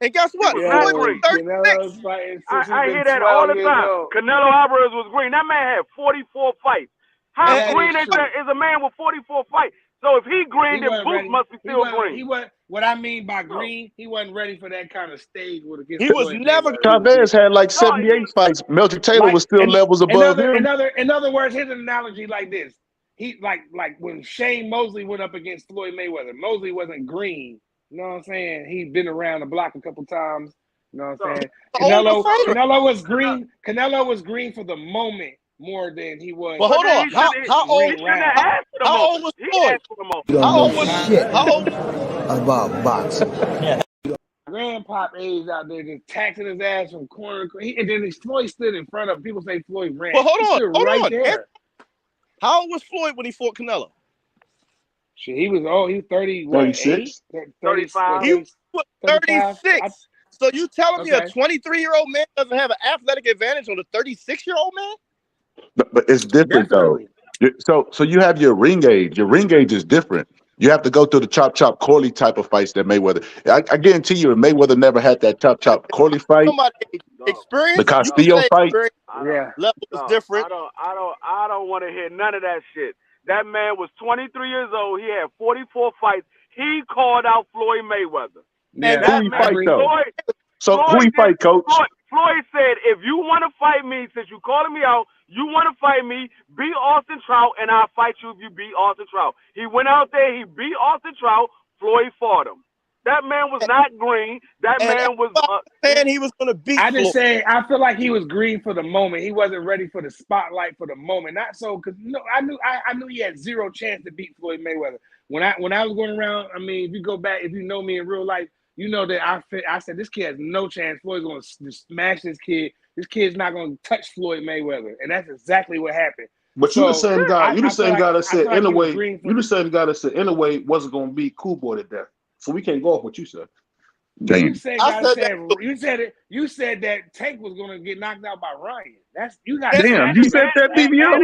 And guess what? I hear that all the time. Canelo Alvarez was green. That man had 44 fights. How green is a man with 44 fights? So if he green, then Booth must be still green. What I mean by green, he wasn't ready for that kind of stage. He was never. Chavez had like 78 fights. Melcher Taylor was still levels above him. In other words, here's an analogy like this. He like when Shane Mosley went up against Floyd Mayweather. Mosley wasn't green. You know what I'm saying? He'd been around the block a couple times. You know what I'm saying? Canelo was green. Canelo was green for the moment more than he was. But hold on. How old was Floyd? How old about boxing? Grandpop age out there just taxing his ass from corner to corner. And then Floyd stood in front of people. Say Floyd ran. Well, hold on. There. How old was Floyd when he fought Canelo? Shit, he was 30. 36? 35. He was 36. So you telling me a 23-year-old man doesn't have an athletic advantage on a 36-year-old man? But it's different though. So you have your ring age. Your ring age is different. You have to go through the chop Corley type of fights that Mayweather. I guarantee you, if Mayweather never had that chop Corley fight, Experience. the Castillo fight. Yeah. Level was different. I don't want to hear none of that shit. That man was 23 years old. He had 44 fights. He called out Floyd Mayweather. Yeah. And Who he fight though? So Floyd who he fight, coach? Floyd said, if you want to fight me, since you calling me out, you want to fight me, beat Austin Trout, and I'll fight you if you beat Austin Trout. He went out there, he beat Austin Trout, Floyd fought him. That man was not green. That man was saying he was going to beat. I just say I feel like he was green for the moment. He wasn't ready for the spotlight for the moment. Not so because I knew he had zero chance to beat Floyd Mayweather. When I was going around, I mean, if you go back, if you know me in real life, you know that I said this kid has no chance. Floyd's going to smash this kid. This kid's not going to touch Floyd Mayweather, and that's exactly what happened. But you the same guy. You the same guy that said in a way. You the same guy that said in a way wasn't going to beat Cool Boy to death. So we can't go off what you said. Damn. You said that Tank was going to get knocked out by Ryan. That's you got. Damn, you said that, BBO.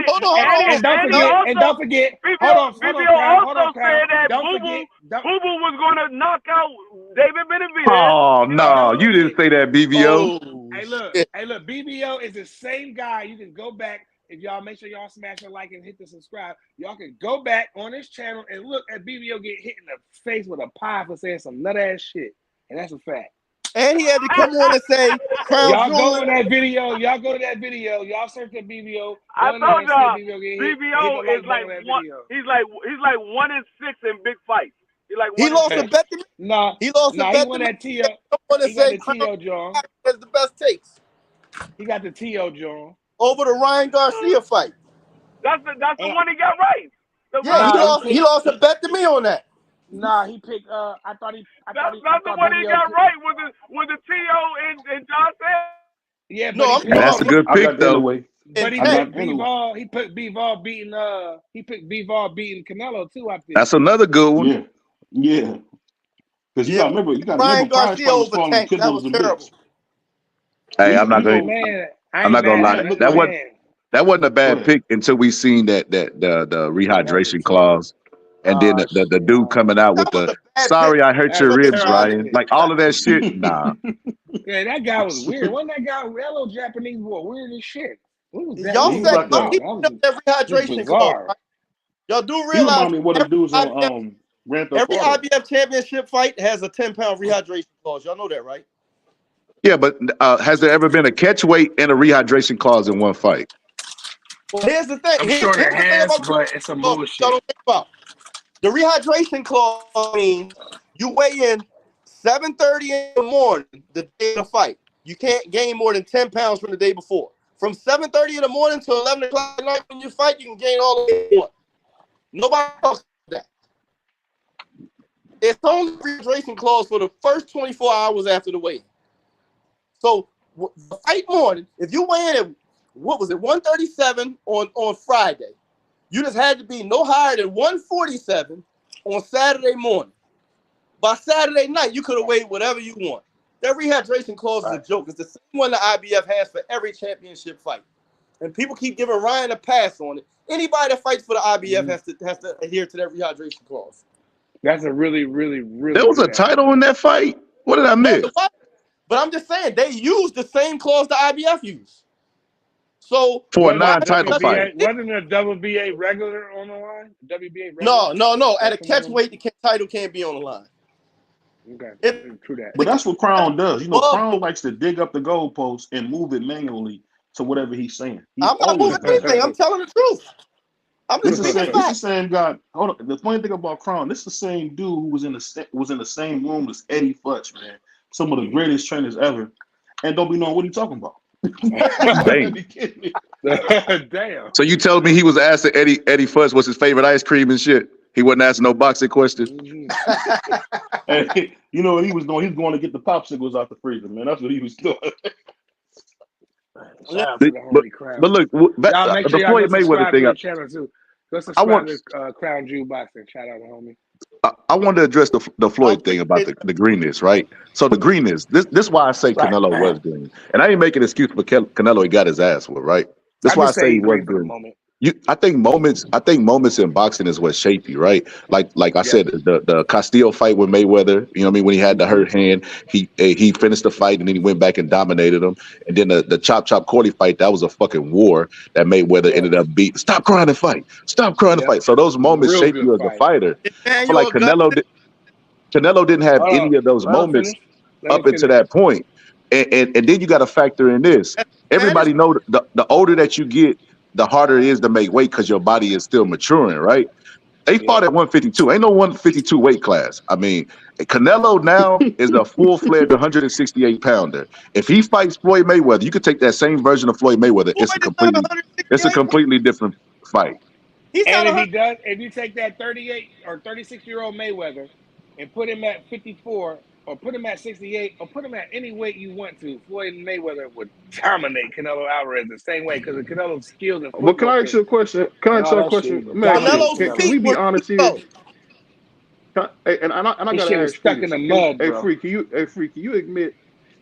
And don't forget. Hold on. Also said that Boo Boo was going to knock out David Benavidez. Oh no, you didn't say that, BBO. Oh, hey, look, BBO is the same guy. You can go back. If y'all make sure y'all smash a like and hit the subscribe, y'all can go back on this channel and look at BBO get hit in the face with a pie for saying some nut ass shit. And that's a fact. And he had to come on and say, y'all go to that video. Y'all go to that video. Y'all search the BBO. I told y'all, BBO is like one. He's like 1-6 in big fights. He lost a bet to me. Nah, he lost a bet he to won me. that T.O. He got the T.O. John. That's the best takes. He got the T.O. John. Over the Ryan Garcia fight. That's the one he got right. He lost a bet to me on that. Nah, he picked. That's the one he got right with the T.O. and John said. Yeah, that's a good pick though. But he picked B-Ball. He picked B-Ball beating. He picked B-Ball beating Canelo too. I think that's another good one. Yeah. Because you got to remember, Ryan Garcia over Tank. That was terrible. Hey, I'm not going. I'm not gonna lie. That wasn't a bad pick until we seen the rehydration clause, and then the dude coming out with the "Sorry, I hurt your ribs, Ryan." Like all of that shit. Nah. Yeah, that guy was weird. Wasn't that guy hello Japanese boy weird as shit? Y'all said don't keep that rehydration clause. Right? Y'all do realize every IBF championship fight has a 10-pound rehydration clause. Y'all know that, right? Yeah, but has there ever been a catch weight and a rehydration clause in one fight? Well, here's the thing. I'm sure there has, but it's some bullshit. Don't think about. The rehydration clause means you weigh in 7:30 in the morning the day of the fight. You can't gain more than 10 pounds from the day before. From 7:30 in the morning to 11 o'clock at night when you fight, you can gain all the way you want. Nobody talks about that. It's only a rehydration clause for the first 24 hours after the weigh-in. So the fight morning, if you weigh in at, 137 on Friday, you just had to be no higher than 147 on Saturday morning. By Saturday night, you could have weighed whatever you want. That rehydration clause is a joke. It's the same one the IBF has for every championship fight. And people keep giving Ryan a pass on it. Anybody that fights for the IBF has to adhere to that rehydration clause. That's a really, really, really. There was a title in that fight. What did I miss? But I'm just saying they used the same clause the IBF used. So for a non-title fight, wasn't a WBA regular on the line? WBA regular? No. At a catch weight, the title can't be on the line. Okay, true that. But that's what Crown does. You know, Crown likes to dig up the goalpost and move it manually to whatever he's saying. I'm not moving anything. I'm telling the truth. This is the same guy. Hold on. The funny thing about Crown, this is the same dude who was in the same room as Eddie Futch, man. Some of the greatest trainers ever, and don't be knowing what he's talking about. Damn. So you telling me he was asking Eddie Futch what's his favorite ice cream and shit? He wasn't asking no boxing questions. Hey, you know what he was doing? He was going to get the popsicles out the freezer, man. That's what he was doing. But look, the Floyd Mayweather thing. Go subscribe to Crown Jew Boxing. Shout out to homie. I wanted to address the Floyd thing about the greenness, right? So the greenness, this is why I say Canelo was green. And I ain't making an excuse for Canelo, he got his ass with, right? That's why I say he was green. I think moments in boxing is what shape you, right? Like I said, the Castillo fight with Mayweather, you know what I mean? When he had the hurt hand, he finished the fight and then he went back and dominated him. And then the Chop Corley fight, that was a fucking war that Mayweather ended up beating. Stop crying and fight. Stop crying and fight. So those moments Real shape good you as a fight. fighter. I feel like Canelo didn't have any of those moments up into that point. And then you got to factor in this. Everybody know the older that you get, the harder it is to make weight because your body is still maturing, right? They fought at 152. Ain't no 152 weight class. I mean, Canelo now is a full-fledged 168 pounder. If he fights Floyd Mayweather, you could take that same version of Floyd Mayweather. It's a completely different fight. And if you take that 38 or 36-year-old Mayweather and put him at 54 or put him at 68 or put him at any weight you want to, Floyd Mayweather would dominate Canelo Alvarez the same way because of Canelo's skills and Well, can I ask you a question? Man, can we be honest here? And I gotta ask stuck in the mud, bro. Freak, can you admit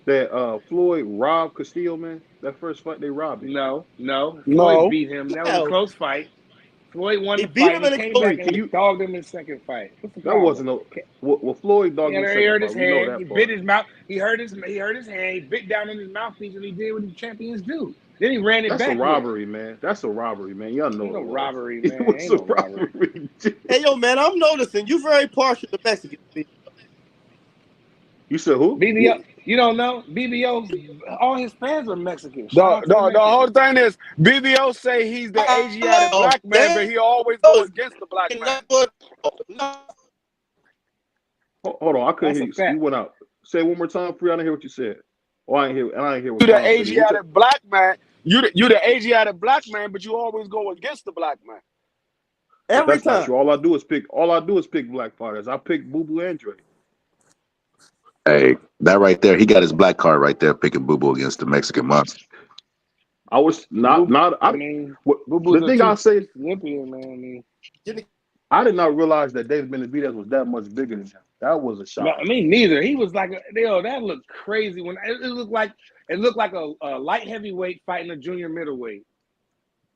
that Floyd robbed Castillo, man? That first fight they robbed him. No. Floyd beat him. That was a close fight. Floyd won the fight. He came back and he dogged him in the second fight. That wasn't no. Well, Floyd dogged him. He hurt his hand. He bit his mouth. He hurt his hand. He bit down in his mouthpiece, and he did what the champions do. Then he ran it back. That's a robbery, man. That's a robbery, man. Y'all know. Ain't no robbery, man. It was a robbery. Hey, yo, man, I'm noticing you very partial to Mexicans. You said who? BBO. You don't know? BBO, all his fans are Mexican. The whole thing is BBO say he's the Asiatic black man, but he always goes against the black man. Hold on, I couldn't hear you. You went out. Say it one more time, Free. I didn't hear what you said. Oh, I didn't hear what you the Asiatic black man. You the Asiatic black man, but you always go against the black man. Every time. Not true. All I do is pick black fighters. I pick Boo Boo and Dre. Hey, that right there, he got his black card right there picking Boo Boo against the Mexican monster. I was not. I mean, the thing I say, Olympian, man. I did not realize that David Benavidez was that much bigger than him. That was a shock. No, me neither. He was like, that looked crazy when it looked like a light heavyweight fighting a junior middleweight,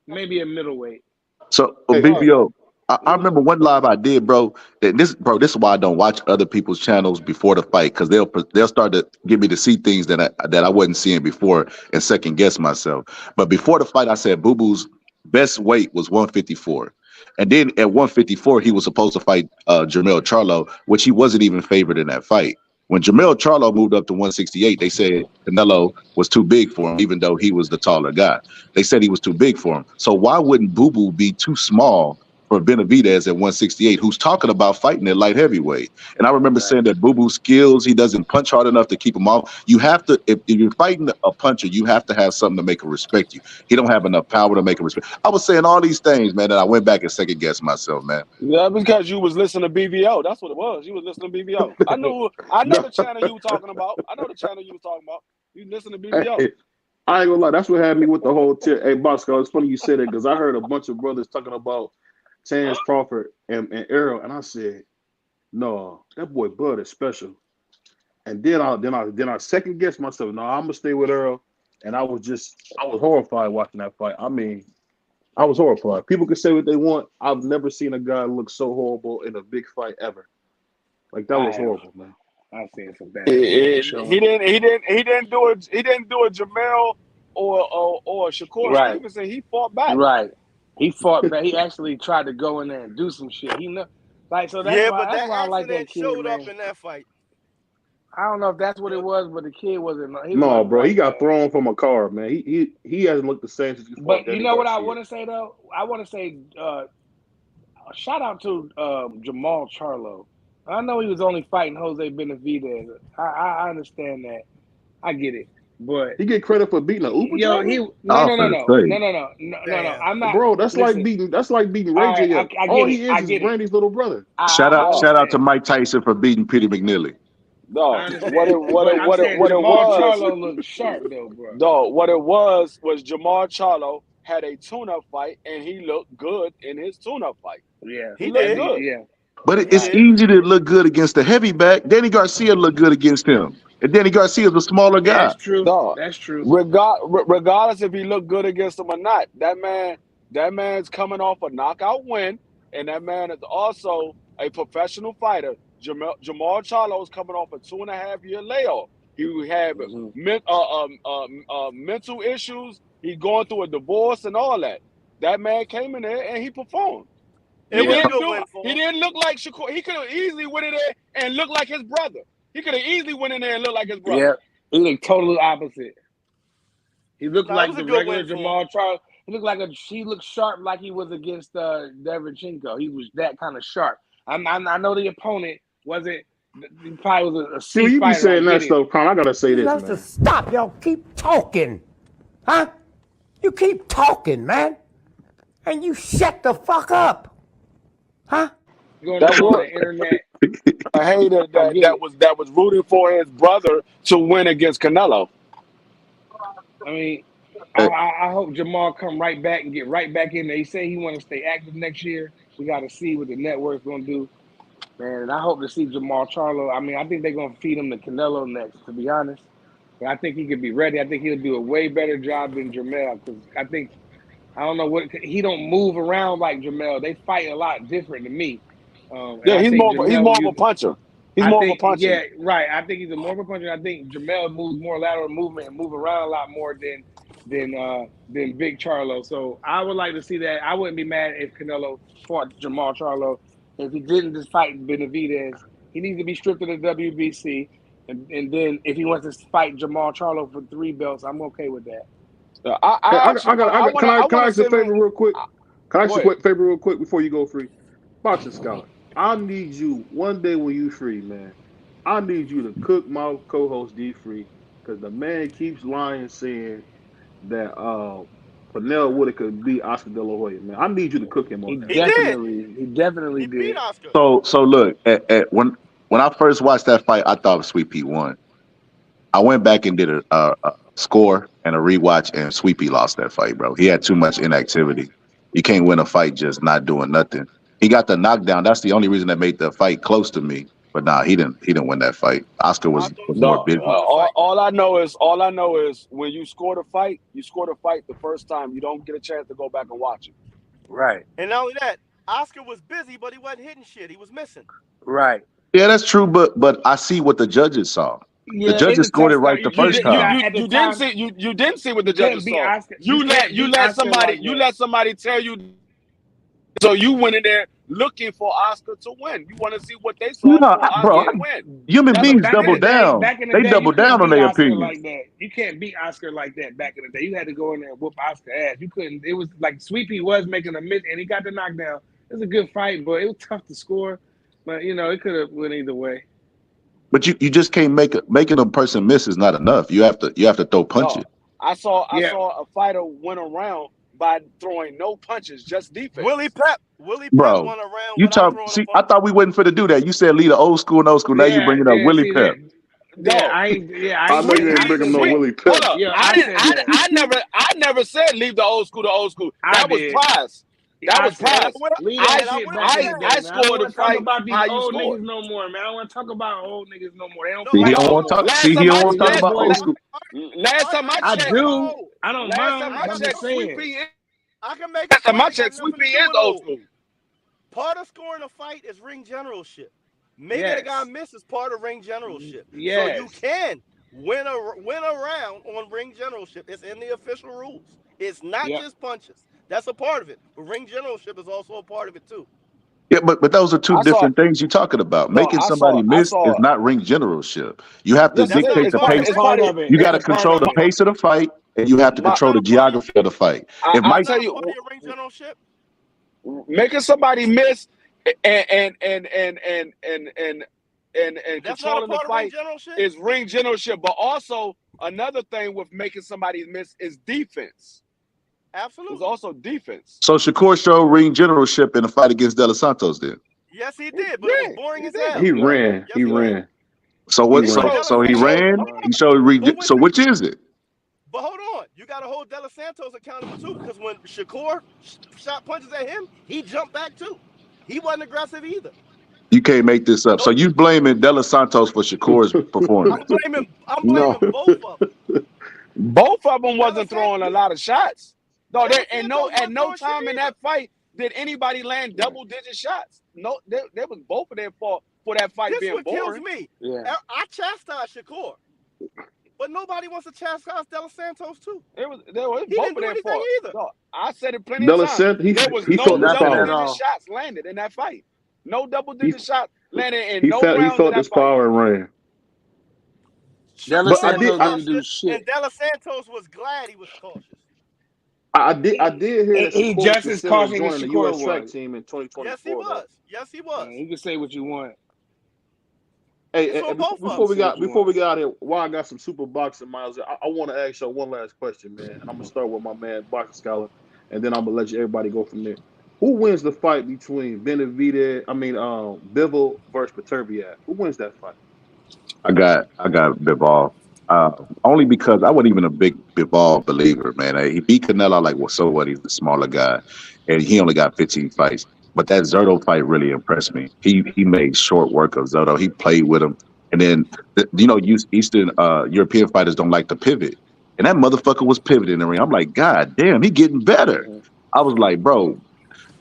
maybe a middleweight. So, BBO. I remember one live I did, bro. This is why I don't watch other people's channels before the fight because they'll start to get me to see things that I wasn't seeing before and second guess myself. But before the fight, I said Boo Boo's best weight was 154, and then at 154 he was supposed to fight Jermell Charlo, which he wasn't even favored in that fight. When Jermell Charlo moved up to 168, they said Canelo was too big for him, even though he was the taller guy. They said he was too big for him. So why wouldn't Boo Boo be too small for Benavidez at 168, who's talking about fighting at light heavyweight? And I remember saying that Boo Boo's skills, he doesn't punch hard enough to keep him off. You have to, if you're fighting a puncher, you have to have something to make him respect you. He don't have enough power to make him respect. I was saying all these things, man, and I went back and second guessed myself, man. Yeah, because you was listening to BBO. That's what it was. You was listening to BBO. I know the channel you were talking about. You listen to BBO. Hey, I ain't gonna lie. That's what had me with the whole tip. Hey, Bosco, it's funny you said it because I heard a bunch of brothers talking about Chance Crawford and Errol, and I said, no, that boy Bud is special. And then I second guessed myself. No, I'm gonna stay with Errol. And I was horrified watching that fight. I mean, I was horrified. People can say what they want. I've never seen a guy look so horrible in a big fight ever. Like that was horrible, man. I've seen some bad. He didn't do a Jermell or Shakur. Right. Stevenson. He fought back. Right. He fought back. He actually tried to go in there and do some shit. He know, like so. That's why I like that kid. Showed man. up in that fight. I don't know if that's what it was, but the kid wasn't. No, bro, he got thrown from a car, man. He hasn't looked the same since he fought. But you know what I want to say though? I want to say, shout out to Jamal Charlo. I know he was only fighting Jose Benavidez. I understand that. I get it. But he get credit for beating an Uber driver? No. I'm not, bro. That's like beating Ray J. All he is Brandy's little brother. Shout out to Mike Tyson for beating Peter McNeely. No, what it was. Charlo looked sharp though, bro. No, what it was Jamal Charlo had a tune-up fight and he looked good in his tune-up fight. Yeah, he looked good. Yeah, but it's easy to look good against the heavyweight. Danny Garcia looked good against him. And Danny Garcia's a smaller guy. That's true. No, that's true. Regardless if he looked good against him or not, that man That man's coming off a knockout win, and that man is also a professional fighter. Jamal Charlo is coming off a 2.5-year layoff. He had mental issues. He's going through a divorce and all that. That man came in there and he performed. He didn't look like Shakur. He could have easily went in there and looked like his brother. He could have easily went in there and looked like his brother. Yeah, he looked totally opposite. He looked like the regular Jamal Charlo. He looked sharp like he was against Derevchenko. He was that kind of sharp. I know the opponent wasn't. He probably was a C you fighter. be saying that stuff, Con. I gotta say this, man. To stop, y'all keep talking, huh? You keep talking, man, and you shut the fuck up, huh? That was the internet. A hater that was rooting for his brother to win against Canelo. I mean, I hope Jamal come right back and get right back in there. He said he want to stay active next year. We got to see what the network's going to do. Man, and I hope to see Jamal Charlo. I mean, I think they're going to feed him to Canelo next, to be honest. But I think he could be ready. I think he'll do a way better job than Jamel because I don't know what – he don't move around like Jamel. They fight a lot different than me. He's more of a puncher. He's more of a puncher. Yeah, right. I think he's more of a puncher. I think Jamel moves more lateral movement and move around a lot more than Big Charlo. So I would like to see that. I wouldn't be mad if Canelo fought Jamal Charlo. If he didn't just fight Benavidez, he needs to be stripped of the WBC. And then if he wants to fight Jamal Charlo for 3 belts, I'm okay with that. Can I ask a favor real quick? Can I ask a favor real quick before you go free? Boxing Scholar, I need you one day when you free, man. I need you to cook my co-host D Free because the man keeps lying saying that Pernell Wood could beat Oscar De La Hoya, man. I need you to cook him on that. He definitely did. Beat Oscar. So look, when I first watched that fight, I thought Sweet Pea won. I went back and did a score and a rewatch, and Sweet Pea lost that fight, bro. He had too much inactivity. You can't win a fight just not doing nothing. He got the knockdown. That's the only reason that made the fight close to me. But nah, he didn't win that fight. Oscar was more busy. All I know is when you score the fight the first time. You don't get a chance to go back and watch it. Right. And not only that, Oscar was busy, but he wasn't hitting shit. He was missing. Right. Yeah, that's true. But I see what the judges saw. Yeah, the judges scored it right the first time. You didn't see what the judges saw. You let somebody tell you. So you went in there looking for Oscar to win. You want to see what they saw for Oscar to win. Human beings double down. They double down on their opinion. Like that. You can't beat Oscar like that back in the day. You had to go in there and whoop Oscar ass. You couldn't. It was like Sweet Pea was making a miss, and he got the knockdown. It was a good fight, but it was tough to score. But it could have went either way. But you just can't making a person miss is not enough. You have to throw punches. No, I saw a fighter went around by throwing no punches, just defense. Willie Pep went around. I thought we wasn't for to do that. You said lead the old school and old school. Now you bringing up Willie Pep. I know you ain't bringing no Willie Pep. I never said leave the old school to old school. That was Prize. That was Prize. I scored the fight. About these old niggas no more, man. I don't want to talk about old niggas no more. He don't want to talk about old school. Last time I checked, I don't mind. I'm just saying. I can make it. My check, Sweet Pea is old school. Part of scoring a fight is ring generalship. Maybe the guy misses part of ring generalship. Yes. So you can win around on ring generalship. It's in the official rules. It's not just punches. That's a part of it. But ring generalship is also a part of it too. Yeah, but those are two different things you're talking about. Making somebody miss is not ring generalship. You have to dictate the pace. You got to control the pace of the fight, and you have to control the geography of the fight. I'll tell you, ring generalship, making somebody miss and controlling the fight is ring generalship. But also another thing with making somebody miss is defense. Absolutely. It's also defense. So Shakur showed ring generalship in the fight against De Los Santos then. Yes, he did, but it was boring as hell. He ran. So what? So he ran. He showed ring. So which is it? But hold on, you got to hold De Los Santos accountable too, because when Shakur shot punches at him, he jumped back too. He wasn't aggressive either. You can't make this up. So you blaming De Los Santos for Shakur's performance? I'm blaming both of them. Both of them wasn't throwing a lot of shots. No, at no time in that fight did anybody land double-digit shots. No, they was both of them for that fight this being what boring. kills me. Yeah. I chastise Shakur, but nobody wants to chastise De Los Santos too. There was He both didn't of do them anything for. either. No, I said it plenty De of La times. Santos, There was he no felt this foul. double-digit shots landed in that fight. No double-digit shots landed in no rounds He felt of that this fight. foul and ran. De But I didn't do shit. And De Los Santos was glad he was cautious. I did hear that He Shakur just was as considering cautious joining as the Shakur U.S. track was. team in 2024. Yes, he was. Yes, he was. You can say what you want. Hey, and before we got out here, while I got some super boxing miles, I want to ask y'all one last question, man. And I'm gonna start with my man Boxing Scholar, and then I'm gonna let everybody go from there. Who wins the fight between Bivol versus Beterbiev? Who wins that fight? I got Bivol. Only because I wasn't even a big Bivol believer, man. He beat Canelo like, well, so what? He's the smaller guy, and he only got 15 fights. But that Zurdo fight really impressed me. He made short work of Zurdo. He played with him, and then Eastern European fighters don't like to pivot, and that motherfucker was pivoting in the ring. I'm like, God damn, he getting better. I was like, bro,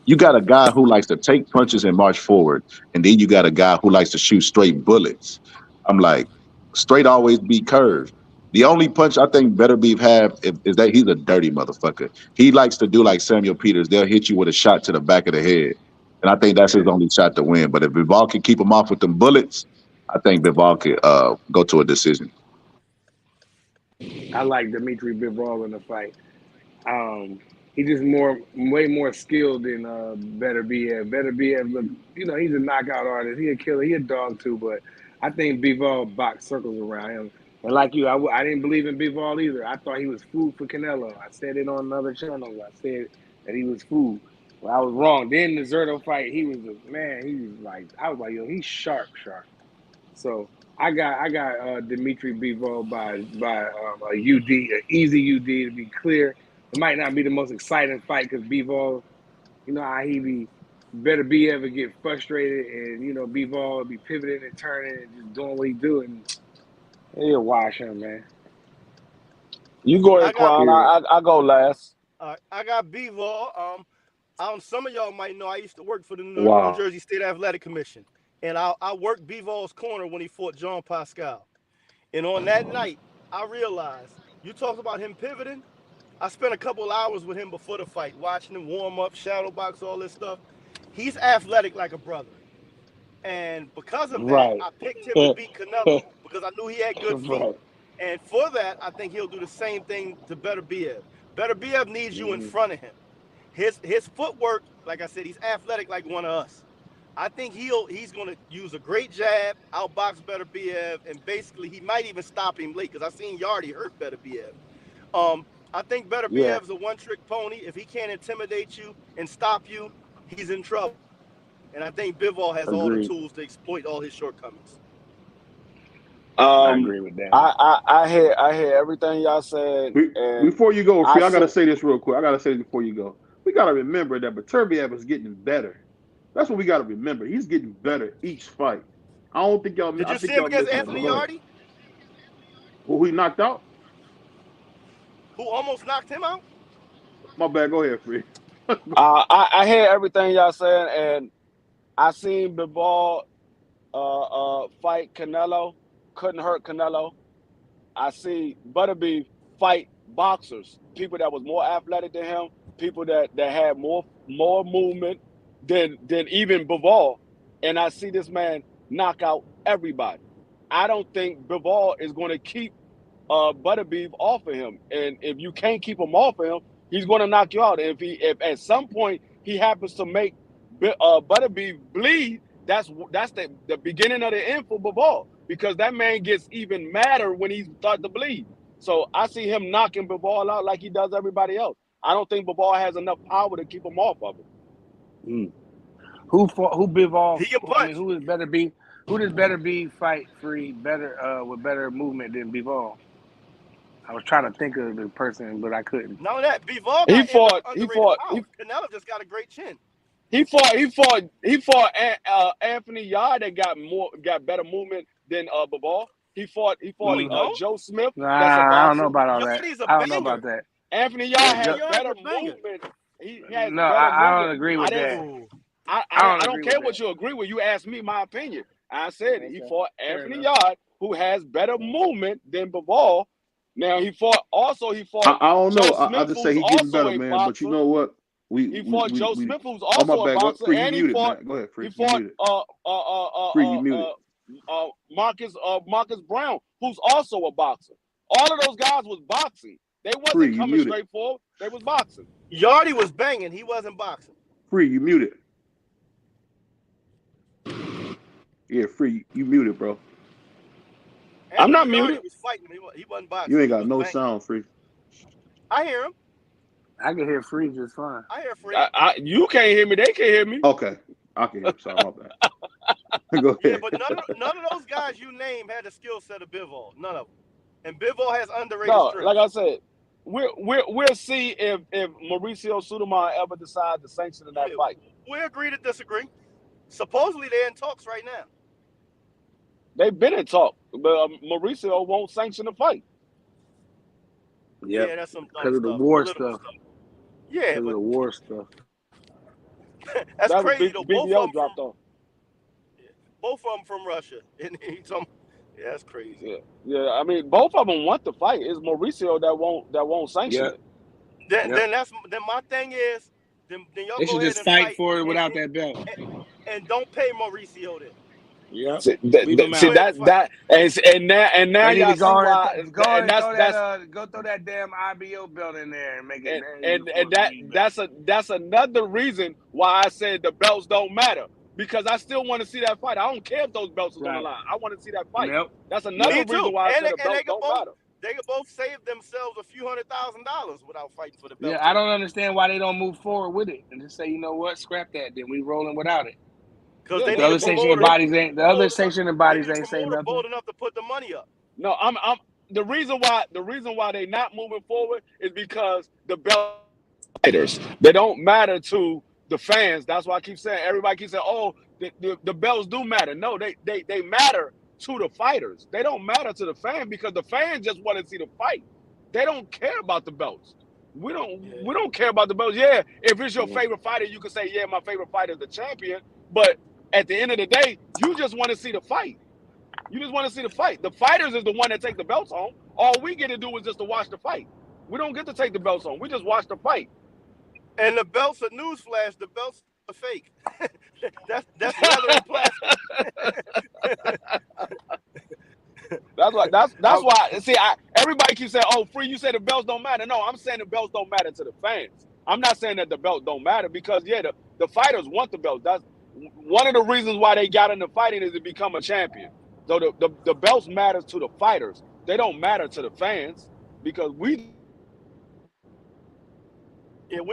you got a guy who likes to take punches and march forward, and then you got a guy who likes to shoot straight bullets. I'm like, straight always beat curve. The only punch I think Better Beef have is that he's a dirty motherfucker. He likes to do like Samuel Peters. They'll hit you with a shot to the back of the head. And I think that's his only shot to win. But if Bivol can keep him off with them bullets, I think Bivol could go to a decision. I like Dimitri Bivol in the fight. He's just way more skilled than Beterbiev. Beterbiev, look, he's a knockout artist. He a killer. He a dog too. But I think Bivol boxed circles around him. And like you, I didn't believe in Bivol either. I thought he was food for Canelo. I said it on another channel. I said that he was food. Well, I was wrong. Then the Zurdo fight, he was like, I was like, yo, he's sharp. So I got Dimitri Bivol by a UD, an easy UD to be clear. It might not be the most exciting fight because Bivol, you know how he be Beterbiev would get frustrated and Bivol would be pivoting and turning and just doing what he do, and he'll wash him, man. You go ahead, Quan. I go last. I got Bivol. Some of y'all might know I used to work for the New Jersey State Athletic Commission, and I worked Bivol's corner when he fought John Pascal. And on that night, I realized you talked about him pivoting. I spent a couple hours with him before the fight, watching him warm up, shadow box, all this stuff. He's athletic like a brother. And because of that, I picked him to beat Canelo because I knew he had good feet. And for that, I think he'll do the same thing to Beterbiev. Beterbiev needs you in front of him. His footwork, like I said, he's athletic like one of us. I think he's going to use a great jab, outbox Beterbiev, and basically he might even stop him late because I seen Yardy hurt Beterbiev. I think Beterbiev's a one-trick pony. If he can't intimidate you and stop you, he's in trouble. And I think Bivol has all the tools to exploit all his shortcomings. I agree with that. I hear everything y'all said. Before you go, I gotta say this real quick. I gotta say this before you go. We gotta remember that Beterbiev is getting better. That's what we gotta remember. He's getting better each fight. I don't think y'all. Did you see him against Anthony Yardy? Who he knocked out? Who almost knocked him out? My bad. Go ahead, Free. I hear everything y'all saying, and I seen Bivol fight Canelo. Couldn't hurt Canelo. I see Beterbiev fight boxers, people that was more athletic than him, people that had more movement than even Bivol, and I see this man knock out everybody. I don't think Bivol is going to keep Beterbiev off of him, and if you can't keep him off of him, he's going to knock you out. If at some point he happens to make Beterbiev bleed, that's the beginning of the end for Bivol, because that man gets even madder when he starts to bleed. So I see him knocking Bivol out like he does everybody else. I don't think Bivol has enough power to keep him off of it. Who Bivol? He can punch. Who does Beterbiev fight Free better with better movement than Bivol? I was trying to think of the person, but I couldn't. None of that. Bivol He fought. Canelo just got a great chin. He fought Anthony Yarde that got better movement than Bivol. He fought Joe Smith. I don't know about all that. Yardy's a I don't know banger. about that. Anthony Yard Yeah, has Yard better was banging. movement. He has No, better I movement. don't agree with I that. didn't. I I don't don't agree care with what that. you agree with. You asked me my opinion. I said he Okay, fought fair Anthony enough. Yard, who has better movement than Bivol. Now he fought I don't Joe know. I Smith, just say who's he getting also better, a man. But you boxer. know what? He fought Joe Smith, who's Oh my also a bad. Go, boxer, Free, you and he muted, fought man. Go ahead, Free. he You fought muted. Free, you muted. Marcus Brown, who's also a boxer. All of those guys was boxing. They wasn't Free, you coming muted. straight forward. They was boxing. Yardy was banging. He wasn't boxing. Free, you muted. Yeah, Free, you muted, bro. I'm not Anthony Yardy muted. was fighting. He wasn't boxing. You ain't He got was no banging. sound, Free. I hear him. I can hear Free just fine. I hear Free. You can't hear me. They can't hear me. Okay, I can hear you. Sorry, my bad. Go Yeah, ahead. but none of those guys you named had the skill set of Bivol. None of them. And Bivol has underrated No, strength. like I said, we'll see if Mauricio Sudamar ever decides to sanction that fight. We agree to disagree. Supposedly they're in talks right now. They've been in talk, but Mauricio won't sanction the fight. Yep. Yeah, that's some dumb Because of the stuff. war Political stuff. Yeah, Because of but the war stuff. that's That crazy was though. Both of BBO them dropped off. from Russia. And yeah, that's crazy. Yeah. I mean, both of them want the fight. It's Mauricio that won't sanction Yep. it. Then my thing is, then y'all They go should ahead just and fight for it without that belt. and don't pay Mauricio then. Yeah. See, Leave him see out. that and now They need y'all to see why. And go throw that damn IBO belt in there and make it. that's another reason why I said the belts don't matter, because I still want to see that fight. I don't care if those belts are on the line. I want to see that fight. Yep. That's another Me reason too. why I And said the belts don't matter. They could both save themselves a few $100,000 without fighting for the belt. Yeah, I don't understand why they don't move forward with it and just say, you know what, scrap that. Then we rolling without it. Because the other sanctioning bodies ain't. The other sanctioning bodies ain't saying nothing. Bold enough to put the money up. No, I'm the reason why they not moving forward is because the belt fighters, they don't matter to the fans. That's why I keep saying, everybody keeps saying, oh, the belts do matter. No, they matter to the fighters. They don't matter to the fan, because the fans just want to see the fight. They don't care about the belts. We don't care about the belts. Yeah, if it's your favorite fighter, you can say, yeah, my favorite fighter is the champion. But at the end of the day, you just want to see the fight. You just want to see the fight. The fighters is the one that take the belts home. All we get to do is just to watch the fight. We don't get to take the belts home. We just watch the fight. And the belts are newsflash. The belts are fake. that's leather and plastic. That's why. See, everybody keeps saying, "Oh, Free, you say the belts don't matter." No, I'm saying the belts don't matter to the fans. I'm not saying that the belt don't matter, because the fighters want the belts. That's one of the reasons why they got into fighting, is to become a champion. So the belts matters to the fighters. They don't matter to the fans, because we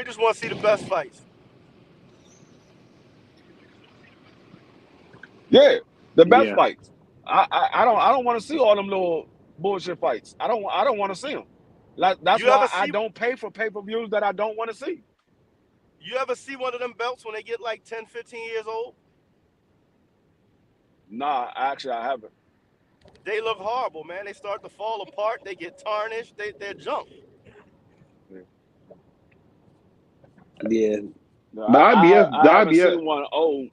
just want to see the best fights. Yeah, the best fights. I don't want to see all them little bullshit fights. I don't want to see them. That's why I don't pay for pay-per-views that I don't want to see. You ever see one of them belts when they get like 10, 15 years old? Nah, actually I haven't. They look horrible, man. They start to fall apart. They get tarnished. They're junk. Yeah. No, The IBF, I haven't seen one old.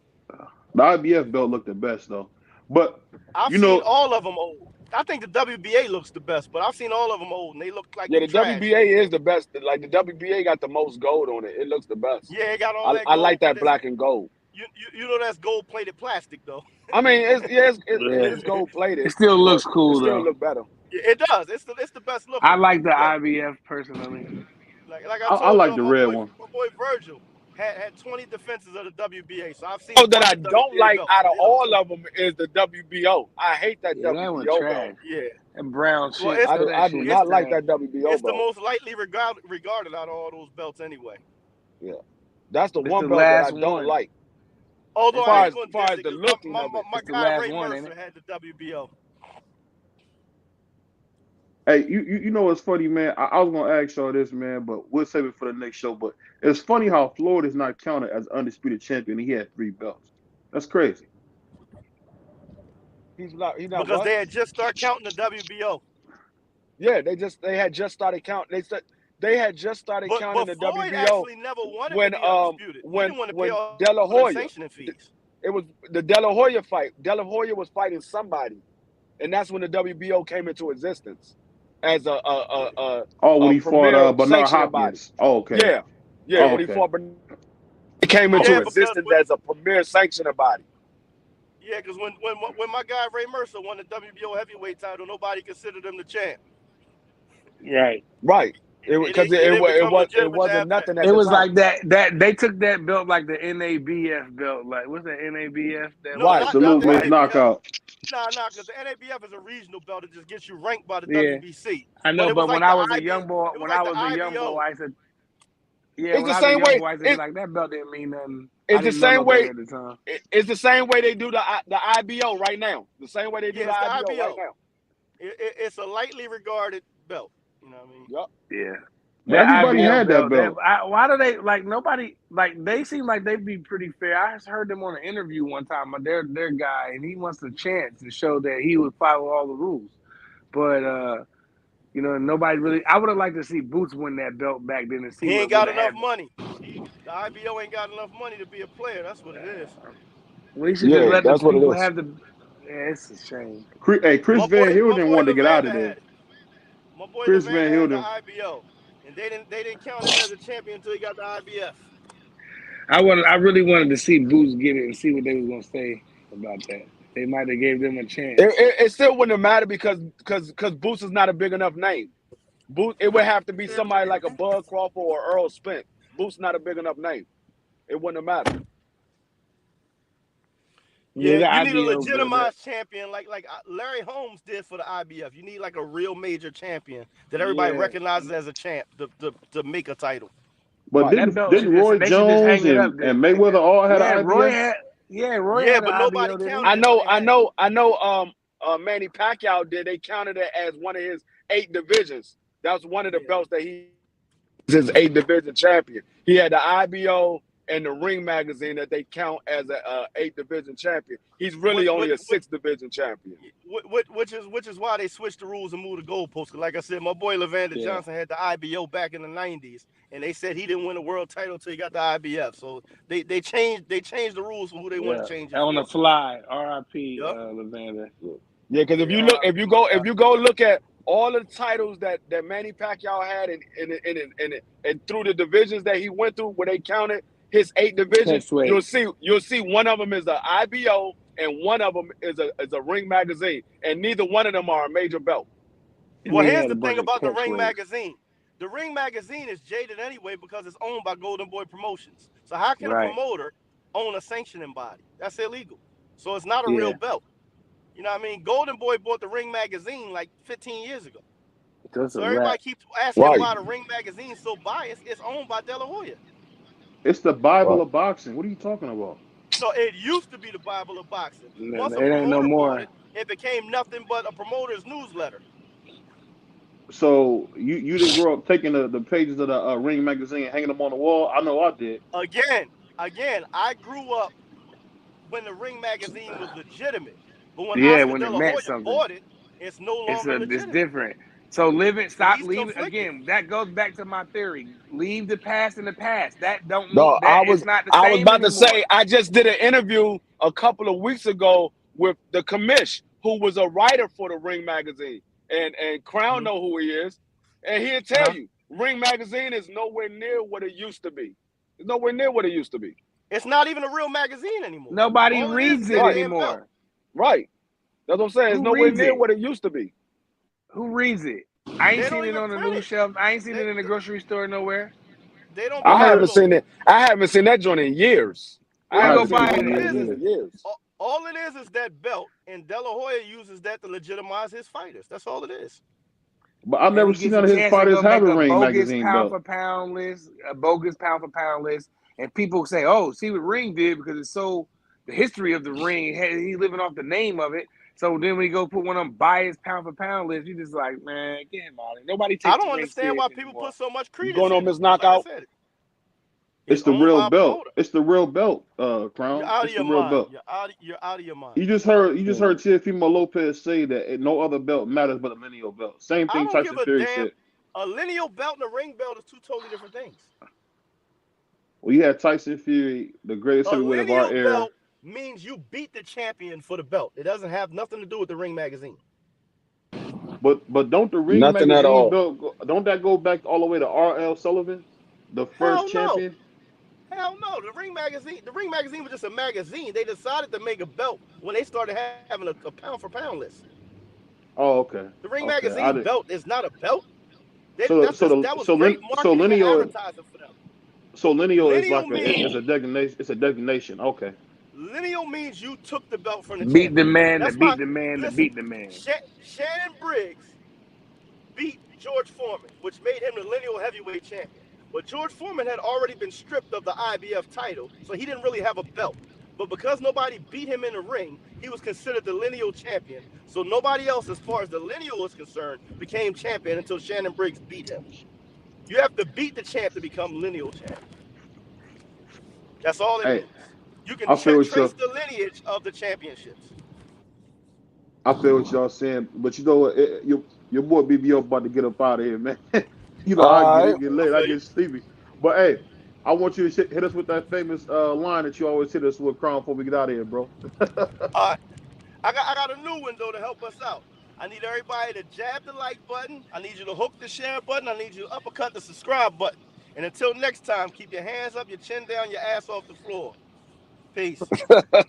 The IBF belt looked the best though, but I've seen all of them old. I think the WBA looks the best, but I've seen all of them old, and they look like the trash. WBA is the best. Like the WBA got the most gold on it. It looks the best. Yeah, it got all that. I like that black and gold. You know that's gold plated plastic though. I mean, it's gold plated. It still looks cool though. It still look better. Yeah, it does. It's the best look. I like the IBF personally. Like I told I like you, the my red boy, one. My boy Virgil had 20 defenses of the WBA, so I've seen. Oh, that I don't like out of all of them is the WBO. I hate that WBO. That one trash. Yeah. And brown shit. Well, I do not like that WBO. It's belt. the most lightly regarded out of all those belts anyway. Yeah, that's the It's one the belt that I last don't one. like. Although as far as the looking of it, my it's the guy last Ray one, Mercer ain't it? had the WBO. Hey, you know what's funny, man? I was gonna ask y'all this, man, but we'll save it for the next show. But it's funny how Floyd is not counted as undisputed champion. He had 3 belts. That's crazy. He's not Because what? they had just started counting the WBO. Yeah, they had just started counting. they had just started counting the Floyd WBO actually never wanted to be undisputed. He didn't want to pay all De La Hoya, the sanctioning fees. it was the De La Hoya fight. De La Hoya was fighting somebody, and that's when the WBO came into existence as a when he fought Bernard Hopkins. Body. Oh, okay. Yeah. When he fought Bernard, it came into existence as a premier sanctioning body. Yeah, because when my guy Ray Mercer won the WBO heavyweight title, nobody considered him the champ. Right. Because it wasn't nothing. It was like that they took that belt like the NABF belt. Like what's the NABF? Salute Miss Knockout. Nah, because the NABF is a regional belt that just gets you ranked by the WBC. I know, but when I was a young boy, I said, it's the same way. It's like that belt didn't mean nothing. It's the same way. At the time. It's the same way they do the IBO right now. The same way they do the IBO right now. It's a lightly regarded belt. You know what I mean? Yep. Yeah. Everybody had that belt. Why do they nobody they seem like they'd be pretty fair. I just heard them on an interview one time, their guy, and he wants a chance to show that he would follow all the rules. But nobody really. I would have liked to see Boots win that belt back then and see. He ain't got enough money. The IBO ain't got enough money to be a player. That's what it is. We should just let the people have the. Yeah, it's a shame. Hey, Chris Van Hilden wanted to get out of there. My boy Chris Van Hilden had the IBO, and they didn't count him as a champion until he got the IBF. I really wanted to see Boots get it and see what they was gonna say about that. They might have gave them a chance. It still wouldn't have mattered because Boots is not a big enough name. Boots, it would have to be somebody like a Bud Crawford or Earl Spence. Boots not a big enough name. It wouldn't have mattered. Yeah, you need a legitimized champion like Larry Holmes did for the IBF. You need like a real major champion that everybody recognizes as a champ to make a title. But didn't Roy Jones and Mayweather all had an IBF? Roy had but nobody counted. I know. Manny Pacquiao did. They counted it as one of his 8 divisions. That was one of the belts that he was his 8 division champion. He had the IBO and the Ring magazine that they count as a 8 division champion. He's really only a 6 division champion. Which is why they switched the rules and moved the goalposts. Like I said, my boy Levander Johnson had the IBO back in the 90s, and they said he didn't win a world title until he got the IBF. So they changed the rules from who they want to change it on the fly. R.I.P. Levander. Yeah, because if you go look at all the titles that Manny Pacquiao had and through the divisions that he went through, where they counted his 8 divisions, you'll see one of them is an IBO and one of them is a Ring magazine, and neither one of them are a major belt. Well, here's the thing about the Ring magazine. The Ring magazine is jaded anyway because it's owned by Golden Boy Promotions. So how can a promoter own a sanctioning body? That's illegal. So it's not a real belt. You know what I mean? Golden Boy bought the Ring magazine like 15 years ago. So everybody keeps asking why the Ring magazine is so biased. It's owned by De La Hoya. It's the Bible of boxing. What are you talking about? So it used to be the Bible of boxing. Once it ain't no more. It became nothing but a promoter's newsletter. So you didn't grow up taking the pages of the Ring magazine and hanging them on the wall? I know I did. Again, I grew up when the Ring magazine was legitimate. But when Oscar De La Hoya bought it, it's no longer legitimate. It's different. So leaving. Again, that goes back to my theory. Leave the past in the past. That don't mean that I was not the same I was about anymore. to say, I just did an interview a couple of weeks ago with the commish, who was a writer for the Ring magazine. And Crown know who he is. And he'll tell you, Ring magazine is nowhere near what it used to be. It's nowhere near what it used to be. It's not even a real magazine anymore. Nobody reads it anymore. Right. That's what I'm saying. It's nowhere near what it used to be. Who reads it? I ain't seen it on the news shelf. I ain't seen it in the grocery store nowhere. They don't. I haven't seen it. I haven't seen that joint in years. I go buy it in years. All it is that belt, and De La Hoya uses that to legitimize his fighters. That's all it is. But I've never seen none of his fighters have a Ring magazine belt. A bogus pound for pound list, and people say, "Oh, see what Ring did because it's so the history of the Ring. He's living off the name of it." So then when you go put one of them biased pound for pound list, you just like, man, get him out of it. Nobody takes. I don't understand why people put so much credence. Going on Miss Knockout. Like it's the real belt. It's the real belt, Crown. You're out it's of your the real mind. belt. You're out of your mind. You just heard Teofimo Lopez say that no other belt matters but a lineal belt. Same thing Tyson Fury said. A lineal belt and a ring belt is two totally different things. We had Tyson Fury, the greatest heavyweight of our era. Belt means you beat the champion for the belt. It doesn't have nothing to do with the Ring magazine. But don't the Ring Nothing magazine at all. belt, don't that go back all the way to R.L. Sullivan, the first champion? Hell no. The Ring magazine was just a magazine. They decided to make a belt when they started having a pound for pound list. Oh, okay. The Ring magazine belt is not a belt. So lineal advertising for them. So lineal is like a designation. It's a designation. Okay. Lineal means you took the belt from the beat champion. the man, That's to beat why- the man, to listen, beat the man. Shannon Briggs beat George Foreman, which made him the lineal heavyweight champion. But George Foreman had already been stripped of the IBF title, so he didn't really have a belt. But because nobody beat him in the ring, he was considered the lineal champion. So nobody else, as far as the lineal is concerned, became champion until Shannon Briggs beat him. You have to beat the champ to become lineal champion. That's all it means. You can trace the lineage of the championships. I feel what y'all saying, but you know what? Your boy BBO about to get up out of here, man. You know, I get late, I get sleepy. But hey, I want you to hit us with that famous line that you always hit us with, Crown, before we get out of here, bro. All right. I got a new window to help us out. I need everybody to jab the like button. I need you to hook the share button. I need you to uppercut the subscribe button. And until next time, keep your hands up, your chin down, your ass off the floor. Peace.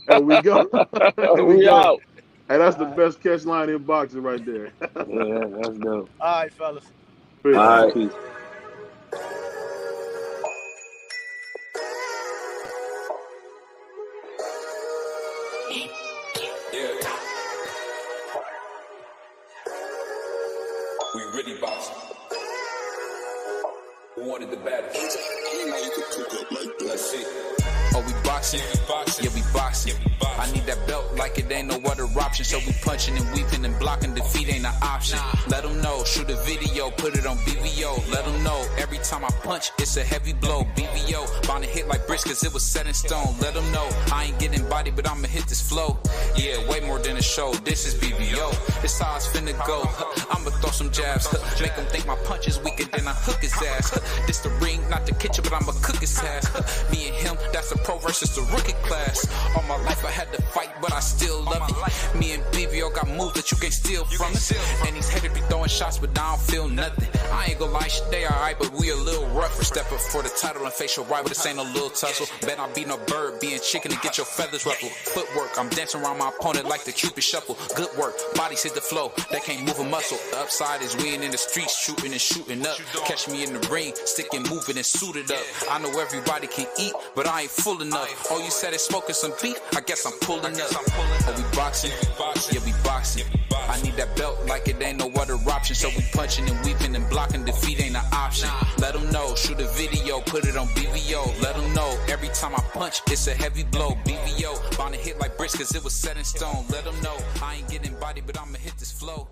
There we go. We out. Hey, that's the best catch line in boxing right there. Yeah, that's dope. All right, fellas. Peace. All right. Peace. We really boxing. Who wanted the battle? Let's see. Oh, we boxing? Yeah, we boxing. I need that belt like it ain't no other option. So we punching and weaving and blocking. Defeat ain't an option. Let them know. Shoot a video. Put it on BVO. Let them know. Every time I punch, it's a heavy blow. BVO. Bound to hit like bricks cause it was set in stone. Let them know. I ain't getting body, but I'ma hit this flow. Yeah, way more than a show. This is BVO. This how it's finna go. I'ma throw some jabs. Make them think my punch is weaker than I hook his ass. This the ring, not the kitchen, but I'ma cook his ass. Me and him, that's a pro versus the rookie class. All my life I had to fight, but I still love it. Me and BVO got moves that you can't steal from us. And these haters be throwing shots, but I don't feel nothing. I ain't gonna lie, shit, they alright, but we a little rougher. Step up for the title and face your rival, this ain't no little tussle. Bet I be no bird, being chicken to get your feathers ruffled. Footwork, I'm dancing around my opponent like the Cupid shuffle. Good work, bodies hit the flow, they can't move a muscle. The upside is we ain't in the streets, shooting and shooting up. Catch me in the ring, sticking, moving and suited up. I know everybody can eat, but I ain't full enough. Oh, you said it's smoking some beef? I guess I'm pulling up. Oh, we boxing? Yeah, we boxing. I need that belt like it ain't no other option. So we punching and weaving and blocking. Defeat ain't an option. Let them know. Shoot a video. Put it on BVO. Let them know. Every time I punch, it's a heavy blow. BVO. Bound to hit like bricks cause it was set in stone. Let them know. I ain't getting body, but I'ma hit this flow.